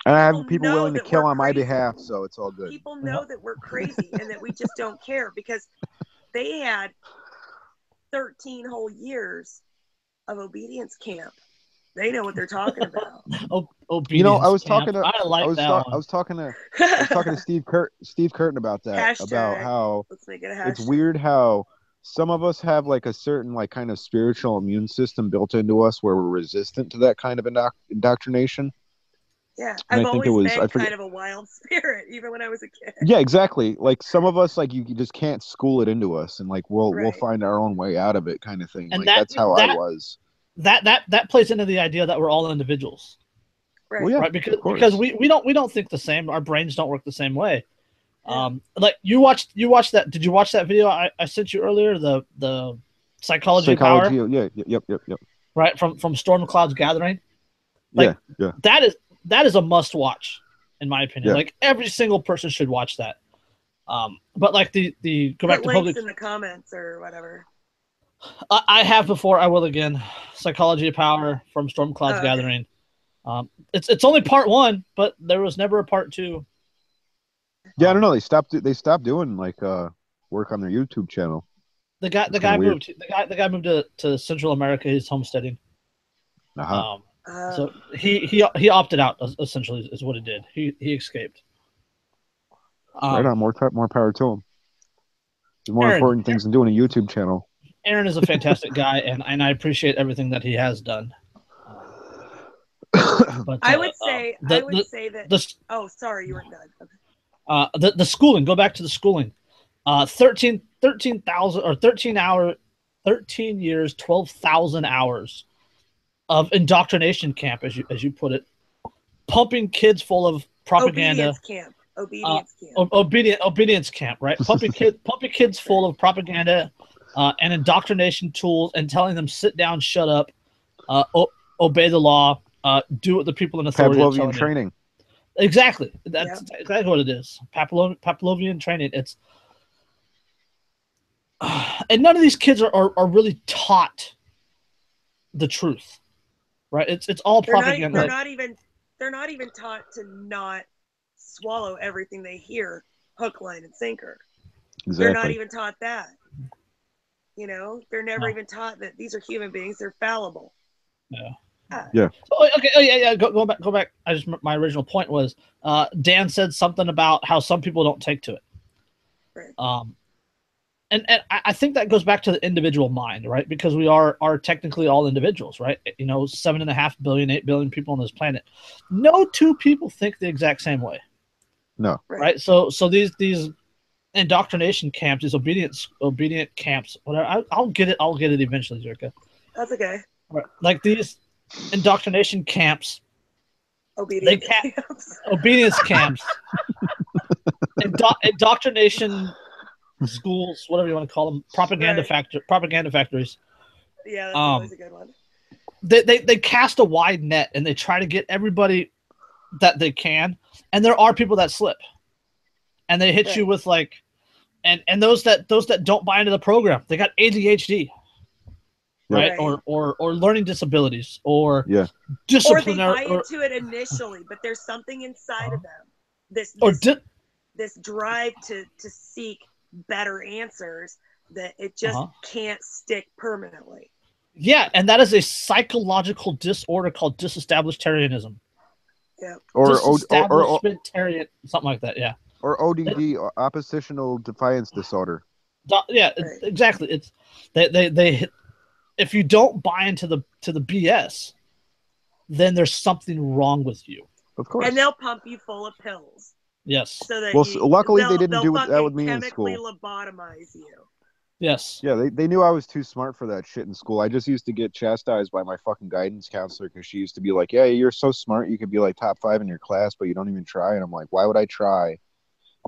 And I have people willing to kill on my behalf, so it's all good. People know that we're crazy and that we just don't care because they had 13 whole years of obedience camp. They know what they're talking about. Obedience I was camp. talking to I like that one. I was talking to Steve Curtin about that. Hashtag, about how let's make it a hashtag. It's weird how some of us have like a certain like kind of spiritual immune system built into us where we're resistant to that kind of indoctrination. Yeah, and I've always been kind of a wild spirit, even when I was a kid. Yeah, exactly. Like some of us, like you just can't school it into us, and like we'll find our own way out of it, kind of thing. And like that's how I was. That plays into the idea that we're all individuals, right? Well, yeah, right? Because we don't think the same. Our brains don't work the same way. Yeah. Like you watched that. Did you watch that video I sent you earlier? The psychology of power. Yeah. Yep. Right from Storm Cloud's Gathering. Like, yeah. That is a must watch, in my opinion. Yeah. Like every single person should watch that. But like the go back to links public in the comments or whatever. I have before. I will again. Psychology of Power from Storm Cloud's Gathering. It's only part 1, but there was never a part 2. Yeah, I don't know. They stopped doing like work on their YouTube channel. The guy moved to Central America. He's homesteading. So he opted out. Essentially, is what it did. He escaped. Right on. More power to him. There's more important things than doing a YouTube channel. Aaron is a fantastic guy, and I appreciate everything that he has done. But I would say that. Oh, sorry, you weren't done. Okay. The schooling. Go back to the schooling. 13 years, 12,000 hours of indoctrination camp, as you put it, pumping kids full of propaganda. Obedience camp, right? Pumping kids full of propaganda and indoctrination tools, and telling them sit down, shut up, obey the law, do what the people in authority are telling you. Pavlovian training. Exactly. That's exactly what it is. Pavlovian training. It's and none of these kids are really taught the truth. Right, it's all propaganda. They're not even taught to not swallow everything they hear, hook, line, and sinker. Exactly. They're not even taught that. They're never even taught that these are human beings. They're fallible. Yeah. Okay. Go back. My original point was Dan said something about how some people don't take to it. Right. And I think that goes back to the individual mind, right? Because we are technically all individuals, right? 7.5 billion, 8 billion people on this planet. No two people think the exact same way. No. Right. So these indoctrination camps, these obedient camps, whatever. I'll get it eventually, Zerka. That's okay. Right. Like these indoctrination camps. Obedience camps. Indoctrination schools, whatever you want to call them, propaganda factories. Yeah, that's always a good one. They cast a wide net and they try to get everybody that they can, and there are people that slip, and they hit you with like, and those that don't buy into the program, they got ADHD, right? Or learning disabilities, or disciplinary, or they buy into it initially, but there's something inside of them, this drive to seek better answers that it just can't stick permanently. Yeah, and that is a psychological disorder called disestablishmentarianism. Yeah. Or disestablishmentarian, something like that. Yeah. Or ODD, oppositional defiance disorder. Yeah, exactly. It's they if you don't buy into the BS, then there's something wrong with you. Of course. And they'll pump you full of pills. Yes. So that luckily they didn't do that with me in school. Lobotomize you. Yes. Yeah, they knew I was too smart for that shit in school. I just used to get chastised by my fucking guidance counselor because she used to be like, "Yeah, you're so smart. You could be like top 5 in your class, but you don't even try." And I'm like, "Why would I try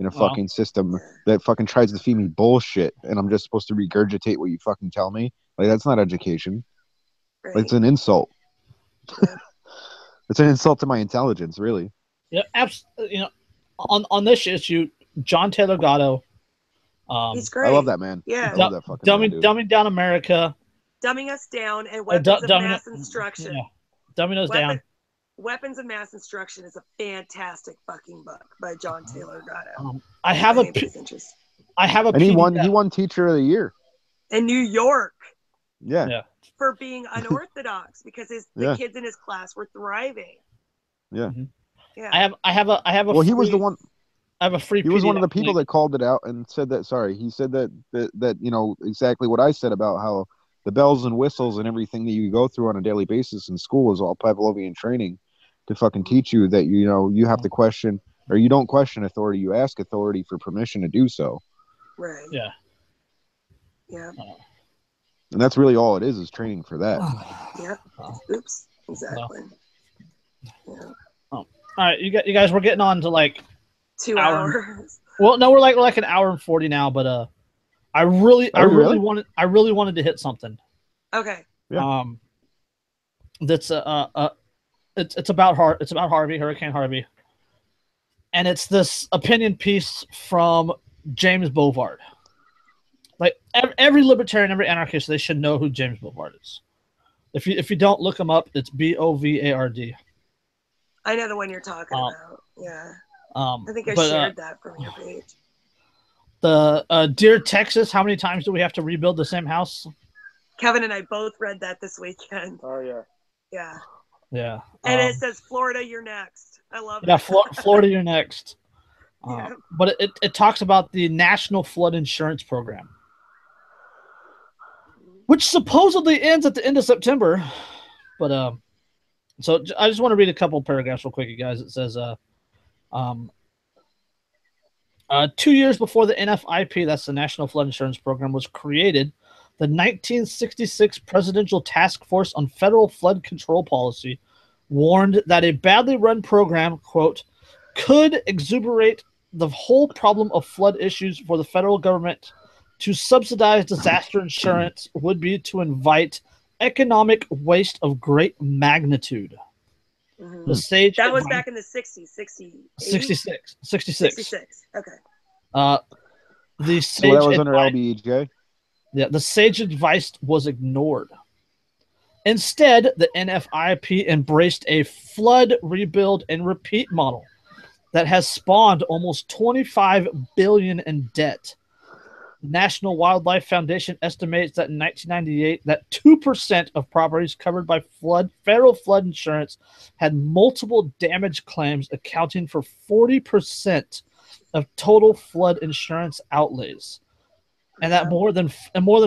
in a fucking system that fucking tries to feed me bullshit? And I'm just supposed to regurgitate what you fucking tell me? Like that's not education. Right. Like, it's an insult. It's an insult to my intelligence, really." Yeah, absolutely. On this issue, John Taylor Gatto. He's great. I love that man. Yeah. I love that fucking man, dude. Dumbing Down America. Dumbing Us Down and Weapons of Mass Instruction. Yeah. Dumbing Us Down. Weapons of Mass Instruction is a fantastic fucking book by John Taylor Gatto. I have a and he won Teacher of the Year in New York. Yeah. For being unorthodox because the kids in his class were thriving. Yeah. Yeah. I have a well, he was the one. I have a free. He was one of the people that called it out and said that. Sorry, he said that exactly what I said about how the bells and whistles and everything that you go through on a daily basis in school is all Pavlovian training to fucking teach you that you have to question, or you don't question authority, you ask authority for permission to do so. Right. Yeah. Yeah. And that's really all it is training for that. Yeah. Oops. Exactly. Yeah. All right, you guys, we're getting on to like 2 hours. Well, no, we're like an hour and 40 now, but I really wanted to hit something. Okay. Yeah. That's it's about Harvey, Hurricane Harvey, and it's this opinion piece from James Bovard. Like every libertarian, every anarchist, they should know who James Bovard is. If you don't look him up, it's Bovard. I know the one you're talking about. Yeah. I think I shared that from your page. The Dear Texas, how many times do we have to rebuild the same house? Kevin and I both read that this weekend. Oh yeah. Yeah. Yeah. And it says Florida, you're next. I love it. Yeah, Florida, you're next. But it talks about the National Flood Insurance Program, which supposedly ends at the end of September. But so I just want to read a couple paragraphs real quick, you guys. It says 2 years before the NFIP, that's the National Flood Insurance Program, was created, the 1966 Presidential Task Force on Federal Flood Control Policy warned that a badly run program, quote, could exuberate the whole problem of flood issues for the federal government. To subsidize disaster insurance would be to invite economic waste of great magnitude. Mm-hmm. The sage that was back in the 60s, 66. Okay. The sage so that was under LBJ. Yeah, the sage advice was ignored. Instead, the NFIP embraced a flood, rebuild, and repeat model that has spawned almost $25 billion in debt. The National Wildlife Foundation estimates that in 1998, that 2% of properties covered by federal flood insurance had multiple damage claims, accounting for 40% of total flood insurance outlays, and that more than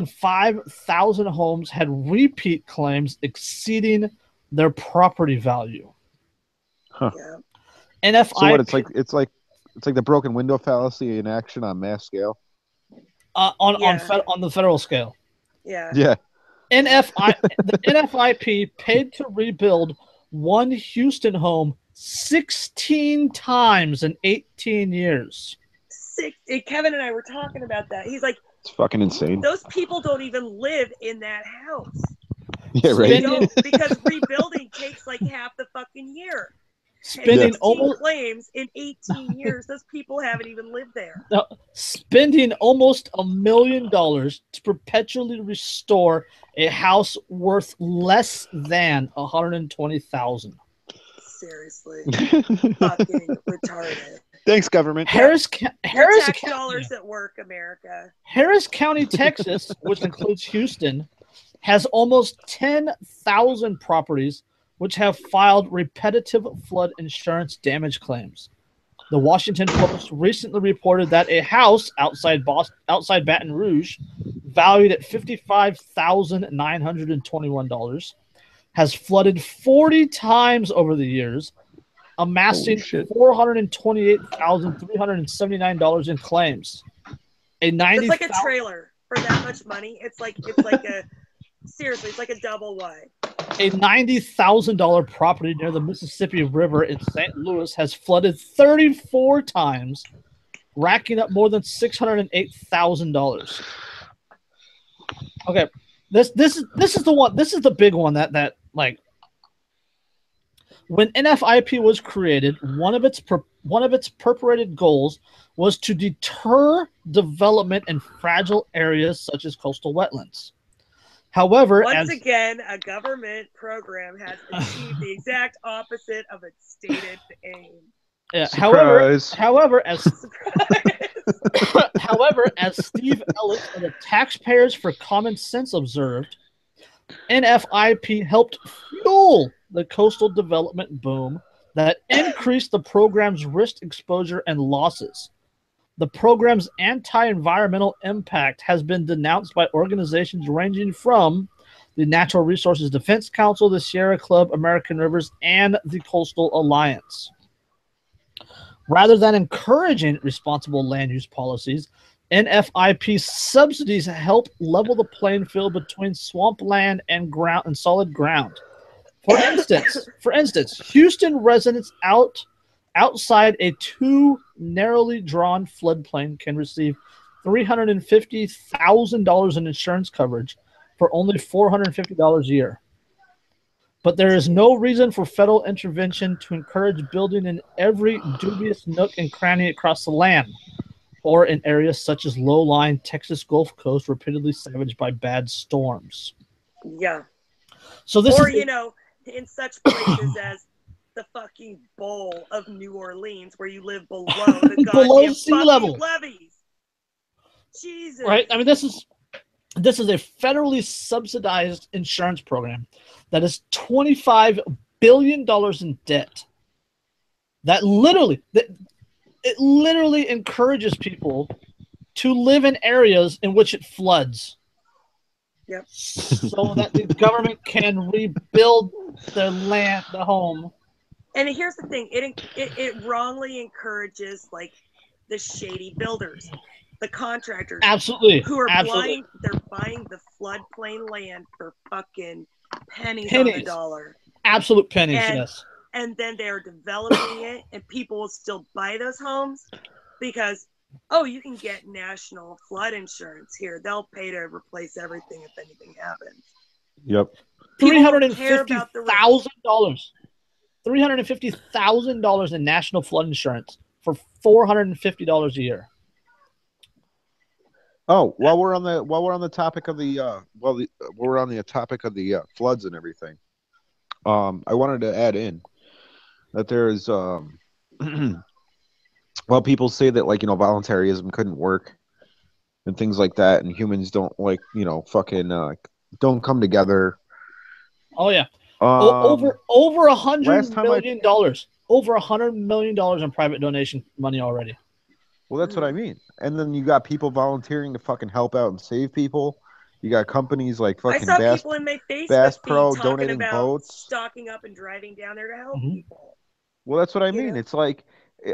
5,000 homes had repeat claims exceeding their property value. Huh. Yeah. NFIP, so what? It's like the broken window fallacy in action on mass scale. On the federal scale. Yeah. Yeah. The NFIP paid to rebuild one Houston home 16 times in 18 years. Kevin and I were talking about that. He's like, it's fucking insane. Those people don't even live in that house. Yeah, right. They don't, because rebuilding takes like half the fucking year. Spending almost claims in 18 years, those people haven't even lived there. Spending almost $1 million to perpetually restore a house worth less than $120,000. Seriously, fucking retarded. Thanks, government. Harris tax dollars at work, America. Harris County, Texas, which includes Houston, has almost 10,000 properties which have filed repetitive flood insurance damage claims. The Washington Post recently reported that a house outside Baton Rouge, valued at $55,921, has flooded 40 times over the years, amassing $428,379 in claims. It's like a trailer for that much money. It's like seriously, it's like a double wide. A $90,000 property near the Mississippi River in St. Louis has flooded 34 times, racking up more than $608,000. Okay, this is the one. This is the big one that like when NFIP was created, one of its purported goals was to deter development in fragile areas such as coastal wetlands. However, once again, a government program has achieved the exact opposite of its stated aim. Yeah, Surprise. however, as Steve Ellis of the Taxpayers for Common Sense observed, NFIP helped fuel the coastal development boom that increased the program's risk exposure and losses. The program's anti-environmental impact has been denounced by organizations ranging from the Natural Resources Defense Council, the Sierra Club, American Rivers, and the Coastal Alliance. Rather than encouraging responsible land use policies, NFIP subsidies help level the playing field between swampland and ground and solid ground. For instance, Houston residents outside a too narrowly drawn floodplain can receive $350,000 in insurance coverage for only $450 a year. But there is no reason for federal intervention to encourage building in every dubious nook and cranny across the land, or in areas such as low-lying Texas Gulf Coast repeatedly savaged by bad storms. Yeah. So this or, is, you know, in such places as the fucking bowl of New Orleans where you live below the below goddamn sea fucking level. levees. Jesus. Right? I mean, this is a federally subsidized insurance program that is $25 billion in debt. It literally encourages people to live in areas in which it floods. Yep. So that the government can rebuild their land, the home. And here's the thing, it wrongly encourages like the shady builders, the contractors, Absolutely. who are Absolutely. they're buying the floodplain land for fucking pennies on the dollar. Absolute pennies, and, yes. And then they're developing it, and people will still buy those homes because, oh, you can get national flood insurance here. They'll pay to replace everything if anything happens. Yep. $350,000. $350,000 in national flood insurance for $450 a year. Oh, while we're on the topic of the floods and everything, I wanted to add in that there's well, people say that, like, you know, voluntarism couldn't work and things like that, and humans don't, like, you know, fucking don't come together. Oh yeah. Over $100 million. Over $100 million in private donation money already. Well, that's what I mean. And then you got people volunteering to fucking help out and save people. You got companies like fucking I saw people in my Facebook Bass feed Pro talking donating about boats, stocking up and driving down there to help people. Well, that's what I mean. It's like,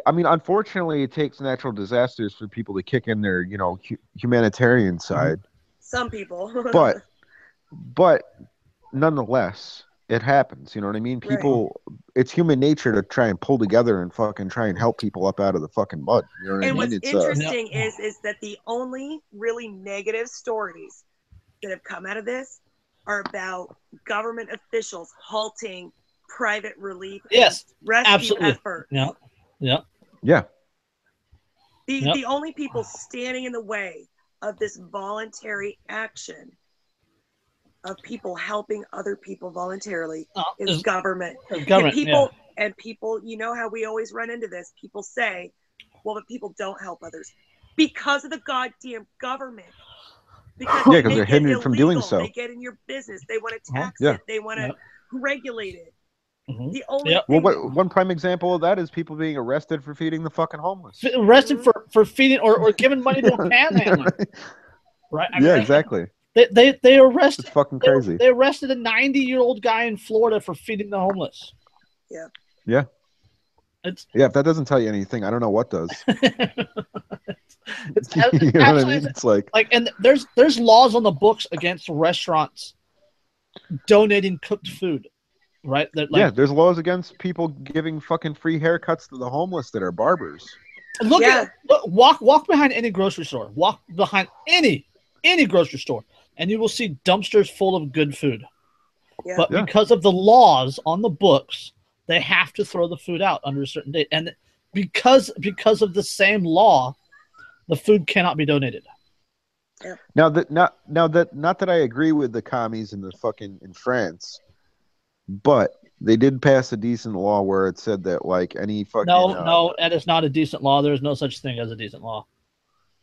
I mean, unfortunately, it takes natural disasters for people to kick in their, you know, humanitarian side. Some people. but nonetheless, it happens. You know what I mean? People, it's human nature to try and pull together and fucking try and help people up out of the fucking mud. You know what I mean? What's interesting is that the only really negative stories that have come out of this are about government officials halting private relief and rescue efforts. Yeah. The only people standing in the way of this voluntary action of people helping other people voluntarily is government. And people, you know how we always run into this. People say, well, but people don't help others because of the goddamn government. Because they're hindered from doing so. They get in your business. They want to tax it. They want to regulate it. The only one prime example of that is people being arrested for feeding the fucking homeless. Arrested for feeding or giving money to a panhandler. Right? I mean, exactly. They arrested. It's fucking crazy. They arrested a 90-year-old guy in Florida for feeding the homeless. Yeah. Yeah. If that doesn't tell you anything, I don't know what does. It's you know what I mean? It's like, and there's laws on the books against restaurants donating cooked food, right? There's laws against people giving fucking free haircuts to the homeless that are barbers. Walk behind any grocery store. Walk behind any grocery store, and you will see dumpsters full of good food. Yeah. But because of the laws on the books, they have to throw the food out under a certain date. And because of the same law, the food cannot be donated. Yeah. Not that I agree with the commies in France, but they did pass a decent law where it said that like any fucking no, that is not a decent law. There is no such thing as a decent law.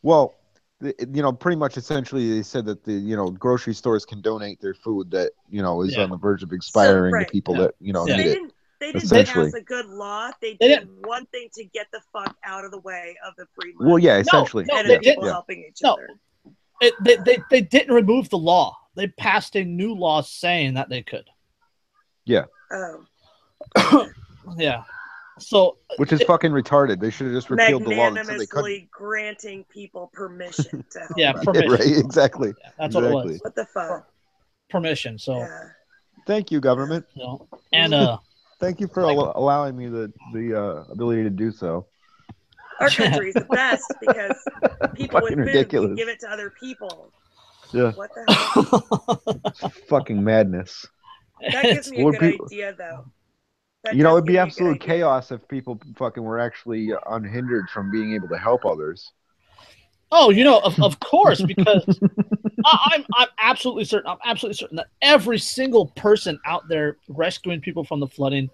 Well, pretty much essentially they said that the grocery stores can donate their food that is on the verge of expiring to people that need it. They didn't pass a good law. They did one thing to get the fuck out of the way of the free money. Well, yeah, essentially. People helping each other. They didn't remove the law. They passed a new law saying that they could. Yeah. Oh. Yeah. So, which is fucking retarded. They should have just repealed the law until they couldn't. Magnanimously granting people permission to help. Yeah, permission. Right, exactly. Yeah, that's exactly. what it was. What the fuck? Permission. So. Yeah. Thank you, government. And thank you for allowing me the ability to do so. Our country is the best because people with food can give it to other people. Yeah. What the hell? Fucking madness. That gives me a good idea, though. It'd be absolute chaos if people fucking were actually unhindered from being able to help others. Oh, of course, because I'm absolutely certain. I'm absolutely certain that every single person out there rescuing people from the flooding,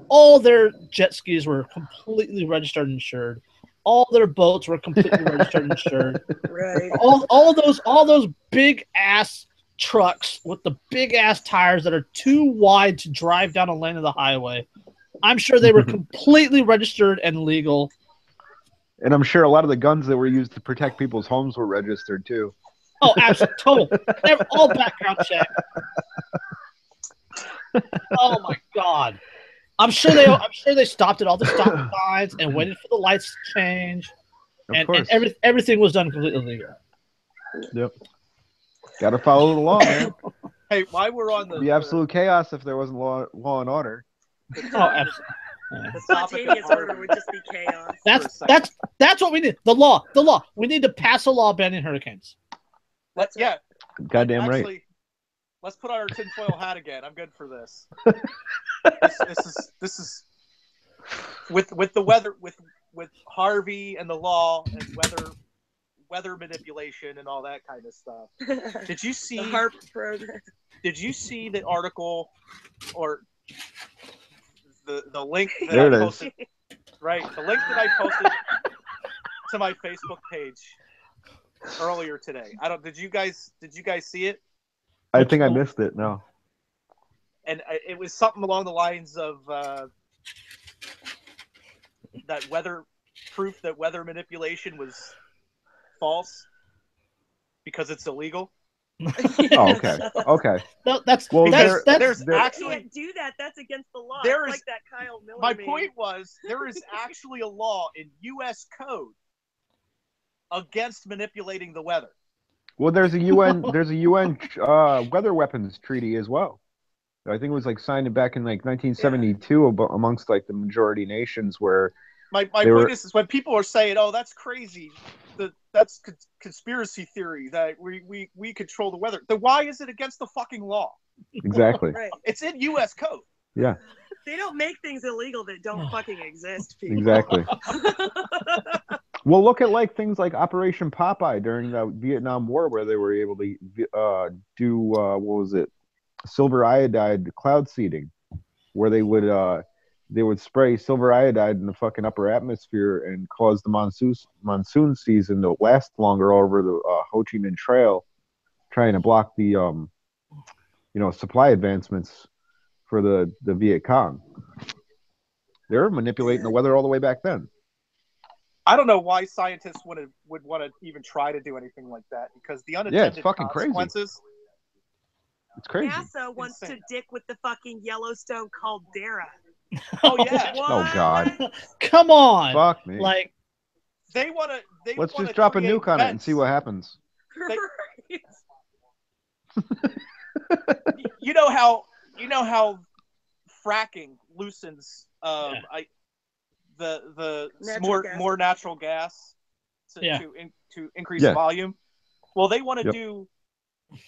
all their jet skis were completely registered and insured. All their boats were completely registered and insured. Right. All those big ass trucks with the big ass tires that are too wide to drive down a lane of the highway. I'm sure they were completely registered and legal. And I'm sure a lot of the guns that were used to protect people's homes were registered too. Oh, absolutely, total. All background check. Oh my god! I'm sure they stopped at all the stop signs and waited for the lights to change, and everything was done completely legal. Yep. Got to follow the law, man. Hey, while we're on the absolute chaos if there wasn't law and order. Oh, absolutely. The spontaneous order would just be chaos. That's what we need. The law. We need to pass a law banning hurricanes. Goddamn right. Let's put on our tinfoil hat again. I'm good for this. This is with the weather with Harvey and the law and weather manipulation and all that kind of stuff. Did you see the HARP program? Did you see the article or the link that there I posted? Right, the link that I posted to my Facebook page earlier today. Did you guys see it? I think I missed it. No. And it was something along the lines of that proof that weather manipulation was false because it's illegal. Oh, okay. No, that's there's actually you can't do that. That's against the law. There is like that Kyle Miller. My point was there is actually a law in U.S. code against manipulating the weather. Well, there's a UN weather weapons treaty as well. I think it was signed back in 1972 amongst the majority nations where. My point is when people are saying, "Oh, that's crazy," that's conspiracy theory that we control the weather. Then why is it against the fucking law? Exactly. Right. It's in U.S. code. Yeah. They don't make things illegal that don't fucking exist. People. Exactly. Well, look at things like Operation Popeye during the Vietnam War, where they were able to do what was it, silver iodide cloud seeding, where they would spray silver iodide in the fucking upper atmosphere and cause the monsoon season to last longer over the Ho Chi Minh Trail, trying to block the supply advancements for the Viet Cong. They were manipulating the weather all the way back then. I don't know why scientists would want to even try to do anything like that because the unintended consequences. Crazy. It's crazy. NASA wants to dick with the fucking Yellowstone caldera. Oh yeah. Oh God. Come on. Fuck me. They want to. Let's just drop a nuke on it and see what happens. You know how fracking loosens the more natural gas to increase volume. Well, they want to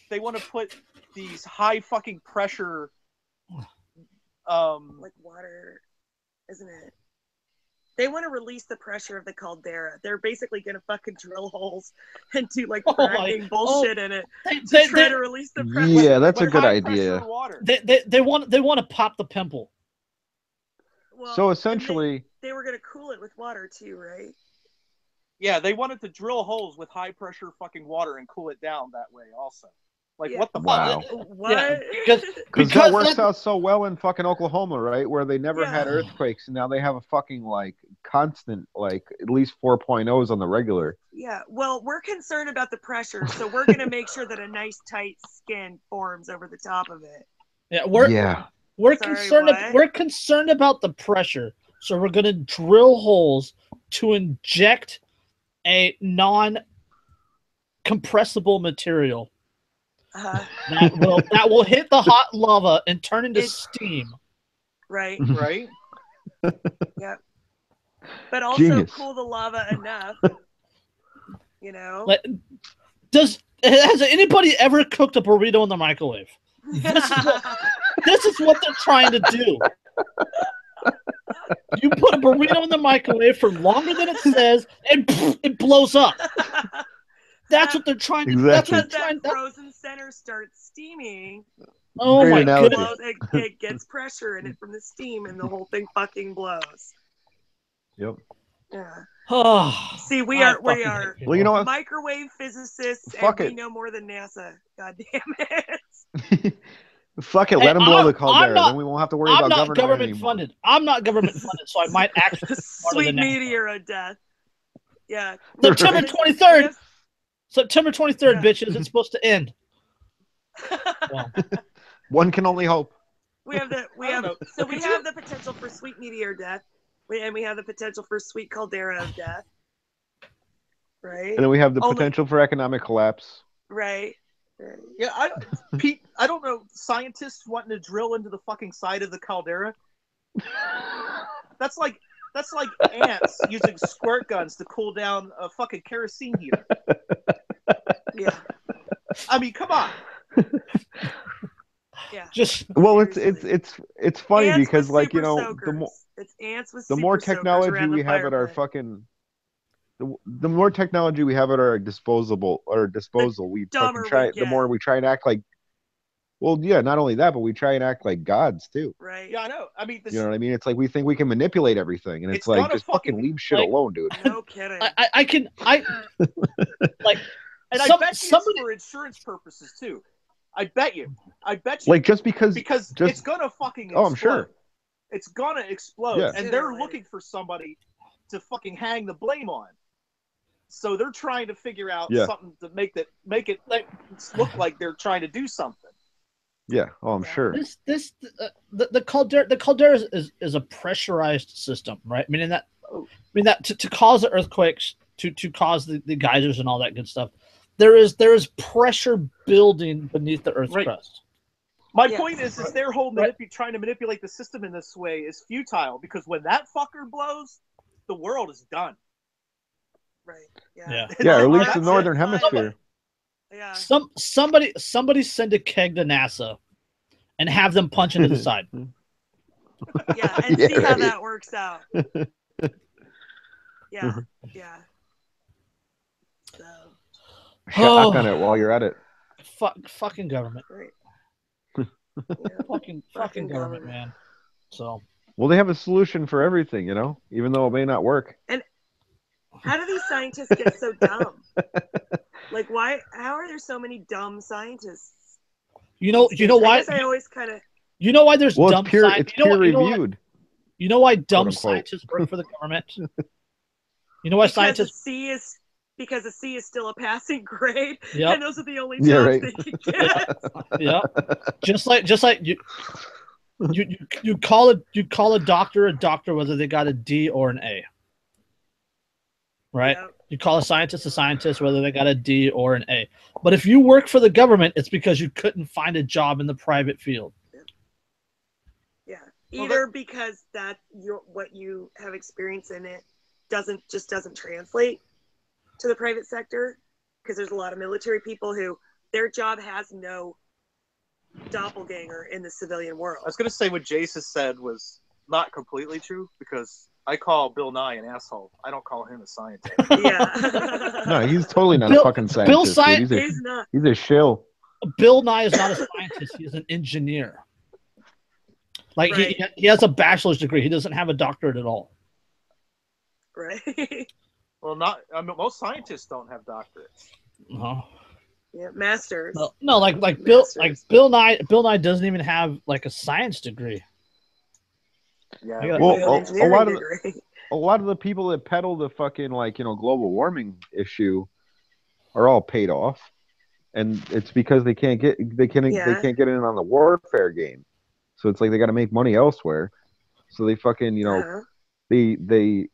they want to put these high fucking pressure like water, isn't it? They want to release the pressure of the caldera. They're basically going to fucking drill holes and do like Oh, fracking bullshit in it they to try to release the pressure. Yeah, that's a With good high idea. pressure water. They want to pop the pimple. Well, So and essentially, they were going to cool it with water too, right? Yeah, they wanted to drill holes with high pressure fucking water and cool it down that way also. Like, Yeah. what the wow. fuck? What? Yeah, Because because that works that's- out so well in fucking Oklahoma, right? Where they never had Yeah. earthquakes, and now they have a fucking like constant, like at least 4.0s on the regular. Yeah, well, we're concerned about the pressure, so we're going to make sure that a nice tight skin forms over the top of it. yeah, we're Sorry, concerned. what? We're concerned about the pressure, so we're going to drill holes to inject a non-compressible material that will hit the hot lava and turn into steam. Right. Right? Yep. But also Genius. cool the lava enough. You know. Has anybody ever cooked a burrito in the microwave? This is what they're trying to do. You put a burrito in the microwave for longer than it says, and it blows up. That's what they're trying to do. Exactly. That's what Because they're that frozen center starts steaming. Oh Great my analogy. goodness. It gets pressure in it from the steam, and the whole thing fucking blows. Yep. Yeah. Oh, See, we I are fucking hate people. Well, you know what? microwave physicists, Fuck and it. we know more than NASA. God damn it. Fuck it. Hey, Let them blow the I'm caldera. not- Then we won't have to worry I'm about not government government anymore. funded. I'm not government funded, so I might actually be smarter Sweet than NASA. meteor of death. Yeah. September Right. 23rd. September 23rd, Yeah. bitches. It's supposed to end. Well, One can only hope. we have the potential for sweet meteor death, and we have the potential for sweet caldera of death, right? And then we have the Only- potential for economic collapse. Right. Yeah, Pete, I don't know, scientists wanting to drill into the fucking side of the caldera. That's like ants using squirt guns to cool down a fucking kerosene heater. Yeah. I mean, come on. Yeah. just Well, Seriously. it's funny Ants because with like super the soakers. more It's ants with the more super soakers technology around we the have at our fireplace. fucking the more technology we have at our disposal, we dumber fucking try. we The more get. we try and act like. Well, yeah, not only that, but we try and act like gods too. Right. Yeah, I know. I mean, You know what I mean? It's like we think we can manipulate everything, and it's like gonna just fucking leave shit like- alone, dude. No kidding. I like and some- I bet you somebody- it's for insurance purposes too. I bet you. Like just because it's gonna fucking explode. Oh, I'm sure. It's gonna explode. Yeah. And Sooner they're or later. looking for somebody to fucking hang the blame on. So they're trying to figure out Yeah. something to make it like look like they're trying to do something. Yeah. Oh, I'm Yeah. sure. the caldera is a pressurized system, right? Meaning that to cause the earthquakes, to cause the geysers and all that good stuff, there is pressure building beneath the Earth's Right. crust. My Yes. point is their whole trying to manipulate the system in this way is futile because when that fucker blows, the world is done. Right. Yeah. Yeah, or at least That's the it. northern hemisphere. Yeah. Somebody send a keg to NASA and have them punch into the side. Yeah. And Yeah, see how right. that works out. Yeah. Yeah. So. Shotgun it while you're at it. Fucking government. Great. Fucking government, man. So Well, they have a solution for everything, you know, even though it may not work. How do these scientists get so dumb? Like, why? How are there so many dumb scientists? you know I why guess I always kind of. you know why there's Well, dumb it's peer science. You know reviewed. you know why dumb unquote. scientists work for the government? You know why scientists? Because a C is still a passing grade, Yep. and those are the only jobs Yeah, right. they can get. Yeah. Just like you call a doctor whether they got a D or an A. Right? Yep. You call a scientist whether they got a D or an A. But if you work for the government, it's because you couldn't find a job in the private field. Yeah. Well, Either because what you have experience in it doesn't translate to the private sector, because there's a lot of military people who their job has no doppelganger in the civilian world. I was going to say what Jason said was not completely true because I call Bill Nye an asshole. I don't call him a scientist. Yeah. No, he's totally not a fucking scientist. Dude. He's not. He's a shill. Bill Nye is not a scientist. He's an engineer. Like Right. he has a bachelor's degree. He doesn't have a doctorate at all. Right. Well, most scientists don't have doctorates. No. Yeah, masters. No, like Bill Nye doesn't even have like a science degree. Yeah. Well, a lot of the people that peddle the fucking global warming issue are all paid off, and it's because they can't get in on the warfare game. So it's like they got to make money elsewhere. So they fucking they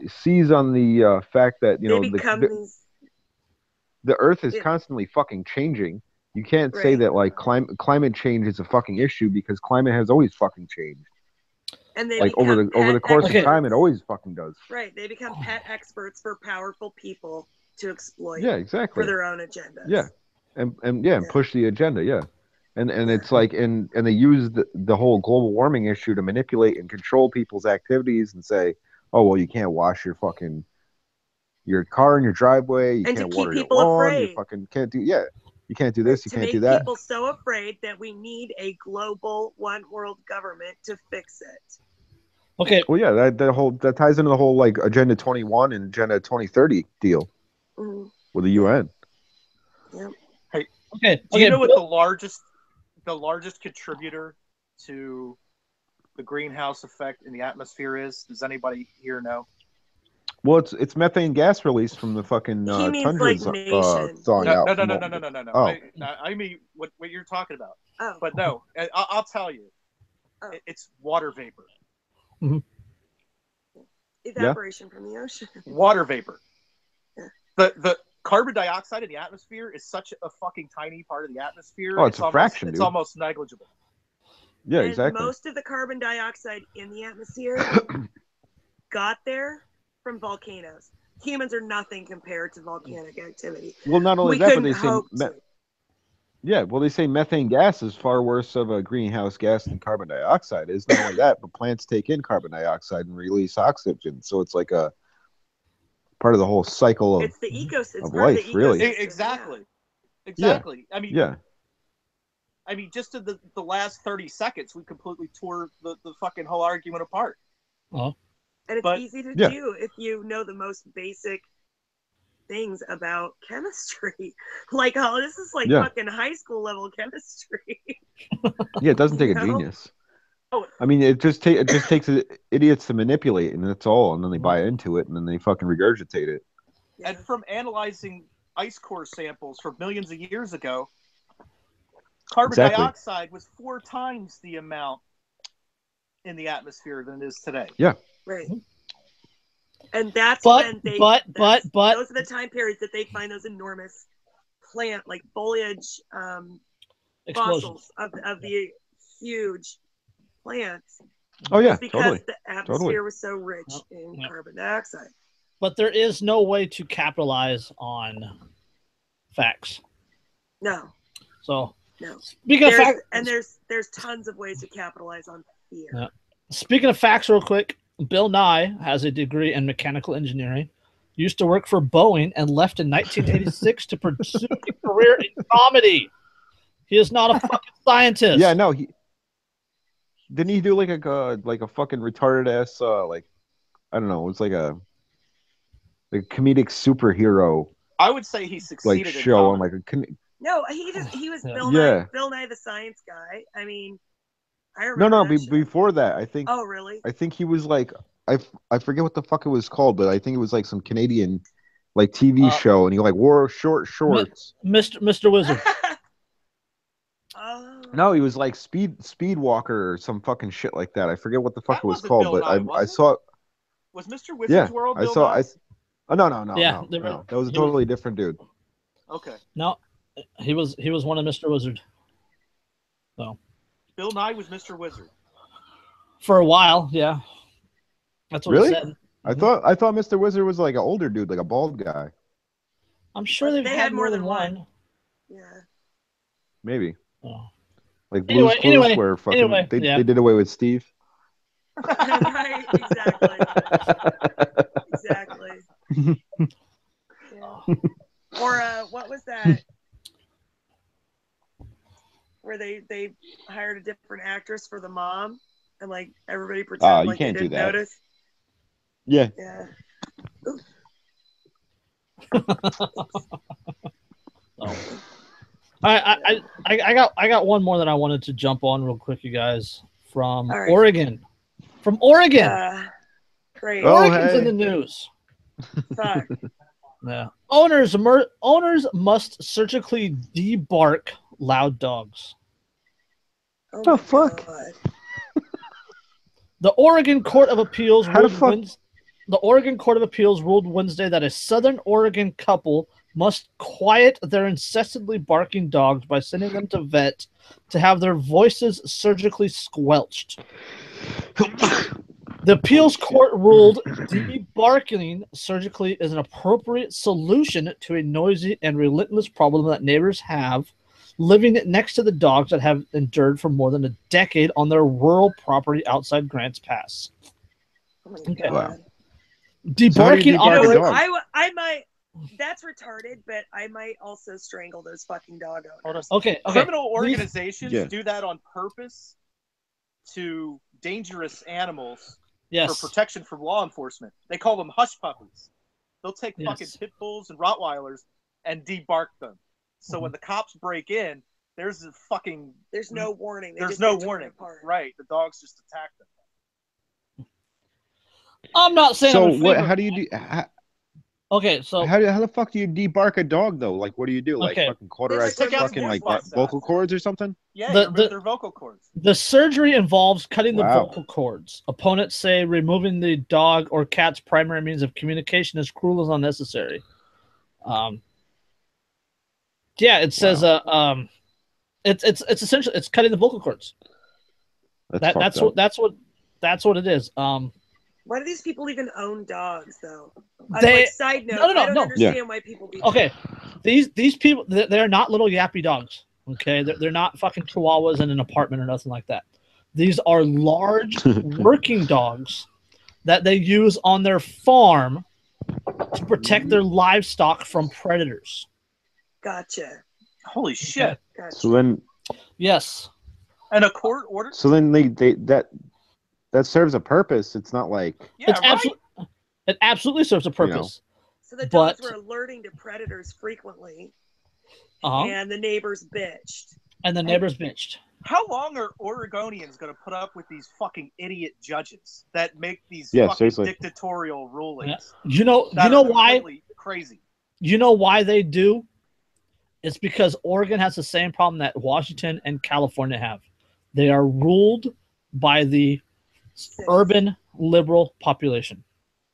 seize on the fact that the Earth is constantly fucking changing. You can't say that like climate change is a fucking issue because climate has always fucking changed. And they like over the course of time, it always fucking does. Right, they become pet experts for powerful people to exploit. Yeah, exactly. For their own agendas. Yeah, and push the agenda. Yeah, and it's like and they use the whole global warming issue to manipulate and control people's activities and say, oh well, you can't wash your car in your driveway, you can't water your lawn, you fucking can't do you can't do this, you can't do that. To make people so afraid that we need a global one world government to fix it. Okay. Well, yeah, that ties into the whole like Agenda 21 and Agenda 2030 deal with the UN. Yep. Hey, okay. Do you know what the largest contributor to the greenhouse effect in the atmosphere is? Does anybody here know? Well, it's methane gas release from the fucking tundras thawing out. No. Oh. I mean what you're talking about. Oh. But no, I'll tell you. Oh. It's water vapor. Mm-hmm. Evaporation from the ocean. Water vapor. Yeah. The carbon dioxide in the atmosphere is such a fucking tiny part of the atmosphere. Oh, it's a fraction, dude. It's almost negligible. Yeah, and exactly. Most of the carbon dioxide in the atmosphere got there from volcanoes. Humans are nothing compared to volcanic activity. Well, not only that, but they say they say methane gas is far worse of a greenhouse gas than carbon dioxide is. Not only that, but plants take in carbon dioxide and release oxygen. So it's like a part of the whole cycle of, it's the ecosystem of life, really. Exactly. Yeah. I mean, just in the last 30 seconds, we completely tore the fucking whole argument apart. Oh. And it's easy to do if you know the most basic things about chemistry. Like, this is like fucking high school level chemistry. Yeah, it doesn't take a genius. I mean, it just takes idiots to manipulate, and that's all. And then they buy into it, and then they fucking regurgitate it. And from analyzing ice core samples from millions of years ago, carbon dioxide was 4 times the amount in the atmosphere than it is today. Yeah. Right. And that's when those are the time periods that they find those enormous plant, like foliage fossils of the huge plants. Oh yeah, because the atmosphere was so rich in carbon dioxide. But there is no way to capitalize on facts. No. So no. Speaking of facts, and there's tons of ways to capitalize on fear. Yeah. Speaking of facts, real quick, Bill Nye has a degree in mechanical engineering. Used to work for Boeing and left in 1986 to pursue a career in comedy. He is not a fucking scientist. Yeah, no. Didn't he do like a fucking retarded ass I don't know. It was like a comedic superhero. I would say he succeeded like show on like a. No, he was Bill Nye the Science Guy. I mean, I remember. No, before that, I think. Oh, really? I think he was like I forget what the fuck it was called, but I think it was like some Canadian like TV show, and he like wore short shorts. Mr. Wizard. Oh. No, he was like speed walker or some fucking shit like that. I forget what the fuck it was called, Bill but Nye, I saw. Was Mr. Wizard's World? I Bill saw. Nye? No. Yeah, No. That was a totally different dude. Okay. No, he was one of Mr. Wizard. So. Bill Nye was Mr. Wizard. For a while, yeah. That's what he said. I thought Mr. Wizard was like an older dude, like a bald guy. I'm sure they've had more than one. Yeah. Maybe. Oh. Like Blue's Clues, where fucking they did away with Steve. Right, exactly. Exactly. Yeah. Or what was that? Where they hired a different actress for the mom, and like everybody pretended you like they can't do didn't that. notice. Yeah. Yeah. Oh. I got one more that I wanted to jump on real quick, you guys, from All right. Oregon. From Oregon. Great. Oh, Oregon's hey. in the news. Fuck. Yeah. Owners must surgically debark loud dogs. Oh The my fuck? God. The Oregon Court of Appeals How the ruled fuck? The Oregon Court of Appeals ruled Wednesday that a Southern Oregon couple must quiet their incessantly barking dogs by sending them to vet to have their voices surgically squelched. The appeals court ruled debarking surgically is an appropriate solution to a noisy and relentless problem that neighbors have living next to the dogs that have endured for more than a decade on their rural property outside Grants Pass. Oh my Okay. God. Wow. Debarking So how do you debark a operates. dog? I might. That's retarded, but I might also strangle those fucking dog owners. Okay. Criminal organizations Yeah. do that on purpose to dangerous animals Yes. for protection from law enforcement. They call them hush puppies. They'll take Yes. fucking pit bulls and Rottweilers and debark them. So when the cops break in, there's no warning. They There's just no get torn warning. apart. Right. The dogs just attack them. I'm not saying. So I'm in what? favor. How do you do? Okay, so How the fuck do you debark a dog though? Like, what do you do? Like Okay. fucking cauterize They, like, their take out fucking some like voice vocal box. cords or something? Yeah, The- remove the- their vocal cords. the surgery involves cutting the Wow. vocal cords. Opponents say removing the dog or cat's primary means of communication is cruel and unnecessary. Yeah, it says Wow. it's essentially it's cutting the vocal cords. That's fucked That's up. what it is. why do these people even own dogs, though? They- Like, side note, No. I don't understand why people do Okay, these people they're not little yappy dogs. Okay, they're not fucking chihuahuas in an apartment or nothing like that. These are large working dogs that they use on their farm to protect their livestock from predators. Gotcha. Holy shit. Gotcha. So then, Yes. And a court order? so then they that serves a purpose. It's not like Yeah, It's right. it absolutely serves a purpose. So the But- dogs were alerting to predators frequently, Uh-huh. and the neighbors bitched. And the neighbors bitched. How long are Oregonians going to put up with these fucking idiot judges that make these Yeah, fucking seriously. dictatorial rulings? You know that are why? completely crazy. You know why they do? It's because Oregon has the same problem that Washington and California have. They are ruled by the urban liberal population.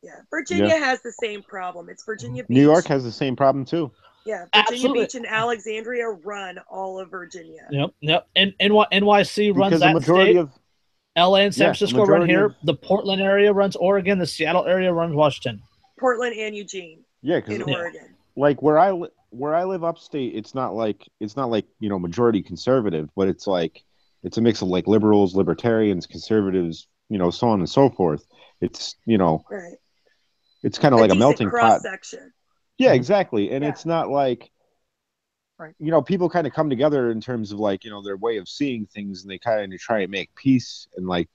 Yeah, Virginia has the same problem. It's Virginia Beach. New York has the same problem too. Yeah, Virginia Absolutely. Beach and Alexandria run all of Virginia. Yep. And NYC runs Because that the majority state. of LA and San Yeah, the Francisco run majority here. of- The Portland area runs Oregon. The Seattle area runs Washington. Portland and Eugene yeah, in because Oregon. like where I live upstate, it's not like majority conservative, but it's a mix of like liberals, libertarians, conservatives, so on and so forth. It's Right. it's kind of like a decent melting cross pot. section. Yeah, exactly. And Yeah. it's not like, Right. People kind of come together in terms of like, their way of seeing things, and they kind of try and make peace and like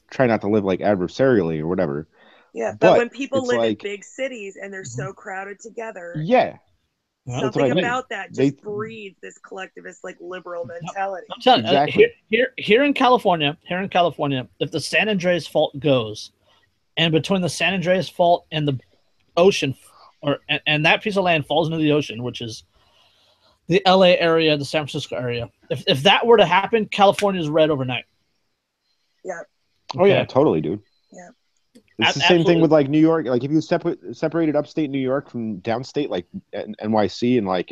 try not to live like adversarially or whatever. Yeah, but But when people it's live like- in big cities and they're so crowded together, Yeah. Yeah. That's something what I mean. about that They- just breeds this collectivist, like liberal mentality. I'm telling you, Exactly. here in California, if the San Andreas Fault goes, and between the San Andreas Fault and the ocean, and that piece of land falls into the ocean, which is the LA area, the San Francisco area. If that were to happen, California is red overnight. Yeah. Oh yeah, totally, dude. Yeah. It's the same Absolutely. thing with like New York. Like if you separated upstate New York from downstate, like NYC and like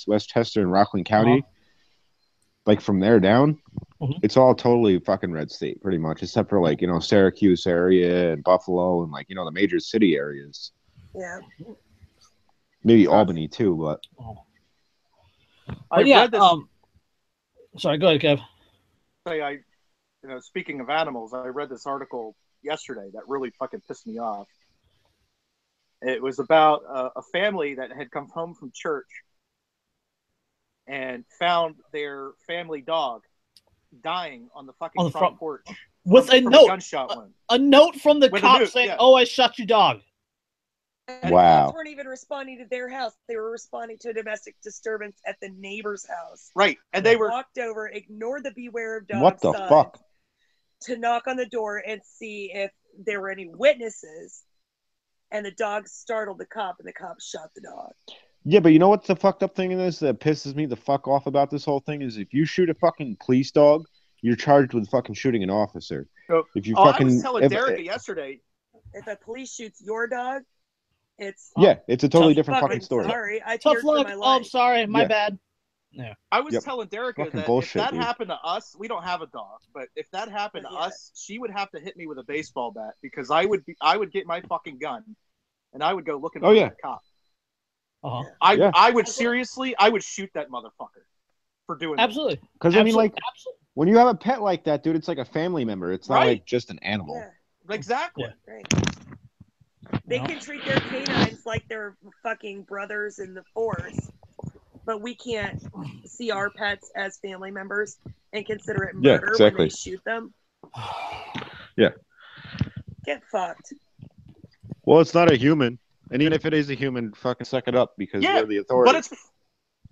Westchester and Rockland County, like from there down, Mhm. it's all totally fucking red state, pretty much, except for like Syracuse area and Buffalo and like the major city areas. Yeah. Maybe Albany too, but I yeah. read this. Sorry, go ahead, Kev. I speaking of animals, I read this article yesterday that really fucking pissed me off. It was about a family that had come home from church and found their family dog dying on the fucking front porch with a note, a gunshot wound. A note from the cop saying, "Oh, I shot you, dog." And wow. the cops weren't even responding to their house; they were responding to a domestic disturbance at the neighbor's house. Right, and they walked over, ignored the beware of dogs. What the fuck? To knock on the door and see if there were any witnesses, and the dog startled the cop, and the cop shot the dog. Yeah, but you know what the fucked up thing is that pisses me the fuck off about this whole thing is if you shoot a fucking police dog, you're charged with fucking shooting an officer. If you fucking, I was telling Derek yesterday, if a police shoots your dog, it's a totally different fucking story. Sorry, I tough feared luck. for my life. Oh, I'm sorry, my bad. Yeah. I was telling Derek that bullshit, if that dude. happened to us, we don't have a dog, but if that happened to us, she would have to hit me with a baseball bat because I would get my fucking gun and I would go looking for that cop. I would seriously, I would shoot that motherfucker for doing absolutely. Because I mean, like, when you have a pet like that, dude, it's like a family member. It's not like just an animal. Yeah. Exactly. Yeah. Right. They can treat their canines like they're fucking brothers in the force, but we can't see our pets as family members and consider it murder when they shoot them. Yeah. Get fucked. Well, it's not a human. And even if it is a human, fucking suck it up because we're the authority.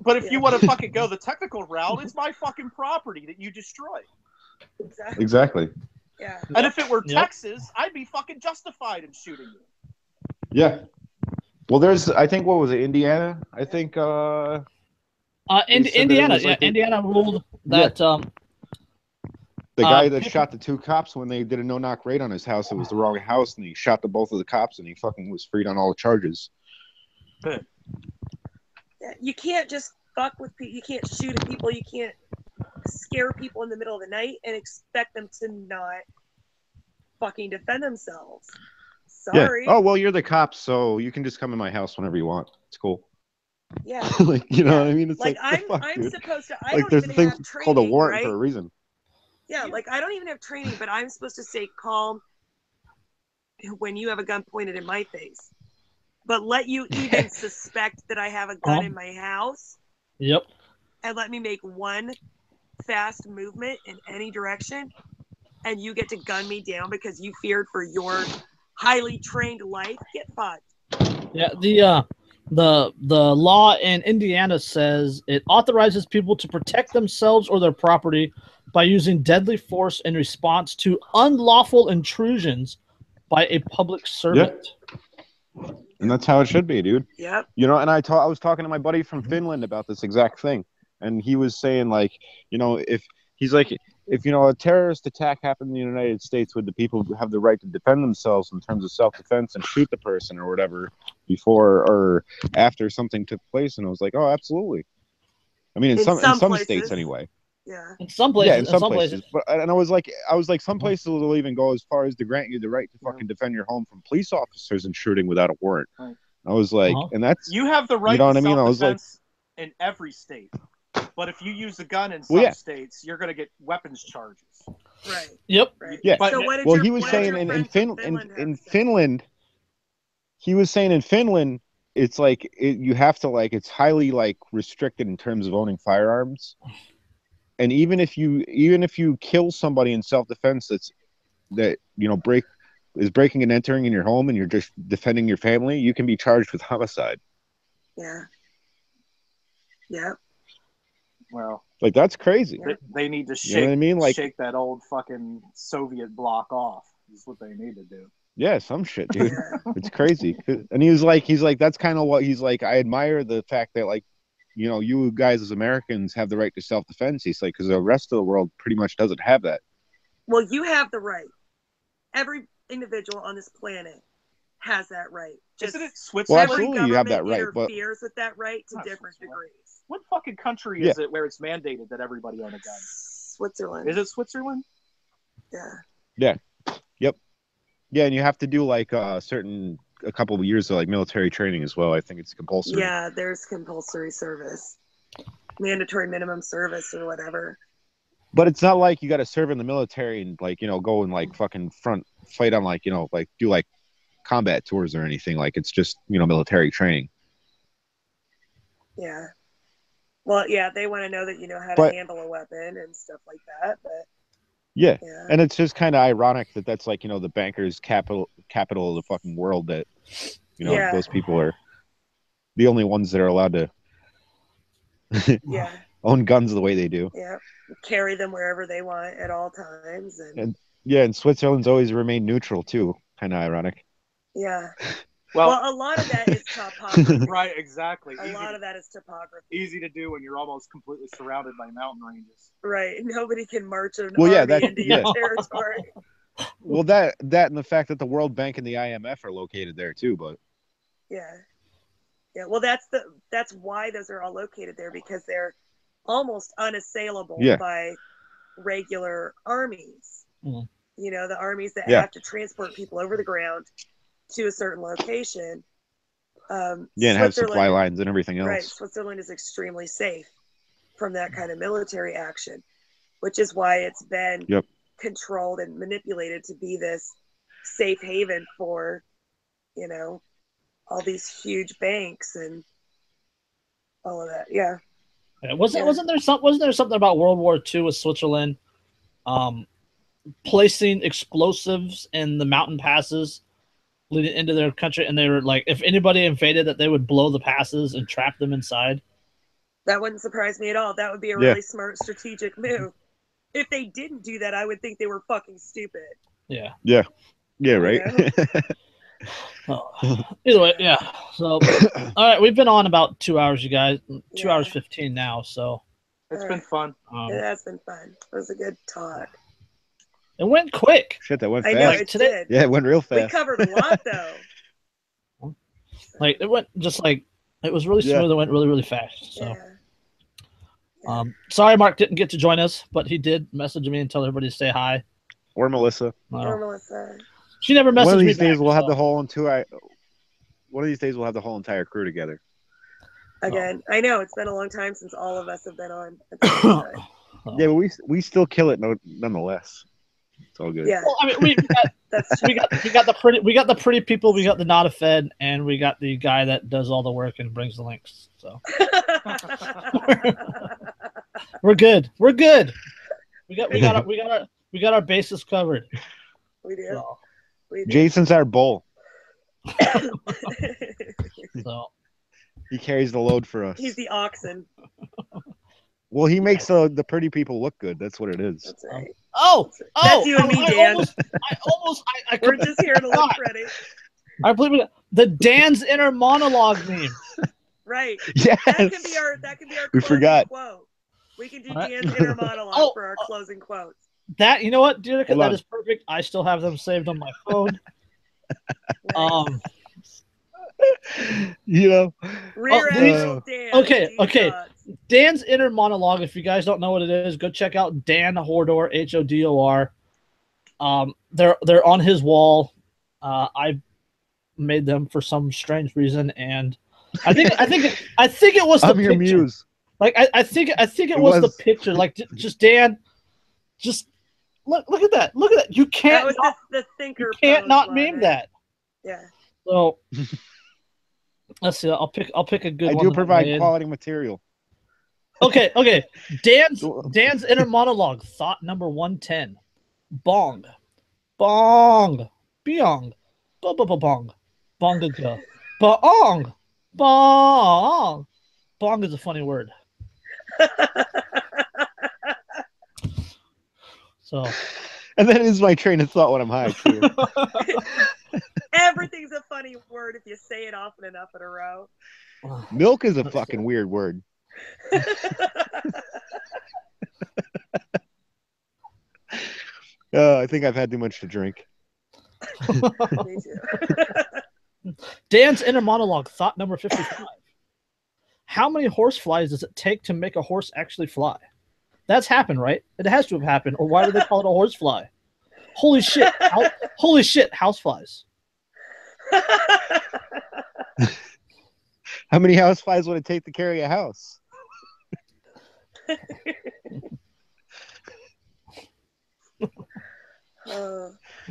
But if you want to fucking go the technical route, it's my fucking property that you destroyed. Exactly. Yeah. And if it were Texas, I'd be fucking justified in shooting you. Yeah. Well, there's, I think, what was it, Indiana? I think, Indiana, Indiana ruled that, the guy that shot the two cops when they did a no-knock raid on his house, it was the wrong house, and he shot both of the cops, and he fucking was freed on all the charges. You can't just fuck with people. You can't shoot at people. You can't scare people in the middle of the night and expect them to not fucking defend themselves. Sorry. Yeah. Oh, well, you're the cops, so you can just come in my house whenever you want. It's cool. Yeah. Like, you know what I mean? It's like I'm supposed to, I like, don't there's even a thing have training, called a warrant right? for a reason. Yeah, like I don't even have training, but I'm supposed to stay calm when you have a gun pointed in my face. But let you even suspect that I have a gun in my house. Yep. And let me make one fast movement in any direction, and you get to gun me down because you feared for your highly trained life. Get fucked. Yeah, the law in Indiana says it authorizes people to protect themselves or their property by using deadly force in response to unlawful intrusions by a public servant. Yep. And that's how it should be, dude. Yep. You know, and I was talking to my buddy from Finland about this exact thing, and he was saying, like, you know, if you know, a terrorist attack happened in the United States, would the people have the right to defend themselves in terms of self-defense and shoot the person or whatever before or after something took place? And I was like, oh, absolutely. I mean, in some states anyway. Yeah. In some places. Yeah, in some places. But and I was like, some places will even go as far as to grant you the right to fucking defend your home from police officers intruding without a warrant. Right. I was like, and that's you have the right. You know what to I mean? I was like, in every state. But if you use a gun in some states, you're going to get weapons charges. Right. Yep. Right. Yeah. But, so he was saying in Finland, he was saying in Finland, it's like you have to it's highly restricted in terms of owning firearms. And even if you kill somebody in self-defense, that you know is breaking and entering in your home, and you're just defending your family, you can be charged with homicide. Yeah. Yeah. Well, that's crazy. They need to shake. You know what I mean? Shake that old fucking Soviet bloc off. Is what they need to do. Yeah, some shit, dude. It's crazy. And he's like, that's kind of what he's like. I admire the fact that you know, you guys as Americans have the right to self-defense. He's like, because the rest of the world pretty much doesn't have that. Well, you have the right. Every individual on this planet has that right. Isn't it Switzerland? Well, absolutely, you have that right. But interferes with that right to different degrees. What fucking country is it where it's mandated that everybody own a gun? Switzerland. Is it Switzerland? Yeah. Yeah. Yep. Yeah, and you have to do a couple of years of military training as well. I think it's compulsory. Yeah, there's compulsory service, mandatory minimum service or whatever. But it's not like you got to serve in the military and like, you know, go and like fucking front fight on like, you know, like do like combat tours or anything. Like it's just, you know, military training. Yeah. Well, yeah, they want to know that you know how to handle a weapon and stuff like that. But yeah. And it's just kind of ironic that that's like, you know, the bankers' capital of the fucking world that, you know, those people are the only ones that are allowed to own guns the way they do. Yeah. Carry them wherever they want at all times. And Switzerland's always remained neutral too. Kind of ironic. Yeah. Well, a lot of that is topography. Right, exactly. A lot of that is topography. Easy to do when you're almost completely surrounded by mountain ranges. Right. Nobody can march an army into your territory. Well, that and the fact that the World Bank and the IMF are located there too, but yeah. Well, that's why those are all located there, because they're almost unassailable by regular armies. Mm. You know, the armies that have to transport people over the ground to a certain location. And have supply lines and everything else. Right. Switzerland is extremely safe from that kind of military action, which is why it's been controlled and manipulated to be this safe haven for, you know, all these huge banks and all of that. Yeah. Wasn't there something about World War II with Switzerland placing explosives in the mountain passes leading into their country, and they were like, if anybody invaded, that they would blow the passes and trap them inside? That wouldn't surprise me at all. That would be a really smart strategic move. If they didn't do that, I would think they were fucking stupid. Yeah. Yeah. Yeah, right. Either way, yeah. So, all right, we've been on about 2 hours, you guys. 2 hours 15 now. So it's been fun. It has been fun. It was a good talk. It went quick. Shit, that went fast. I know it did. Yeah, it went real fast. We covered a lot though. Like it went just like it was really smooth. It went really, really fast. So. Sorry, Mark didn't get to join us, but he did message me and tell everybody to say hi. Or Melissa. Or Melissa. She never messaged me. One of these days back, we'll have the whole entire. One of these days we'll have the whole entire crew together. Again, I know it's been a long time since all of us have been on. Yeah, but we still kill it nonetheless. It's all good. Yeah. Well, I mean, we got the pretty people. We got the not a fed, and we got the guy that does all the work and brings the links. So we're good. We're good. We got our bases covered. We do. So. Jason's our bull. So he carries the load for us. He's the oxen. Well, he makes the pretty people look good. That's what it is. That's right. That's you and me, Dan. We're just here to look pretty. I believe the Dan's Inner Monologue meme. Right. Yes. That can be our we forgot. Quote. We can do Dan's Inner Monologue for our closing quotes. That, you know what, dude? That is perfect. I still have them saved on my phone. You know. Okay. Dan's Inner Monologue. If you guys don't know what it is, go check out Dan Hodor, Hodor. They're on his wall. I made them for some strange reason, and I think it was the I'm your picture. Muse. Like I think it was the picture. Like just Dan, just look at that. Look at that. You can't. That was the thinker. You can't not meme that. Yeah. So let's see. I'll pick a good one. I do provide quality material. Okay. Dan's Inner Monologue. Thought number 110. Bong. Bong. Biong. Bong. Bongaga. Bong. Bong. Bong is a funny word. So. And that is my train of thought when I'm high, too. Everything's a funny word if you say it often enough in a row. Milk is a fucking weird word. I think I've had too much to drink. Me too. Dan's Inner Monologue, thought number 55. How many horseflies does it take to make a horse actually fly? That's happened, right? It has to have happened, or why would they call it a horsefly? Holy shit! Holy shit! Houseflies. How many houseflies would it take to carry a house?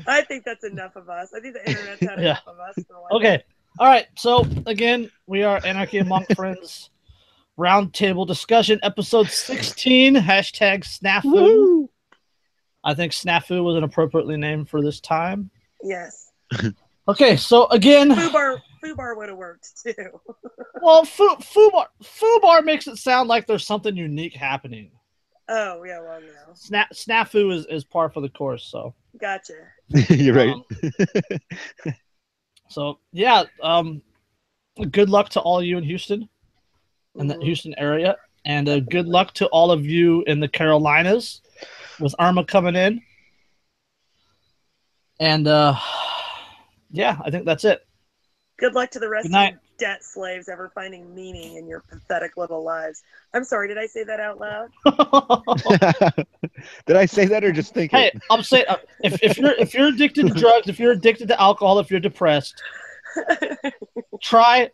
I think that's enough of us. I think the internet's had enough of us for one. Okay. All right. So again, we are Anarchy Among Friends. Roundtable discussion, episode 16. Hashtag snafu. Woo! I think snafu was an appropriately named for this time. Yes. Okay, so again, Fubar would have worked too. Well, Fubar makes it sound like there's something unique happening. Oh yeah, well no. Snafu is par for the course. So gotcha. You're right. So yeah, good luck to all of you in Houston, in the Houston area, and good luck to all of you in the Carolinas with Irma coming in. And yeah, I think that's it. Good luck to the rest of you debt slaves ever finding meaning in your pathetic little lives. I'm sorry, did I say that out loud? Did I say that or just think Hey, it? I'm saying if you're addicted to drugs, if you're addicted to alcohol, if you're depressed, try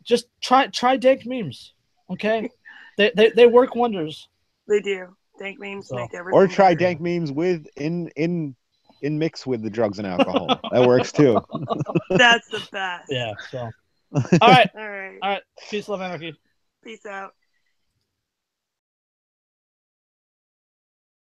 dank memes. Okay, they work wonders. They do. Dank memes make everything. Or try better. dank memes with in mix with the drugs and alcohol. That works too. That's the best. Yeah. So. All right. All right. All right. Peace, love, anarchy. Peace out.